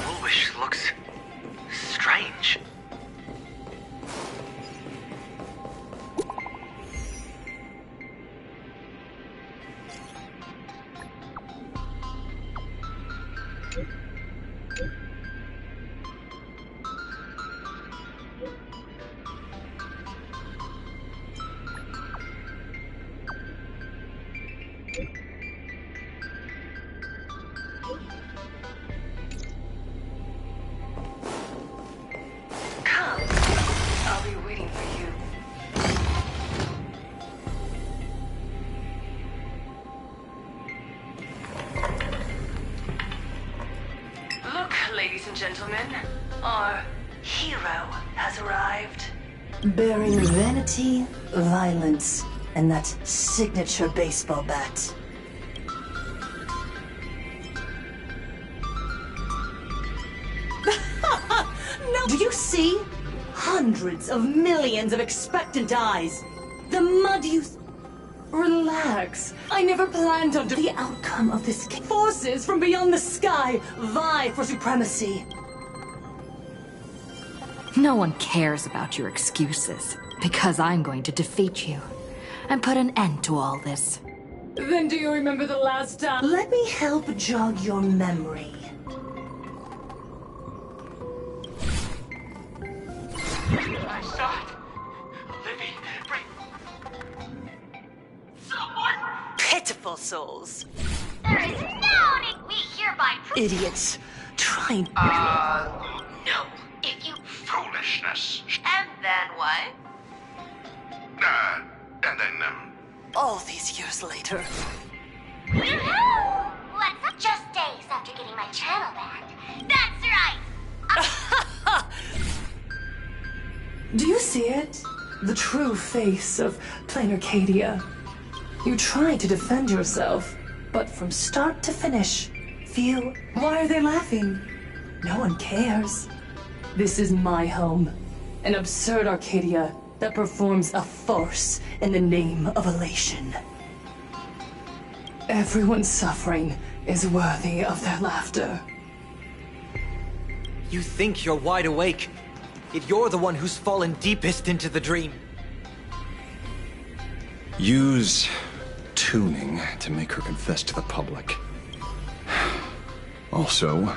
Woolwish looks strange. Come. I'll be waiting for you. Look, ladies and gentlemen, our hero has arrived. Bearing vanity, violence, and that signature baseball bat. No! Do you see? Hundreds of millions of expectant eyes. The mud you... Relax. I never planned on The outcome of this game. Forces from beyond the sky vie for supremacy. No one cares about your excuses, because I'm going to defeat you and put an end to all this. Then do you remember the last time? Let me help jog your memory. I saw it. Livy, bring... Someone! Pitiful souls. There is no need. We hereby Idiots. Trying... No. If you... Foolishness. And then what? And then, All these years later. Woohoo! Let's up just days after getting my channel banned. That's right. Do you see it? The true face of plain Arcadia. You tried to defend yourself, but from start to finish, feel... Why are they laughing? No one cares. This is my home. An absurd Arcadia that performs a farce in the name of elation. Everyone's suffering is worthy of their laughter. You think you're wide awake, yet you're the one who's fallen deepest into the dream. Use tuning to make her confess to the public. Also,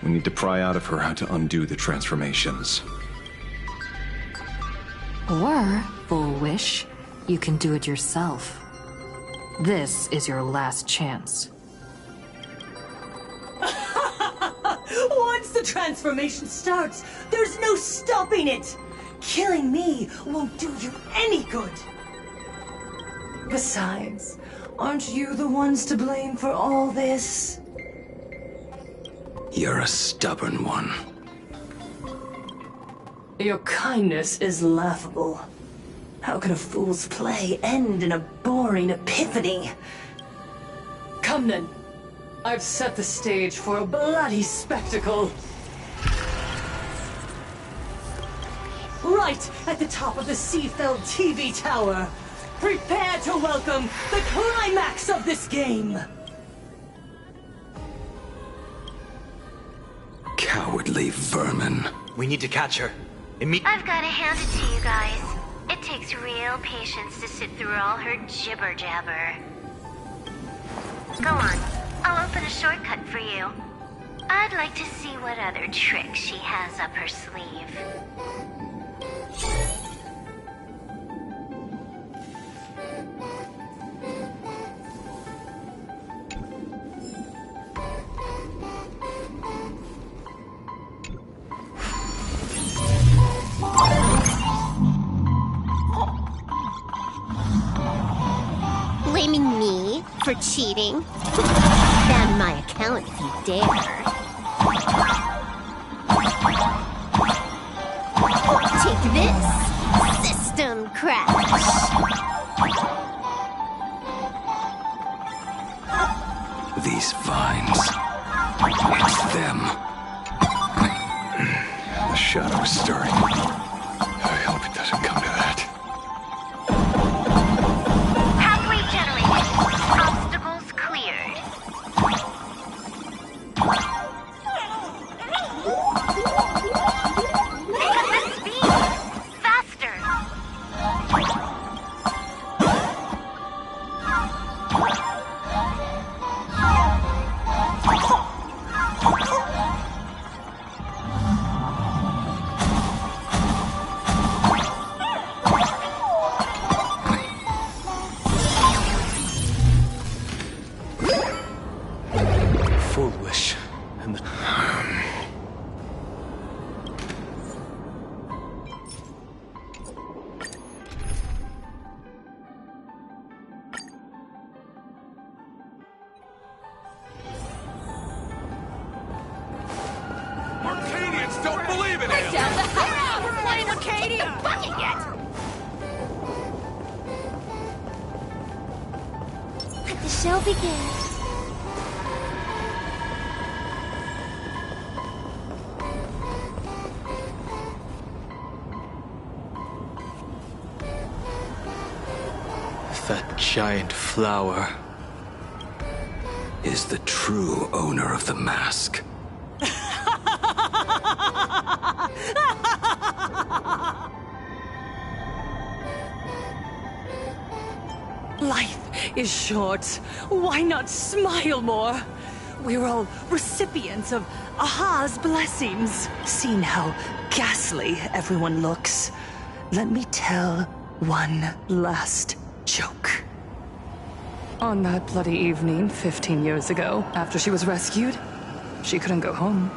we need to pry out of her how to undo the transformations. Or, full wish, you can do it yourself. This is your last chance. Once the transformation starts, there's no stopping it. Killing me won't do you any good. Besides, aren't you the ones to blame for all this? You're a stubborn one. Your kindness is laughable. How can a fool's play end in a boring epiphany? Come then. I've set the stage for a bloody spectacle. Right at the top of the Seafeld TV tower. Prepare to welcome the climax of this game. Cowardly vermin. We need to catch her. I've gotta hand it to you guys. It takes real patience to sit through all her jibber jabber. Go on. I'll open a shortcut for you. I'd like to see what other tricks she has up her sleeve. Blaming me for cheating? Ban my account if you dare. Take this, system crash. These vines. It's them. The shadow is stirring. I hope it doesn't come to that. Pathway generated. Obstacles cleared. wish, and the... Arcadians don't believe in him! Down the house! We're playing Arcadia! Bucket yet! Let the show begin. That giant flower is the true owner of the mask. Life is short. Why not smile more? We're all recipients of Aha's blessings. Seen how ghastly everyone looks. Let me tell one last joke. On that bloody evening 15 years ago, after she was rescued, she couldn't go home.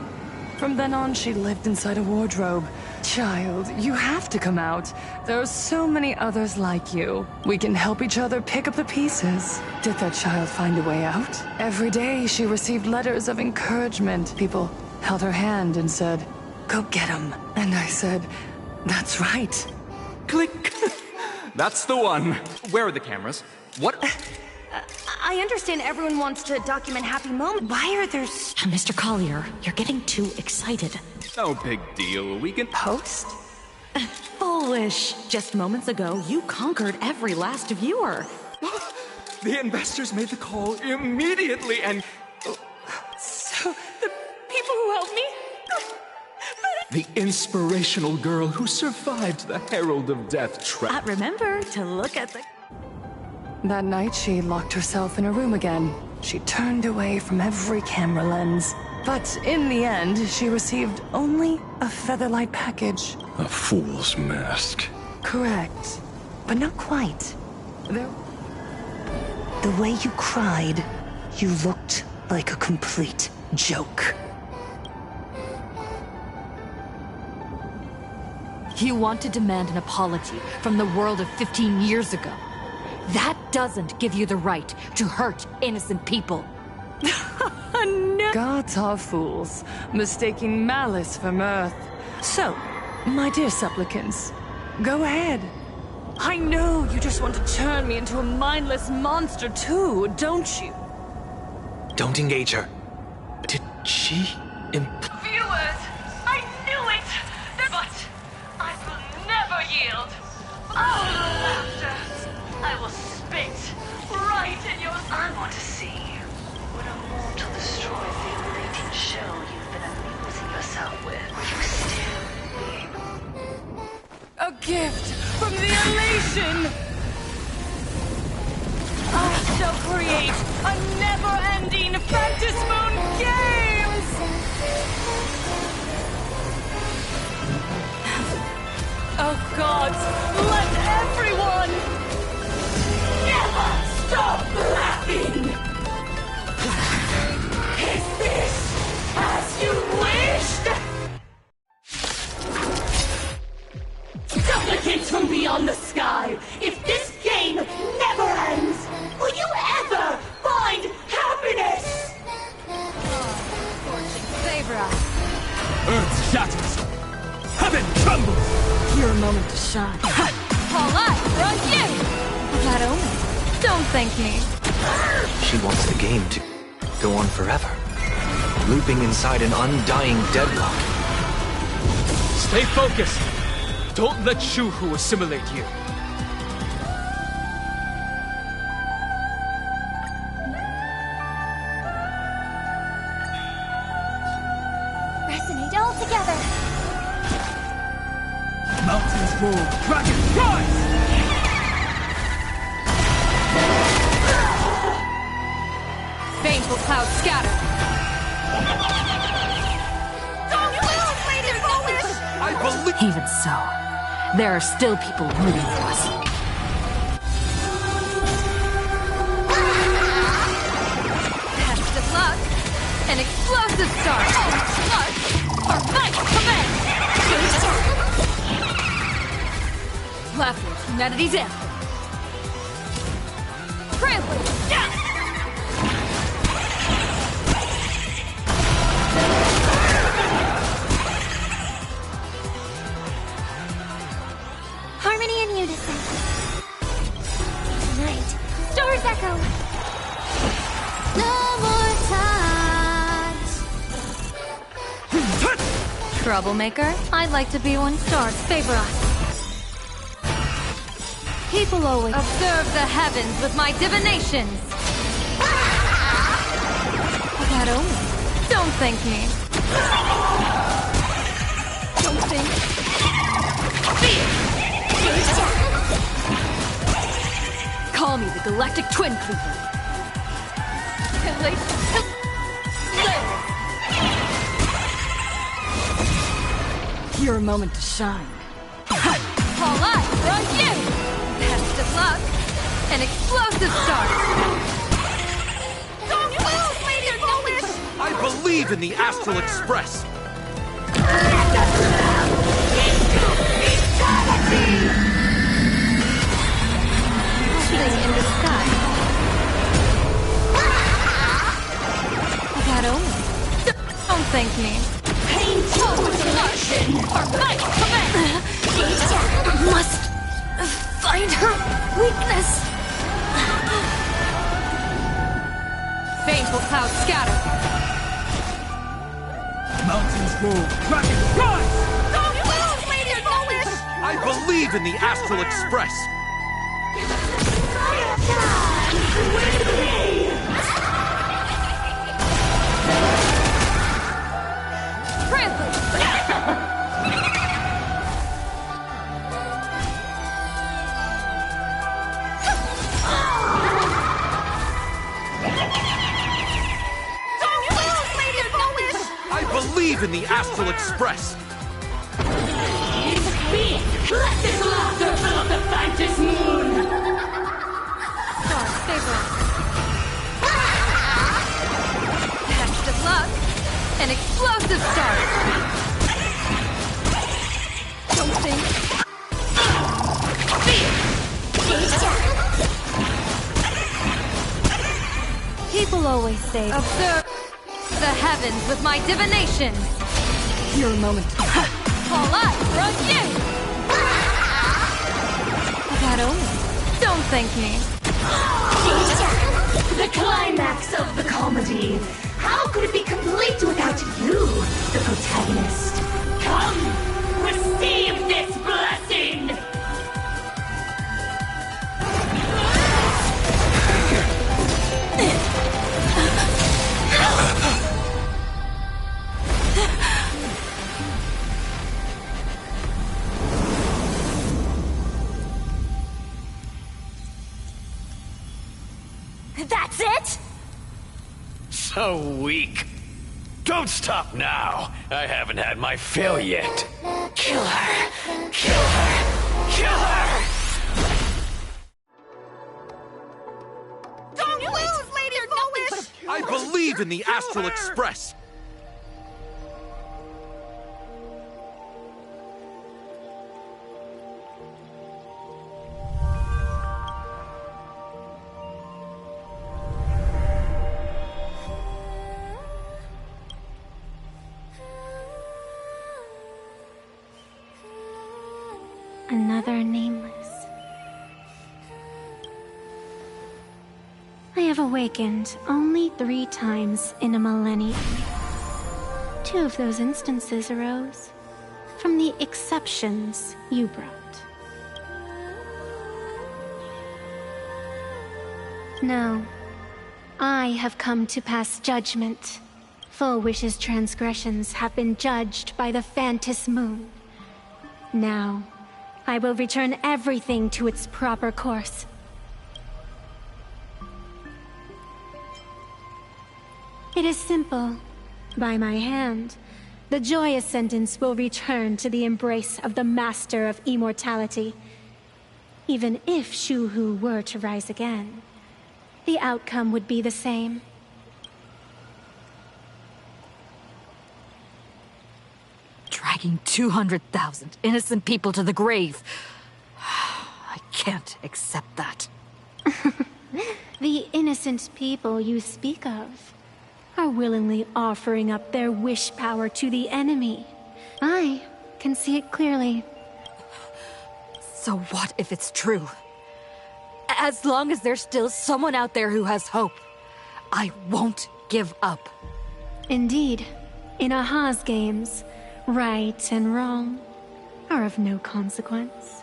From then on, she lived inside a wardrobe. Child, you have to come out. There are so many others like you. We can help each other pick up the pieces. Did that child find a way out? Every day, she received letters of encouragement. People held her hand and said, "Go get him." And I said, "That's right." Click. That's the one. Where are the cameras? What? I understand everyone wants to document happy moments. Why are there... Mr. Collier, you're getting too excited. No big deal. We can Post? Foolish. Just moments ago, you conquered every last viewer. The investors made the call immediately and... So, the people who helped me? The inspirational girl who survived the Herald of Death trap. Remember to look at the... That night, she locked herself in a room again. She turned away from every camera lens. But in the end, she received only a featherlight package. A fool's mask. Correct. But not quite. The way you cried, you looked like a complete joke. You want to demand an apology from the world of 15 years ago. That doesn't give you the right to hurt innocent people. No. Gods are fools, mistaking malice for mirth. So, my dear supplicants, go ahead. I know you just want to turn me into a mindless monster too, don't you? Don't engage her. Did she Viewers, I knew it! But I will never yield. All the laughter. I will spit right in your... I want to see when a mortal destroys the elating show you've been amusing yourself with. Will you still be able... A gift from the elation! I shall create a never-ending Phantasmoon game! Oh gods, let everyone never stop laughing! Is this as you wished? Supplicants from beyond the sky, if this game never ends, will you ever find happiness? Favor us. Earth shatters. Heaven trembles. Your moment to shine. All eyes are on you! That omen. Don't thank me. She wants the game to go on forever. Looping inside an undying deadlock. Stay focused. Don't let Shuhu assimilate you. Resonate all together. Mountains roar, dragons rise! Baneful clouds scatter. I believe... Even so, there are still people rooting for us. Best of luck. And explosive start! March! Our fight commence! Platform humanity's anthem. Prelude! Harmony and unison. Tonight, stars echo. No more touch. Troublemaker? I'd like to be one. Stars favor us. People always observe the heavens with my divinations. That omen. Don't thank me. Don't think. Call me the Galactic Twin Cleaver. Your moment to shine. All eyes are on you! Best of luck. An explosive start. Don't move, Lady Foolish! I believe in the Astral Express! Blessing in the sky. That omen. Don't thank me. Painful selection! Our fight commence! Must find her weakness. Baneful clouds scatter. Mountains move, dragons rise! Don't move, Lady Foolish! I believe in the Astral Express! I believe in the Astral Express! Let this laughter fill up the Phantom Moon! Stars favor us. Best of luck. An explosive start. Don't think. People always say, observe the heavens with my divinations. Your moment. All eyes are on you! that omen. Don't thank me. The climax of the comedy. How could it be complete without you, the protagonist? Come, receive this blessing! That's it? So weak. Don't stop now. I haven't had my fill yet. Kill her. Kill her. Kill her! Don't lose, Lady Foolish! I believe in the Astral Express! Another nameless. I have awakened only 3 times in a millennium. 2 of those instances arose from the exceptions you brought. No, I have come to pass judgment. Full Wish's transgressions have been judged by the Phantom Moon. Now, I will return everything to its proper course. It is simple. By my hand, the Joy Ascendants will return to the embrace of the Master of Immortality. Even if Shu-Hu were to rise again, the outcome would be the same. dragging 200,000 innocent people to the grave. I can't accept that. The innocent people you speak of are willingly offering up their wish power to the enemy. I can see it clearly. So what if it's true? As long as there's still someone out there who has hope, I won't give up. Indeed, in Aha's games, right and wrong are of no consequence.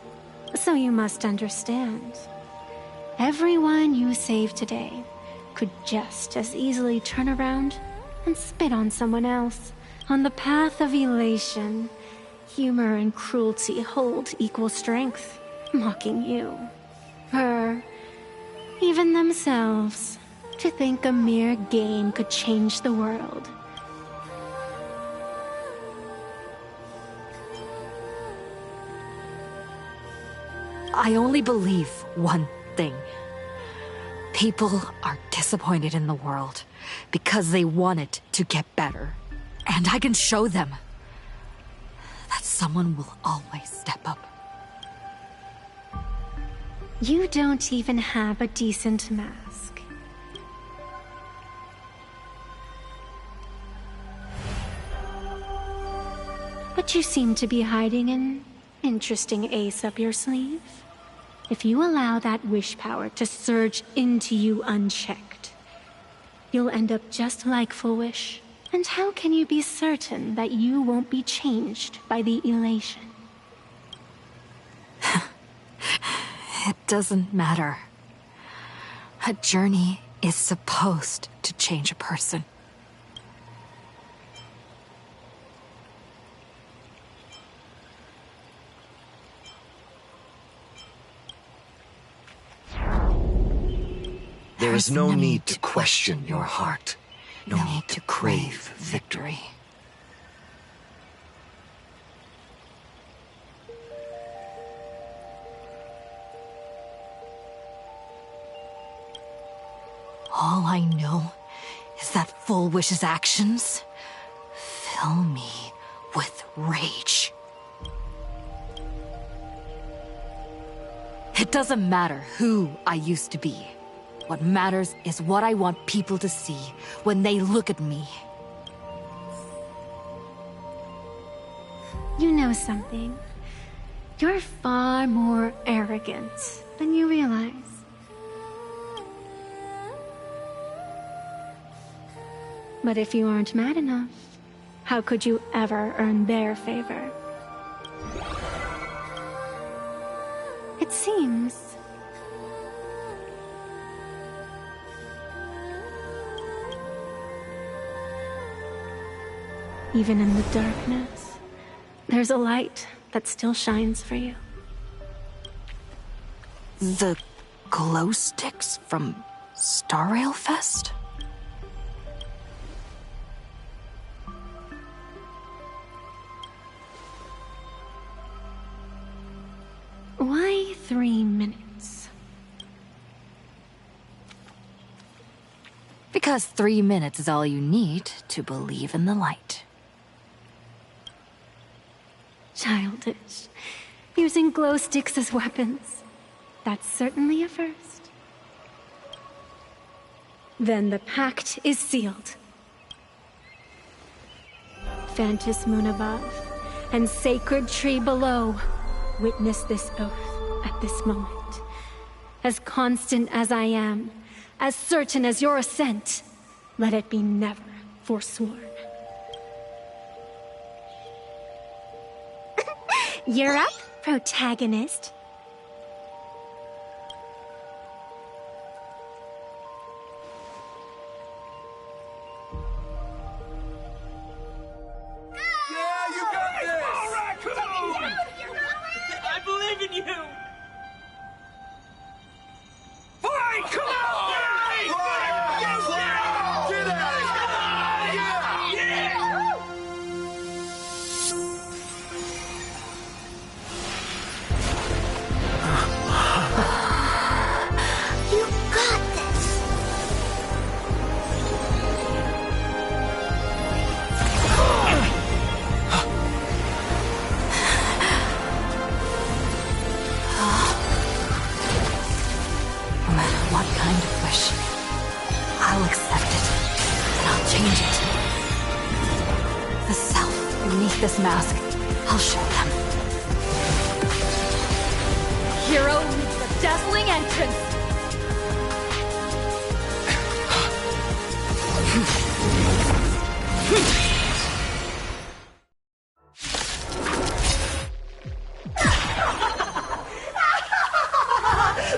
So you must understand. Everyone you save today could just as easily turn around and spit on someone else. On the path of elation, humor and cruelty hold equal strength, mocking you, her, even themselves, to think a mere game could change the world. I only believe one thing. People are disappointed in the world because they want it to get better. And I can show them that someone will always step up. You don't even have a decent mask. But you seem to be hiding an interesting ace up your sleeve. If you allow that wish power to surge into you unchecked, you'll end up just like Full Wish. And how can you be certain that you won't be changed by the elation? It doesn't matter. A journey is supposed to change a person. There is no need to question your heart. No need to crave victory. All I know is that Full Wish's actions fill me with rage. It doesn't matter who I used to be. What matters is what I want people to see when they look at me. You know something? You're far more arrogant than you realize. But if you aren't mad enough, how could you ever earn their favor? It seems even in the darkness, there's a light that still shines for you. The glow sticks from Star Rail Fest? Why 3 minutes? Because 3 minutes is all you need to believe in the light. Childish. Using glow sticks as weapons. That's certainly a first. Then the pact is sealed. Phantus Moon above and Sacred Tree below, witness this oath at this moment. As constant as I am, as certain as your ascent, let it be never forsworn. You're up, protagonist. Yeah, you got this! All right, Raccoon! I believe in you! Fight! Come on! Fight! Fight! Get out of here! Yeah! The self beneath this mask. I'll show them. Hero meets the dazzling entrance.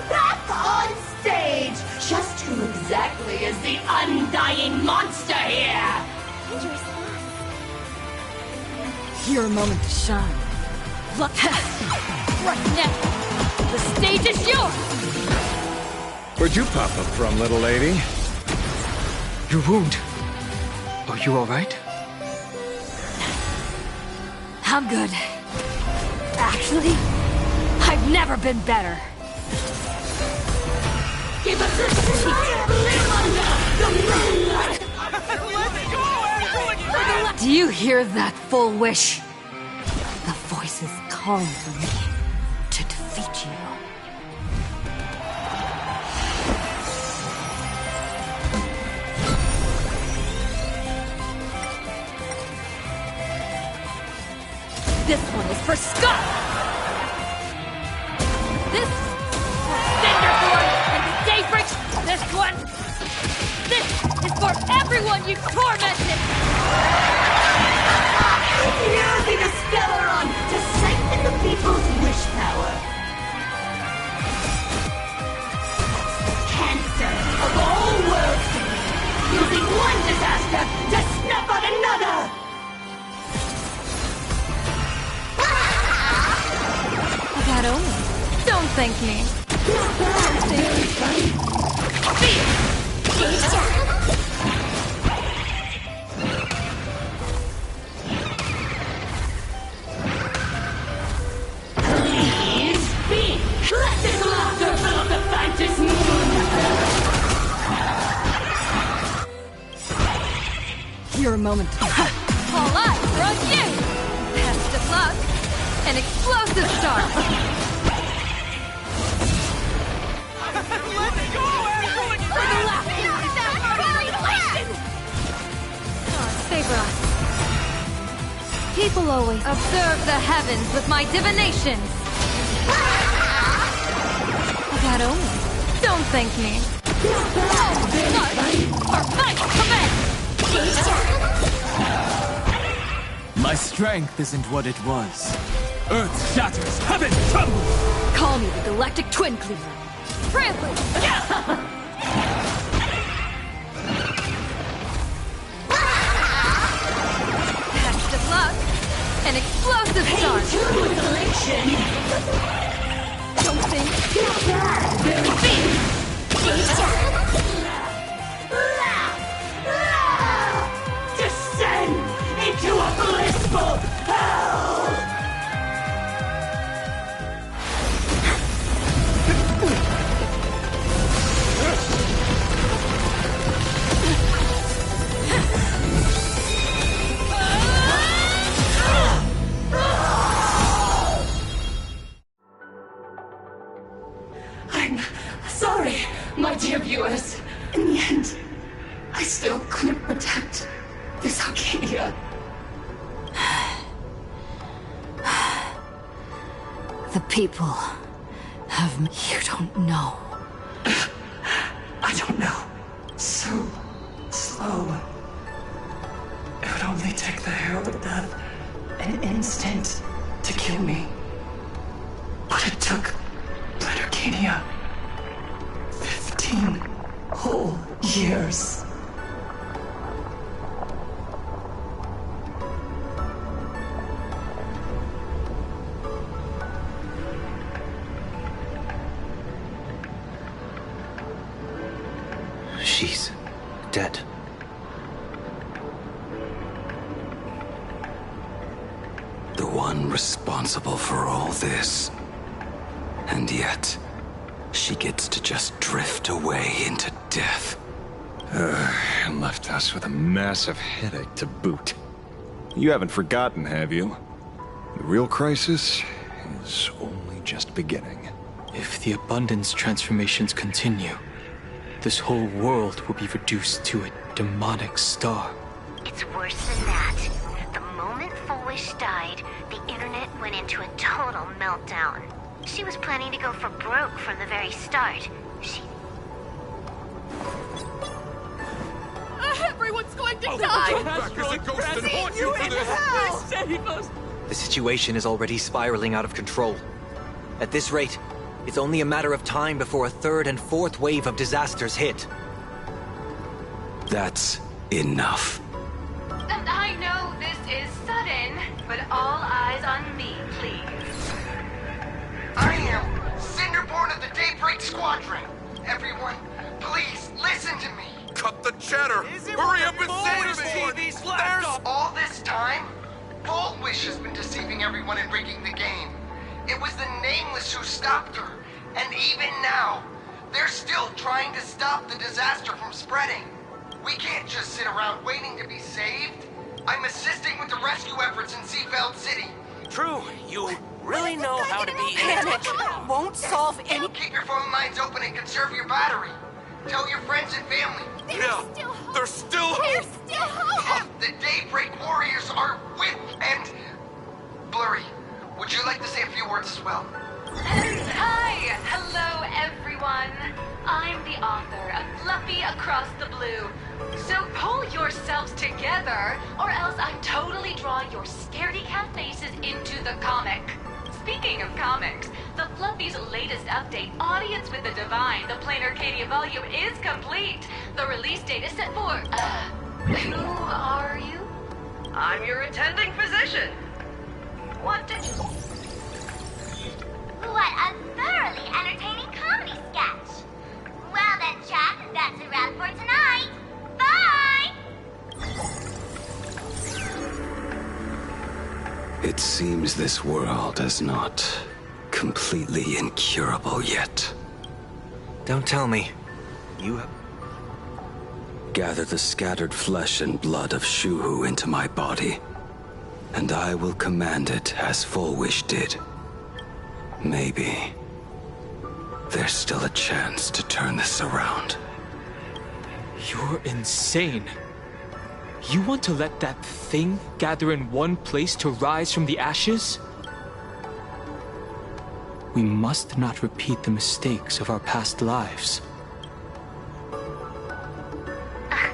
Back on stage! Just who exactly is the undying monster here? Your moment to shine. Look, right now, the stage is yours! Where'd you pop up from, little lady? Your wound. Are you alright? I'm good. Actually, I've never been better. Give us a smile, Do you hear that full wish? The voice is calling for me to defeat you. This one is for Scott! This for Cinderborn and the Daybreak! This is for everyone you've tormented! Using a Stellaron to siphon the people's wish power. Cancer of all worlds to me, using one disaster to snuff out another! That only. Don't thank me. Please speak! Let this laughter fill up the Phantom moon! Your moment. All eyes are on you! Best of luck! An explosive start! Let's go, everyone! For the laughter! Stay bright. People always observe the heavens with my divinations! That only. Don't thank me. All marks are my command! My strength isn't what it was. Earth shatters, heaven trembles! Call me the Galactic Twin Cleaver. Trample! Best of luck! An explosive start! Don't think. Descend into a blissful hell! I'm sorry, my dear viewers. In the end, I still couldn't protect this Arcadia. The people have me. You don't know. I don't know. So slow. It would only take the Herald of Death an instant to kill me. But it took Arcadia 15 whole years. She's dead. The one responsible for all this. And yet, she gets to just drift away into death. And left us with a massive headache to boot. You haven't forgotten, have you? The real crisis is only just beginning. If the abundance transformations continue, this whole world will be reduced to a demonic star. It's worse than that. The went into a total meltdown. She was planning to go for broke from the very start. Everyone's going to I'll die! come back as a ghost and haunt you for this! Please save us! The situation is already spiraling out of control. At this rate, it's only a matter of time before a third and fourth wave of disasters hit. That's enough. And I know this is sudden, but all eyes on me, please. I am Cinderborn of the Daybreak Squadron. Everyone, please listen to me. Cut the chatter! Hurry up and save me! There's all this time, Bullwish has been deceiving everyone and rigging the game. It was the Nameless who stopped her. And even now, they're still trying to stop the disaster from spreading. We can't just sit around waiting to be saved. I'm assisting with the rescue efforts in Seafeld City. True, you really know how to be... Panic won't solve any... Keep your phone lines open and conserve your battery. Tell your friends and family. There's still hope! The Daybreak Warriors are with and... Blurry, would you like to say a few words as well? Hi! Hello, everyone. I'm the author of Fluffy Across the Blue. So pull yourselves together, or else I'm totally drawing your scaredy cat faces into the comic. Speaking of comics, the Fluffy's latest update, Audience with the Divine, the Plain Arcadia volume, is complete. The release date is set for, who are you? I'm your attending physician. What did you... What a thoroughly entertaining comedy sketch! Well then, Jack, that's a wrap for tonight. Bye! It seems this world is not completely incurable yet. Don't tell me. You have... Gather the scattered flesh and blood of Shuhu into my body, and I will command it as Fullwish did. Maybe there's still a chance to turn this around. You're insane. You want to let that thing gather in one place to rise from the ashes? We must not repeat the mistakes of our past lives. I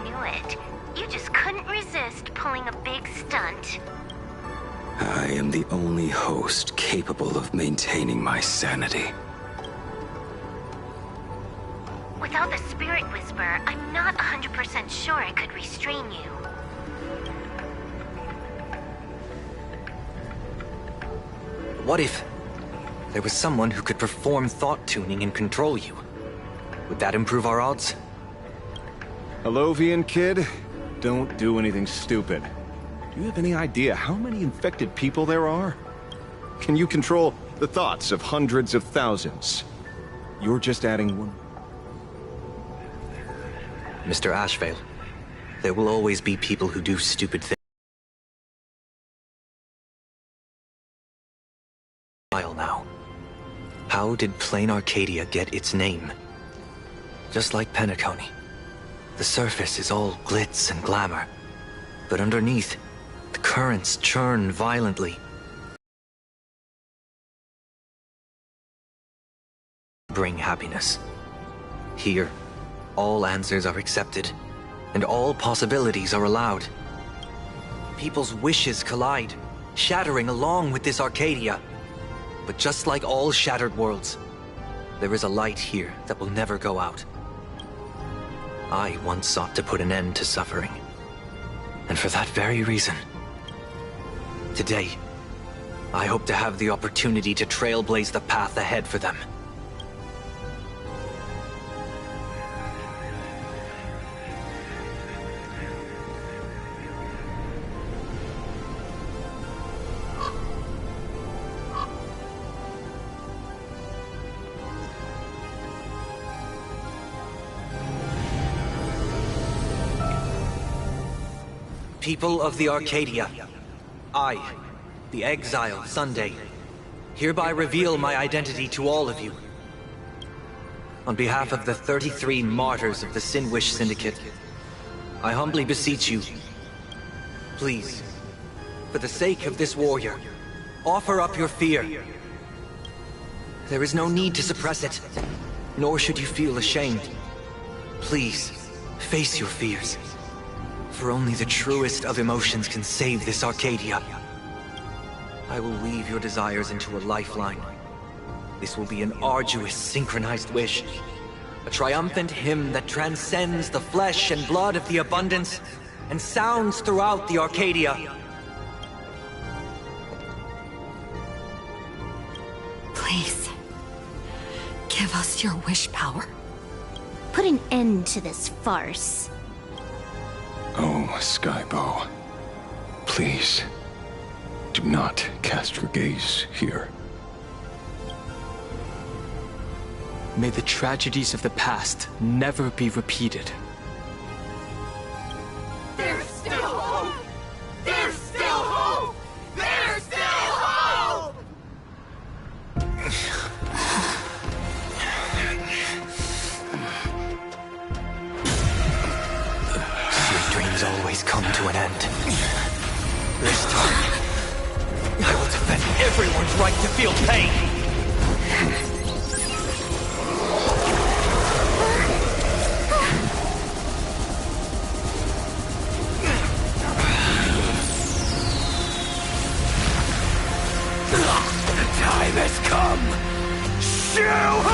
knew it. You just couldn't resist pulling a big stunt. I am the only host capable of maintaining my sanity. Without the Spirit Whisper, I'm not 100% sure I could restrain you. What if there was someone who could perform thought tuning and control you? Would that improve our odds? Alovian kid, don't do anything stupid. Do you have any idea how many infected people there are? Can you control the thoughts of hundreds of thousands? You're just adding one. Mr. Ashvale, there will always be people who do stupid things. Now, how did Plain Arcadia get its name? Just like Penacony, the surface is all glitz and glamour, but underneath, the currents churn violently. Bring happiness. Here, all answers are accepted, and all possibilities are allowed. People's wishes collide, shattering along with this Arcadia. But just like all shattered worlds, there is a light here that will never go out. I once sought to put an end to suffering, and for that very reason, today, I hope to have the opportunity to trailblaze the path ahead for them. People of the Arcadia, I, the exile Sunday, hereby reveal my identity to all of you. On behalf of the 33 martyrs of the Sinwish Syndicate, I humbly beseech you, please, for the sake of this warrior, Offer up your fear. There is no need to suppress it, nor should you feel ashamed. Please, face your fears. For only the truest of emotions can save this Arcadia. I will weave your desires into a lifeline. This will be an arduous, synchronized wish. A triumphant hymn that transcends the flesh and blood of the abundance and sounds throughout the Arcadia. Please, give us your wish power. Put an end to this farce. Oh, Skybow. Please, do not cast your gaze here. May the tragedies of the past never be repeated. There's still hope! There's still hope! There's still hope! Your dreams always come to an end. This time, I will defend everyone's right to feel pain! The time has come! Shoo-ho!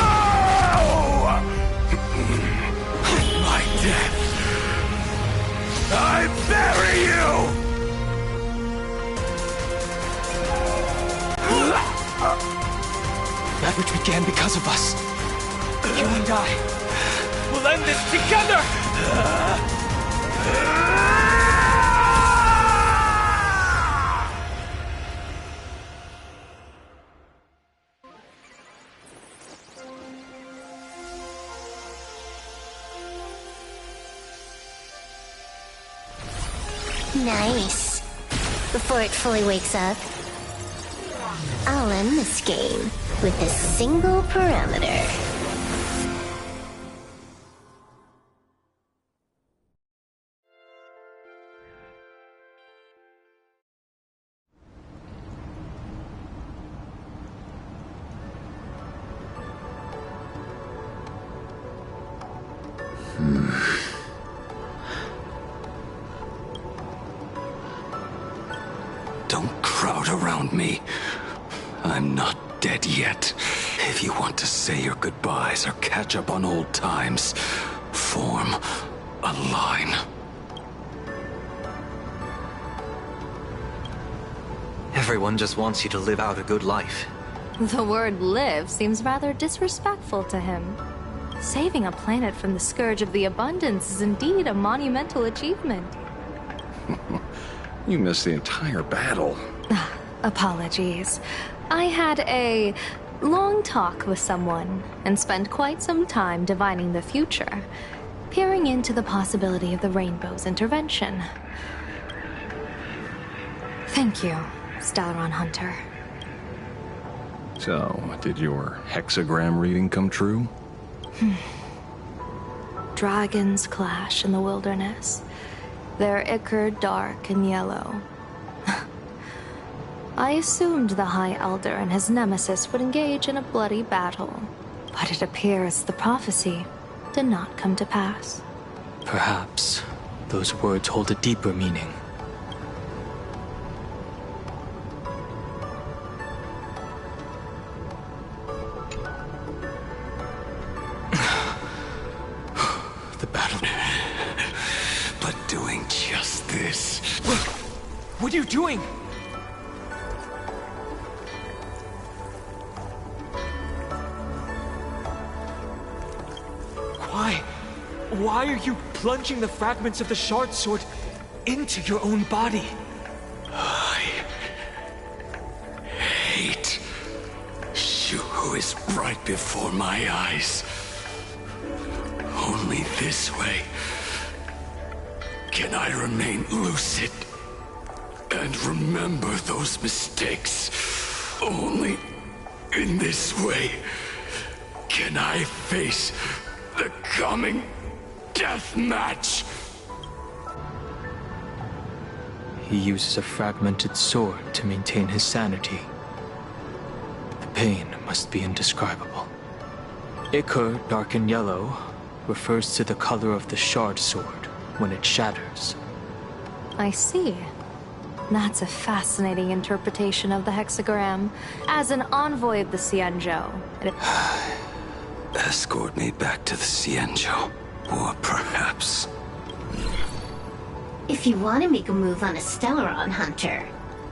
My death! I bury you! That which began because of us. You and I will end this together! Nice. Before it fully wakes up, I'll end this game with a single parameter. Don't crowd around me. I'm not dead yet. If you want to say your goodbyes or catch up on old times, form a line. Everyone just wants you to live out a good life. The word live seems rather disrespectful to him. Saving a planet from the scourge of the abundance is indeed a monumental achievement. You missed the entire battle. Apologies. I had a long talk with someone and spent quite some time divining the future, peering into the possibility of the Rainbow's intervention. Thank you, Stellaron Hunter. So, did your hexagram reading come true? Dragons clash in the wilderness. Their ichor dark and yellow. I assumed the High Elder and his nemesis would engage in a bloody battle, but it appears the prophecy did not come to pass. Perhaps those words hold a deeper meaning. The battle. But doing just this. What are you doing? Why are you plunging the fragments of the shard sword into your own body? I hate Shu is right before my eyes. Only this way can I remain lucid and remember those mistakes. Only in this way can I face the coming death match. He uses a fragmented sword to maintain his sanity. pain must be indescribable. Ichor, dark and yellow, refers to the color of the shard sword when it shatters. I see. That's a fascinating interpretation of the hexagram. As an envoy of the Xianzhou, Escort me back to the Xianzhou. Or perhaps... If you want to make a move on a Stellaron hunter,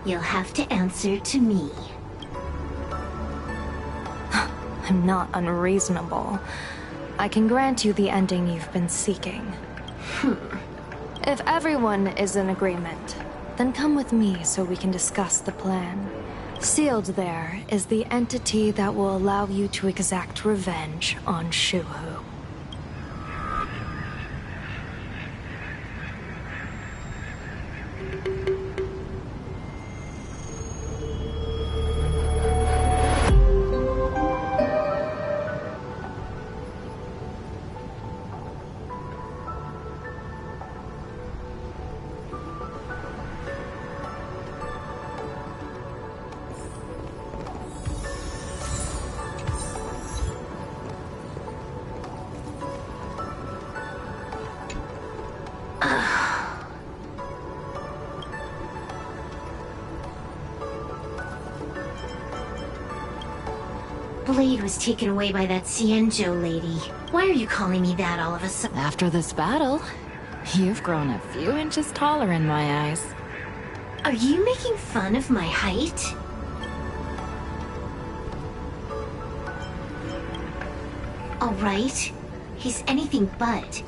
you'll have to answer to me. I'm not unreasonable. I can grant you the ending you've been seeking. If everyone is in agreement, then come with me so we can discuss the plan. Sealed there is the entity that will allow you to exact revenge on Shuhu. Blade was taken away by that Xianzhou lady. Why are you calling me that all of a sudden? After this battle, you've grown a few inches taller in my eyes. Are you making fun of my height? Alright, he's anything but.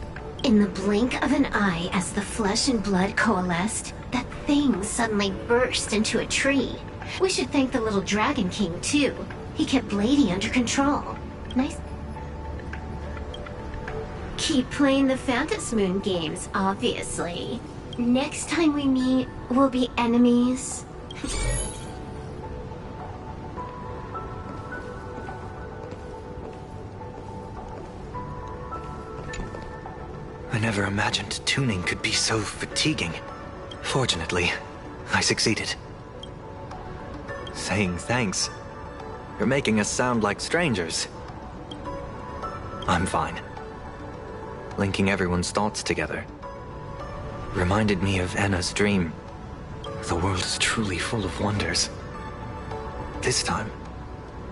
In the blink of an eye, as the flesh and blood coalesced, that thing suddenly burst into a tree. We should thank the little Dragon King, too. He kept Blady under control. Nice. Keep playing the Phantom Moon games, obviously. Next time we meet, we'll be enemies. I never imagined tuning could be so fatiguing. Fortunately, I succeeded. Saying thanks. You're making us sound like strangers. I'm fine. Linking everyone's thoughts together reminded me of Enna's dream. The world is truly full of wonders. This time,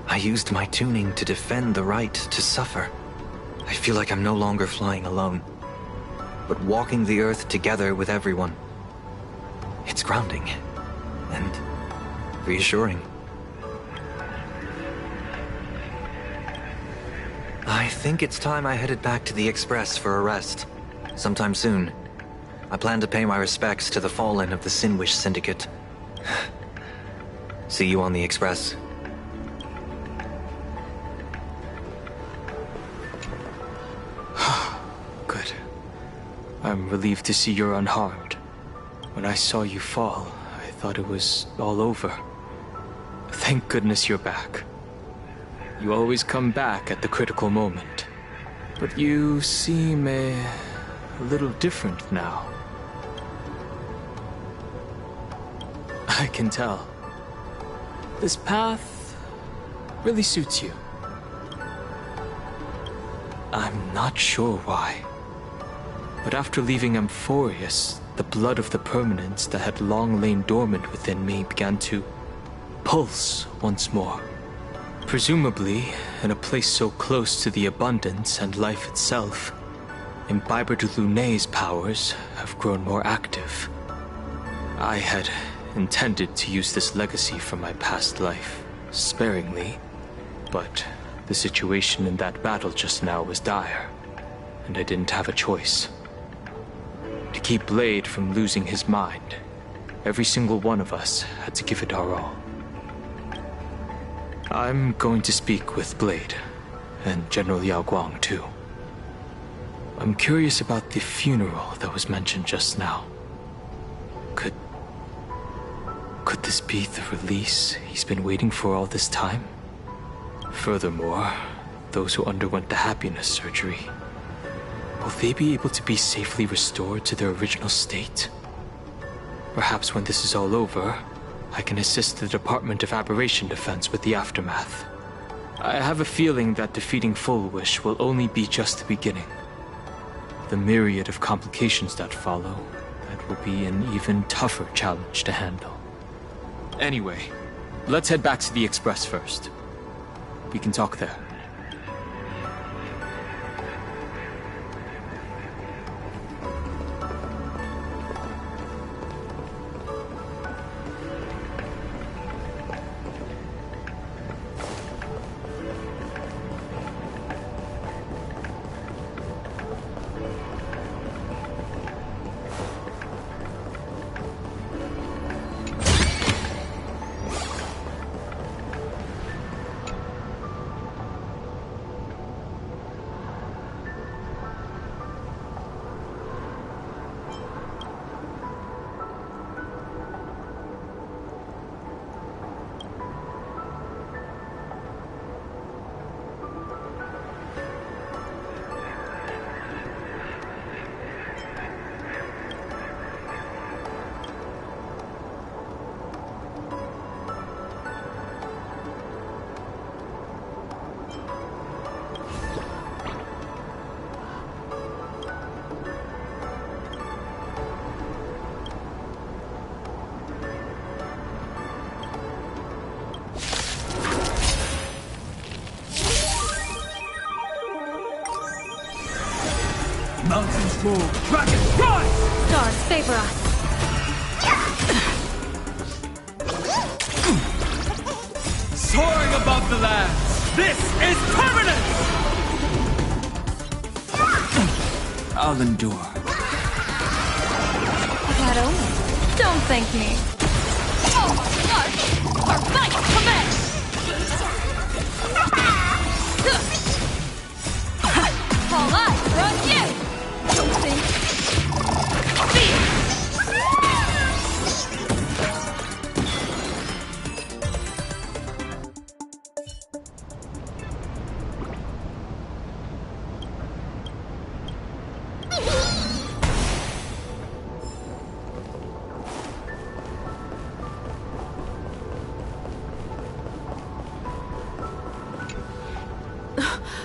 I used my tuning to defend the right to suffer. I feel like I'm no longer flying alone, but walking the earth together with everyone. It's grounding and reassuring. I think it's time I headed back to the Express for a rest. Sometime soon. I plan to pay my respects to the fallen of the Sinwish Syndicate. See you on the Express. Good. I'm relieved to see you're unharmed. When I saw you fall, I thought it was all over. Thank goodness you're back. You always come back at the critical moment. But you seem a little different now. I can tell. This path really suits you. I'm not sure why. But after leaving Amphoreus, the blood of the permanence that had long lain dormant within me began to pulse once more. Presumably, in a place so close to the abundance and life itself, Imbiber de Lunay's powers have grown more active. I had intended to use this legacy from my past life sparingly, but the situation in that battle just now was dire, and I didn't have a choice. To keep Blade from losing his mind, every single one of us had to give it our all. I'm going to speak with Blade, and General Yao Guang too. I'm curious about the funeral that was mentioned just now. Could this be the release he's been waiting for all this time? Furthermore, those who underwent the happiness surgery, will they be able to be safely restored to their original state? Perhaps when this is all over, I can assist the Department of Aberration Defense with the aftermath. I have a feeling that defeating Full Wish will only be just the beginning. The myriad of complications that follow, that will be an even tougher challenge to handle. Anyway, let's head back to the Express first. We can talk there. Mountains move, dragons rise! Stars favor us. Soaring above the lands, this is permanent! I'll endure. That only. Don't thank me. Oh, what? Our fight commence! All eyes are on you! Don't think.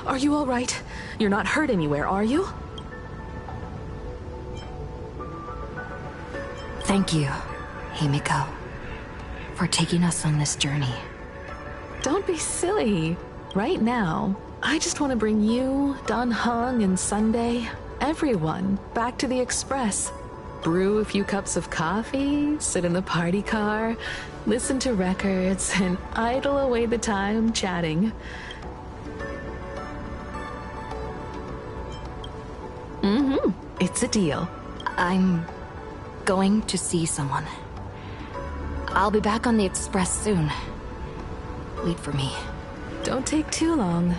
Are you all right? You're not hurt anywhere, are you? Thank you, Himiko, for taking us on this journey. Don't be silly. Right now, I just want to bring you, Dan Heng, and Sunday, everyone, back to the Express. Brew a few cups of coffee, sit in the party car, listen to records, and idle away the time chatting. It's a deal. I'm going to see someone. I'll be back on the Express soon. Wait for me. Don't take too long.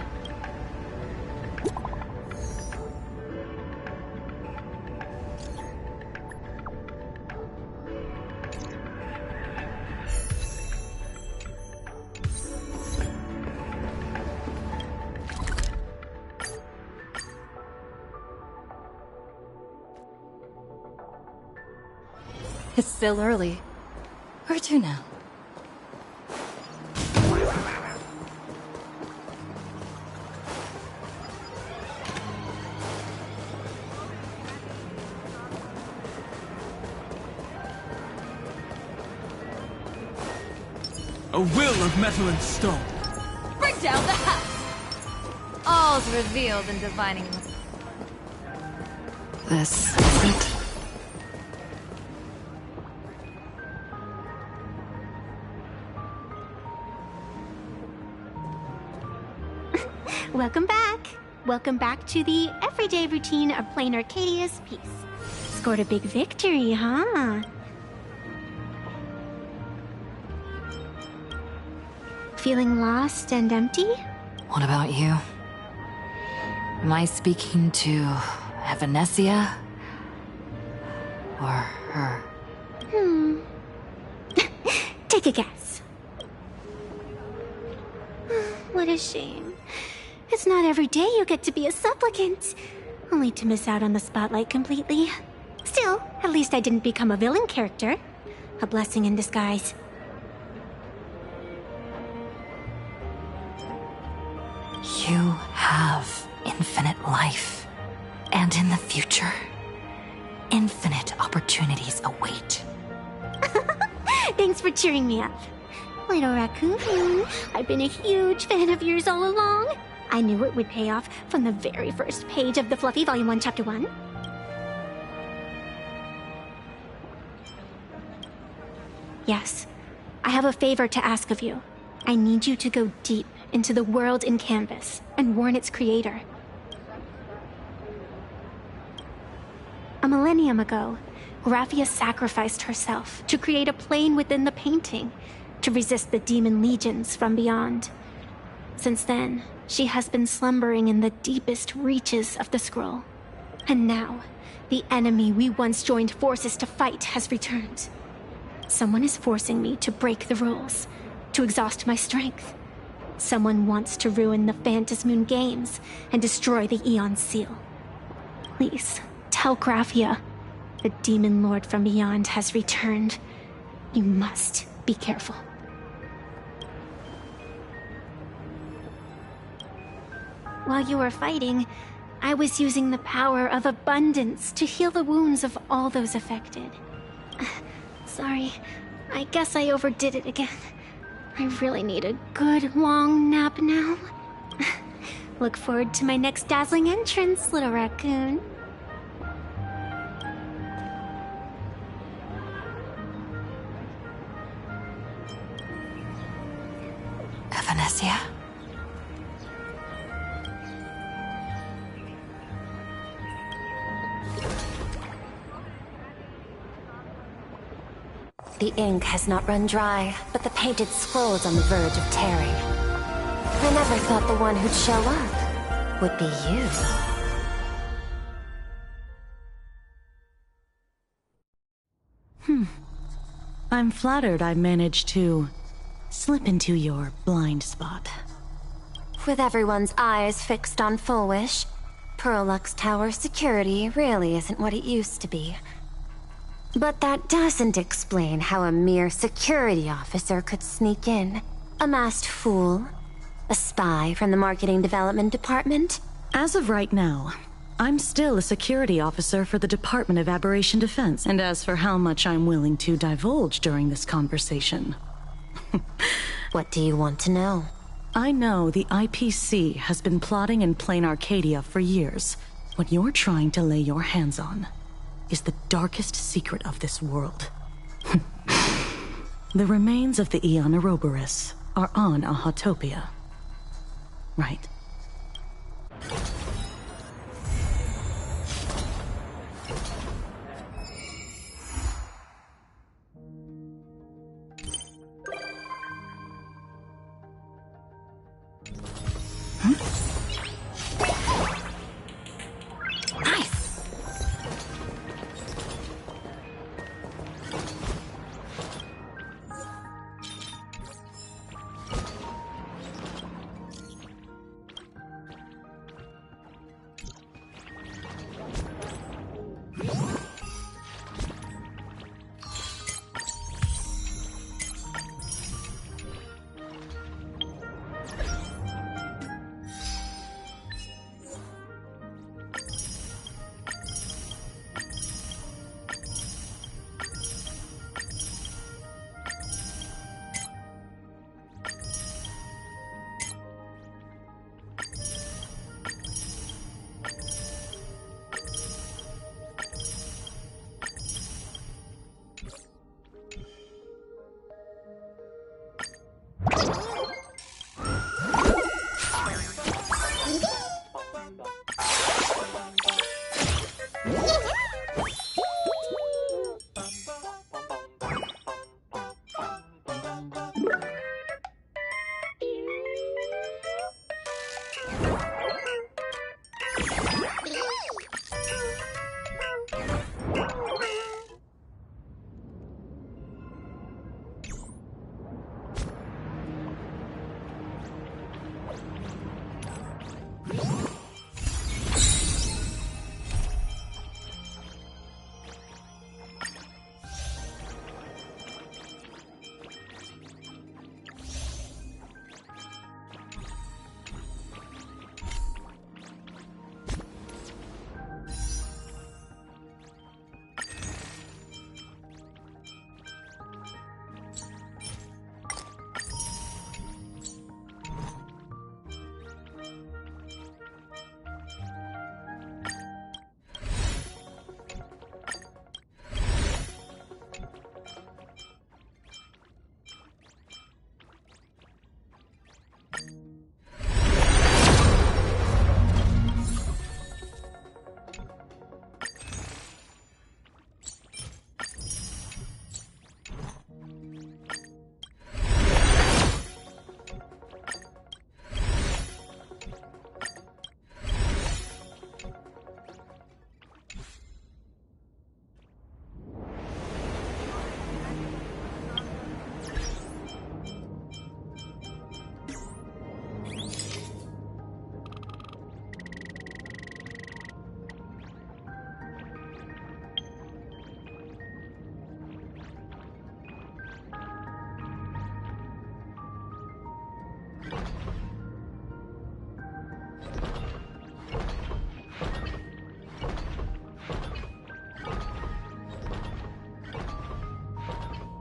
It's still early. Where to now? A will of metal and stone. Bring down the house! All's revealed in divining. This isn't... Welcome back. Welcome back to the everyday routine of playing Arcadia's Peace. Scored a big victory, huh? Feeling lost and empty? What about you? Am I speaking to Evanesia? Or her? Take a guess. What a shame. It's not every day you get to be a supplicant, only to miss out on the spotlight completely. Still, at least I didn't become a villain character. A blessing in disguise. You have infinite life. And in the future, infinite opportunities await. Thanks for cheering me up. Little Raccoon, I've been a huge fan of yours all along. I knew it would pay off from the very first page of the Fluffy Volume 1, Chapter 1. Yes, I have a favor to ask of you. I need you to go deep into the world in Canvas and warn its creator. A millennium ago, Graphia sacrificed herself to create a plane within the painting to resist the demon legions from beyond. Since then, she has been slumbering in the deepest reaches of the scroll. And now, the enemy we once joined forces to fight has returned. Someone is forcing me to break the rules, to exhaust my strength. Someone wants to ruin the Phantasmoon games and destroy the Eon Seal. Please, tell Graphia. The demon lord from beyond has returned. You must be careful. While you were fighting, I was using the power of abundance to heal the wounds of all those affected. Sorry, I guess I overdid it again. I really need a good long nap now. Look forward to my next dazzling entrance, little raccoon. Evanesia? The ink has not run dry, but the painted scroll is on the verge of tearing. I never thought the one who'd show up would be you. I'm flattered I managed to slip into your blind spot. With everyone's eyes fixed on Full Wish, Pearlux Tower security really isn't what it used to be. But that doesn't explain how a mere security officer could sneak in. A masked fool? A spy from the Marketing Development Department? As of right now, I'm still a security officer for the Department of Aberration Defense. And as for how much I'm willing to divulge during this conversation... What do you want to know? I know the IPC has been plotting in Plain Arcadia for years. What you're trying to lay your hands on is the darkest secret of this world. The remains of the Eon Ouroboros are on Ahotopia. Right.